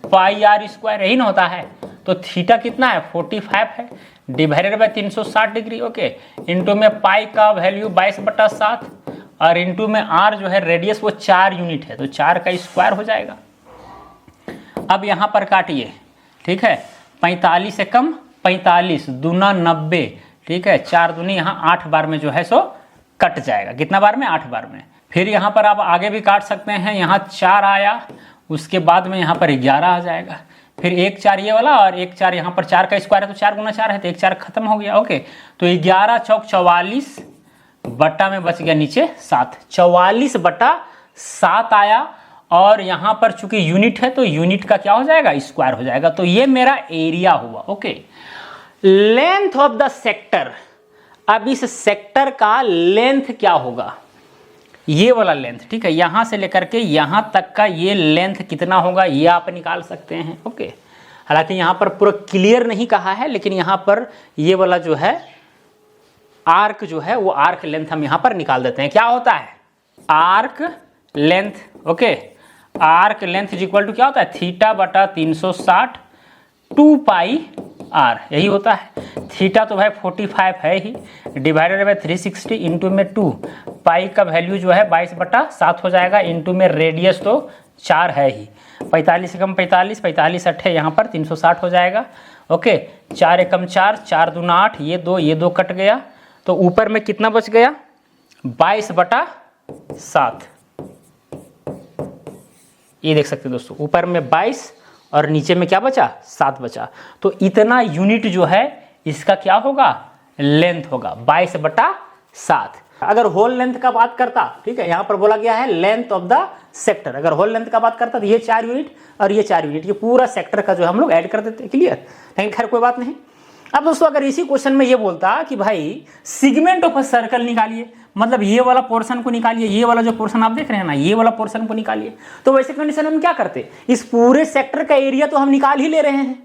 पाई आर स्क्वायर, यही ना होता है। तो थीटा कितना है? 45 है, divided by 360 degree. Okay, into में पाई का वैल्यू 22/7, और इंटू में आर जो है रेडियस वो 4 यूनिट है, तो 4 का स्क्वायर हो जाएगा। अब यहाँ पर काटिए, ठीक है, 45 से कम 45 दूना 90, ठीक है, 4 दूनी यहाँ 8 बार में जो है सो कट जाएगा। कितना बार में? 8 बार में। फिर यहाँ पर आप आगे भी काट सकते हैं, यहाँ 4 आया, उसके बाद में यहाँ पर 11 आ जाएगा, फिर 1 4 ये वाला, और 1 4 यहाँ पर 4 का स्क्वायर है, तो 4 गुना 4 है, तो 1 4 खत्म हो गया। ओके, तो 11 चौक 44 बटा में बच गया नीचे 7, 44/7 आया। और यहाँ पर चूंकि यूनिट है तो यूनिट का क्या हो जाएगा? स्क्वायर हो जाएगा। तो ये मेरा एरिया हुआ। Okay, length of the sector, अब इस सेक्टर का लेंथ क्या होगा? ये वाला लेंथ, ठीक है, यहां से लेकर के यहां तक का ये लेंथ कितना होगा, ये आप निकाल सकते हैं। ओके, हालांकि यहां पर पूरा क्लियर नहीं कहा है, लेकिन यहां पर ये वाला जो है आर्क जो है वो आर्क लेंथ हम यहां पर निकाल देते हैं। क्या होता है? Arc length. Okay, arc length is equal to क्या होता है? थीटा बटा 360 2 पाई आर, यही होता है। थीटा तो भाई 45 है ही, डिवाइडेड बाय 360 इंटू में 2, पाई का वैल्यू जो है 22/7 हो जाएगा, इंटू में रेडियस तो 4 है ही, 45 से कम 45, 45 8 है, यहाँ पर 360 हो जाएगा। ओके, 4 एकम 4, 4 दूना 8, ये 2 कट गया, तो ऊपर में कितना बच गया? 22/7। ये देख सकते हैं दोस्तों, ऊपर में 22 और नीचे में क्या बचा? 7 बचा। तो इतना यूनिट जो है इसका क्या होगा? लेंथ होगा 22/7। अगर होल लेंथ का बात करता, ठीक है, यहां पर बोला गया है लेंथ ऑफ द सेक्टर, अगर होल लेंथ का बात करता तो ये 4 यूनिट और ये 4 यूनिट, ये पूरा सेक्टर का जो हम लोग ऐड कर देते हैं। क्लियर? लेकिन खैर कोई बात नहीं। अब दोस्तों अगर इसी क्वेश्चन में ये बोलता कि भाई सिगमेंट ऑफ अ सर्कल निकालिए, मतलब ये वाला पोर्शन को निकालिए, ये वाला जो पोर्शन आप देख रहे हैं ना, ये वाला पोर्शन को निकालिए, तो वैसे कंडीशन में हम क्या करते? इस पूरे सेक्टर का एरिया तो हम निकाल ही ले रहे हैं,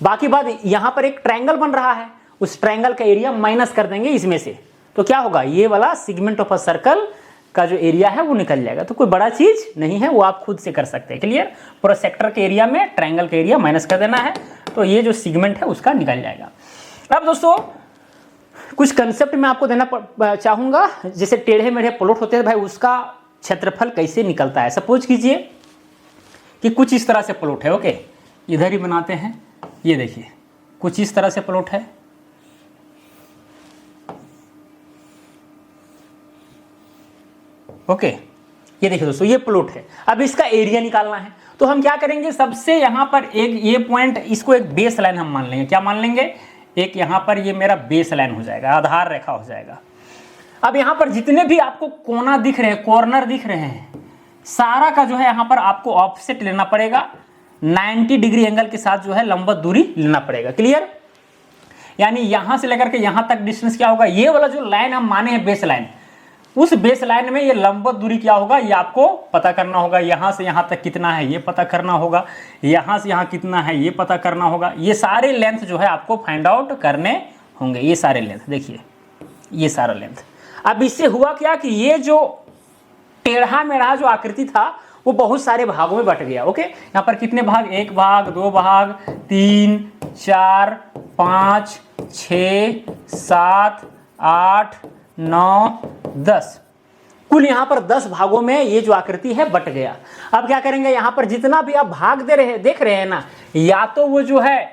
बाकी बात यहां पर एक ट्रायंगल बन रहा है, उस ट्रायंगल का एरिया माइनस कर देंगे इसमें से, तो क्या होगा? ये वाला सिगमेंट ऑफ अ सर्कल का जो एरिया है वो निकल जाएगा। तो कोई बड़ा चीज नहीं है, वो आप खुद से कर सकते हैं। क्लियर? पूरा सेक्टर के एरिया में ट्रायंगल का एरिया माइनस कर देना है, तो ये जो सिगमेंट है उसका निकल जाएगा। अब दोस्तों कुछ कंसेप्ट मैं आपको देना चाहूंगा, जैसे टेढ़े मेढ़े प्लॉट होते हैं भाई, उसका क्षेत्रफल कैसे निकलता है। सपोज कीजिए कि कुछ इस तरह से प्लॉट है, ओके, इधर ही बनाते हैं, ये देखिए कुछ इस तरह से प्लॉट है, ओके, ये देखिए दोस्तों ये प्लॉट है। अब इसका एरिया निकालना है तो हम क्या करेंगे, सबसे यहां पर एक ये पॉइंट, इसको एक बेस लाइन हम मान लेंगे। क्या मान लेंगे, एक यहां पर ये मेरा बेस लाइन हो जाएगा, आधार रेखा हो जाएगा। अब यहां पर जितने भी आपको कोना दिख रहे हैं, कॉर्नर दिख रहे हैं, सारा का जो है यहां पर आपको ऑफसेट लेना पड़ेगा, 90 डिग्री एंगल के साथ जो है लंबवत दूरी लेना पड़ेगा। क्लियर, यानी यहां से लेकर के यहां तक डिस्टेंस क्या होगा, ये वाला जो लाइन हम माने हैं बेस लाइन, उस बेस लाइन में ये लंबवत दूरी क्या होगा ये आपको पता करना होगा। यहां से यहां तक कितना है ये पता करना होगा, यहां से यहां कितना है ये पता करना होगा। ये सारे लेंथ जो है आपको फाइंड आउट करने होंगे, ये सारे लेंथ, देखिए ये सारा लेंथ। अब इससे हुआ क्या कि ये जो टेढ़ा मेढ़ा जो आकृति था वो बहुत सारे भागों में बट गया। ओके, यहाँ पर कितने भाग, 1 भाग, 2 भाग, 3, 4, 5, 6, 7, 8, 9, 10, कुल यहाँ पर 10 भागों में ये जो आकृति है बट गया। अब क्या करेंगे, यहाँ पर जितना भी आप भाग देख रहे हैं ना, या तो वो जो है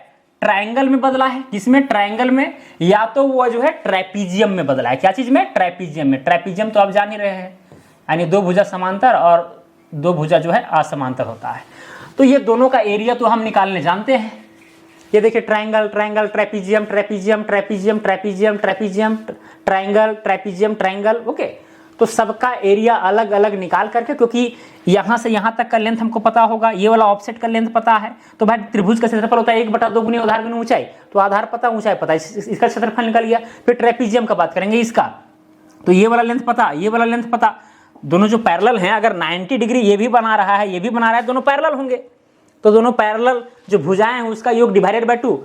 ट्रायंगल में बदला है, किसमें, ट्रायंगल में, या तो वो जो है ट्रेपीजियम में बदला है। क्या चीज में, ट्रेपीजियम में। ट्रेपीजियम तो आप जान ही रहे हैं, यानी 2 भुजा समांतर और 2 भुजा जो है असमांतर होता है। तो ये दोनों का एरिया तो हम निकालने जानते हैं। ये देखिए triangle, triangle, trapezium, trapezium, trapezium, trapezium, trapezium, triangle, trapezium, triangle. Okay, तो सबका एरिया अलग अलग निकाल करके, क्योंकि यहां से यहां तक का लेंथ हमको पता होगा, ये वाला ऑफसेट का लेंथ पता है, तो भाई त्रिभुज का क्षेत्रफल होता है 1/2 गुनी आधार गुनी ऊंचाई, तो आधार पता, ऊंचाई पता, इसका क्षेत्रफल निकल गया। फिर ट्रेपीजियम का बात करेंगे, इसका तो ये वाला लेंथ पता, ये वाला लेंथ पता, दोनों जो पैरेलल हैं, अगर 90 डिग्री ये भी बना रहा है ये भी बना रहा है, दोनों पैरेलल होंगे, तो दोनों पैरेलल जो भुजाएं हैं उसका योग डिवाइडेड बाय 2,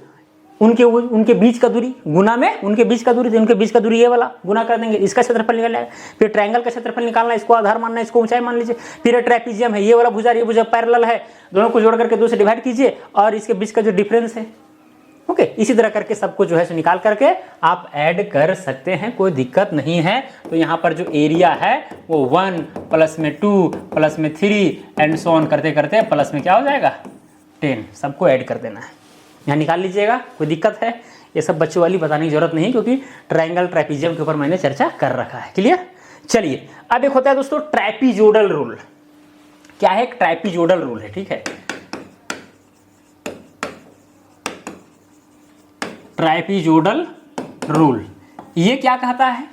उनके बीच का दूरी गुना में उनके बीच का दूरी, उनके बीच का दूरी ये वाला गुना कर देंगे, इसका क्षेत्रफल निकल जाएगा। फिर ट्रायंगल का क्षेत्रफल निकालना, इसको आधार मानना, इसको ऊंचाई मान लीजिए। फिर ट्रेपीजियम है, ये वाला भुजा, ये भुजा पैरेलल है, दोनों को जोड़ करके 2 से डिवाइड कीजिए और इसके बीच का जो डिफरेंस है। ओके, इसी तरह करके सब कुछ जो है निकाल करके आप ऐड कर सकते हैं, कोई दिक्कत नहीं है। तो यहाँ पर जो एरिया है वो 1 प्लस में 2 प्लस में 3 एंड सो ऑन करते करते प्लस में क्या हो जाएगा 10, सबको ऐड कर देना है, यहाँ निकाल लीजिएगा। कोई दिक्कत है, ये सब बच्चों वाली बताने की जरूरत नहीं, क्योंकि ट्रायंगल ट्रेपीजियम के ऊपर मैंने चर्चा कर रखा है। क्लियर, चलिए अब एक होता है दोस्तों ट्राइपिजोडल रूल। क्या है, एक ट्राइपिजोडल रूल है, ठीक है, ट्राइपिजोडल रूल। ये क्या कहता है,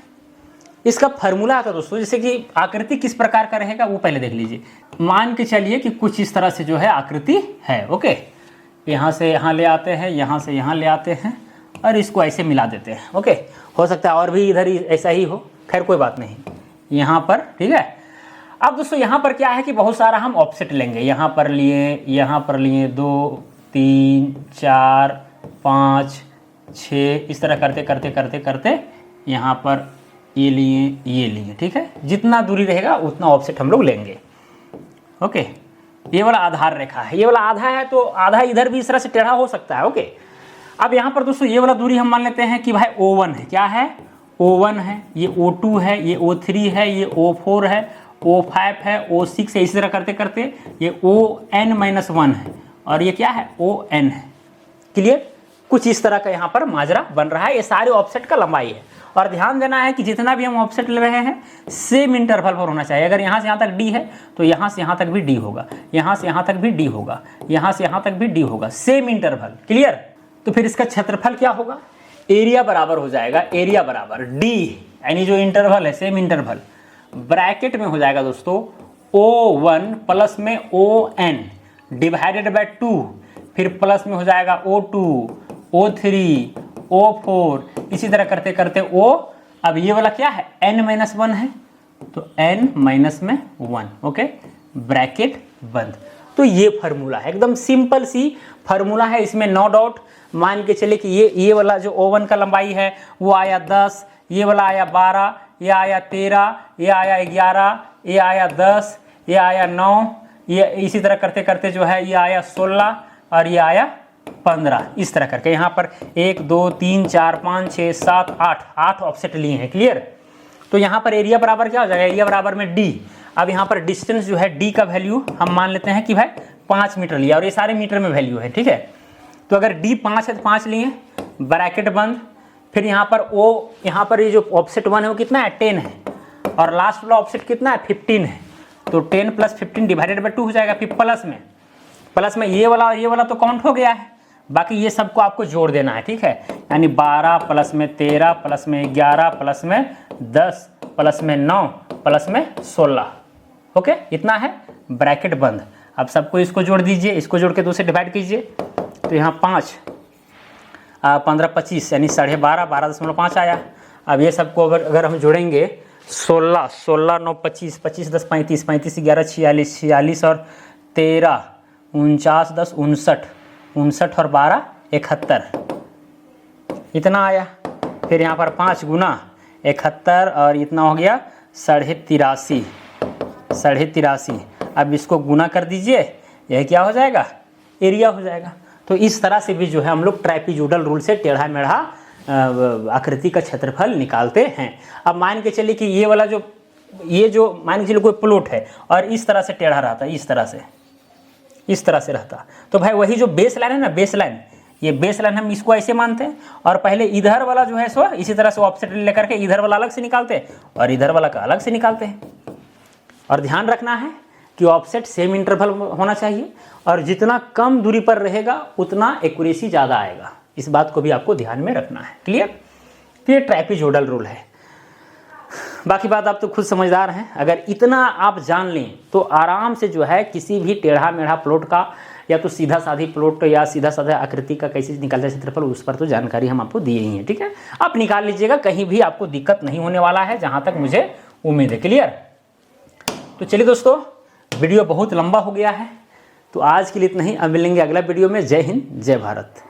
इसका फॉर्मूला आता है दोस्तों, जैसे कि आकृति किस प्रकार का रहेगा वो पहले देख लीजिए। मान के चलिए कि कुछ इस तरह से जो है आकृति है। ओके, यहाँ से यहाँ ले आते हैं, यहाँ से यहाँ ले आते हैं और इसको ऐसे मिला देते हैं। ओके, हो सकता है और भी इधर ही ऐसा ही हो, खैर कोई बात नहीं, यहाँ पर ठीक है। अब दोस्तों यहाँ पर क्या है कि बहुत सारा हम ऑफसेट लेंगे, यहाँ पर लिए 2, 3, 4, 5, 6, इस तरह करते करते करते करते यहाँ पर ये लिए, ठीक है। जितना दूरी रहेगा उतना ऑफसेट हम लोग लेंगे। ओके, ये वाला आधार रेखा है, ये वाला आधा है तो आधा इधर भी इस तरह से टेढ़ा हो सकता है। ओके, अब यहाँ पर दोस्तों ये वाला दूरी हम मान लेते हैं कि भाई O1 है। क्या है, O1 है, ये O2 है, ये O3 है, ये O4 है, O5 है, O6 है, इसी तरह करते करते ये ON-1 है और ये क्या है, ON है। क्लियर, कुछ इस तरह का यहाँ पर माजरा बन रहा है। ये सारे ऑफसेट का लंबाई है और ध्यान देना है कि जितना भी हम ऑफसेट ले रहे हैं सेम इंटरवल पर होना चाहिए। अगर यहाँ से यहाँ तक D है तो यहाँ से यहाँ तक भी D होगा, यहाँ से यहाँ तक भी D होगा, यहाँ से यहाँ तक भी D होगा, सेम इंटरवल। क्लियर, तो फिर इसका क्षेत्रफल क्या होगा, एरिया बराबर हो जाएगा, एरिया बराबर D, यानी जो इंटरवल है सेम इंटरवल, ब्रैकेट में हो जाएगा दोस्तों O1 प्लस में ON डिवाइडेड बाय 2, फिर प्लस में हो जाएगा O2, O3, O4, इसी तरह करते करते O, अब ये वाला क्या है N-1 है तो N-1। ओके, ब्रैकेट बंद। तो ये फार्मूला है, एकदम सिंपल सी फार्मूला है, इसमें नो डाउट। मान के चले कि ये वाला जो O1 का लंबाई है वो आया 10, ये वाला आया 12, ये आया 13, ये आया 11, ये आया 10, ये आया 9, ये इसी तरह करते करते जो है ये आया 16 और ये आया 15 इस तरह करके यहाँ पर 1 2 3 4 5 6 7 8 ऑफसेट लिए हैं। क्लियर। तो यहाँ पर एरिया बराबर क्या हो जाएगा, एरिया बराबर में डी। अब यहाँ पर डिस्टेंस जो है डी का वैल्यू हम मान लेते हैं कि भाई 5 मीटर लिया और ये सारे मीटर में वैल्यू है। ठीक है, तो अगर डी 5 है तो 5 लिए, ब्रैकेट बंद। फिर यहाँ पर ओ, यहाँ पर ये जो ऑफसेट 1 है वो कितना है 10 है और लास्ट वाला ऑफसेट कितना है 15 है। तो 10 + 15 डिवाइडेड बाई 2 हो जाएगा। फिर प्लस में ये वाला तो काउंट हो गया है, बाकी ये सबको आपको जोड़ देना है। ठीक है, यानी 12 + में 13 + में 11 + में 10 + में 9 + में 16। ओके, इतना है, ब्रैकेट बंद। अब सबको इसको जोड़ दीजिए, इसको जोड़ के 2 से डिवाइड कीजिए। तो यहाँ 5 15 25 यानी 12.5 12.5 आया। अब ये सबको अगर हम जोड़ेंगे 16 16 9 25 25 10 35 35 11 46 46 और 13 49 10 59 59 और 12 71 इतना आया। फिर यहाँ पर 5 गुना 71 और इतना हो गया 83.5। अब इसको गुना कर दीजिए, यह क्या हो जाएगा, एरिया हो जाएगा। तो इस तरह से भी जो है हम लोग ट्राइपिजोडल रूल से टेढ़ा मेढ़ा आकृति का क्षेत्रफल निकालते हैं। अब मान के चलिए कि ये वाला ये जो मान के चलिए कोई प्लॉट है और इस तरह से टेढ़ा रहता है, इस तरह से रहता, तो भाई वही जो बेस लाइन है ना, बेस लाइन, ये बेस लाइन हम इसको ऐसे मानते हैं और पहले इधर वाला जो है सो इसी तरह से ऑफसेट लेकर के इधर वाला अलग से निकालते हैं और इधर वाला का अलग से निकालते हैं। और ध्यान रखना है कि ऑफसेट सेम इंटरवल होना चाहिए और जितना कम दूरी पर रहेगा उतना एक्यूरेसी ज़्यादा आएगा। इस बात को भी आपको ध्यान में रखना है। क्लियर। तो ये ट्राइपिजोडल रूल है। बाकी बात आप तो खुद समझदार हैं। अगर इतना आप जान लें तो आराम से जो है किसी भी टेढ़ा मेढ़ा प्लॉट का या तो सीधा साधी प्लॉट या सीधा साधा आकृति का कैसे निकालता है क्षेत्रफल, उस पर तो जानकारी हम आपको दिए ही हैं। ठीक है, आप निकाल लीजिएगा, कहीं भी आपको दिक्कत नहीं होने वाला है, जहाँ तक मुझे उम्मीद है। क्लियर। तो चलिए दोस्तों, वीडियो बहुत लंबा हो गया है, तो आज के लिए इतना ही। अब मिलेंगे अगला वीडियो में। जय हिंद, जय भारत।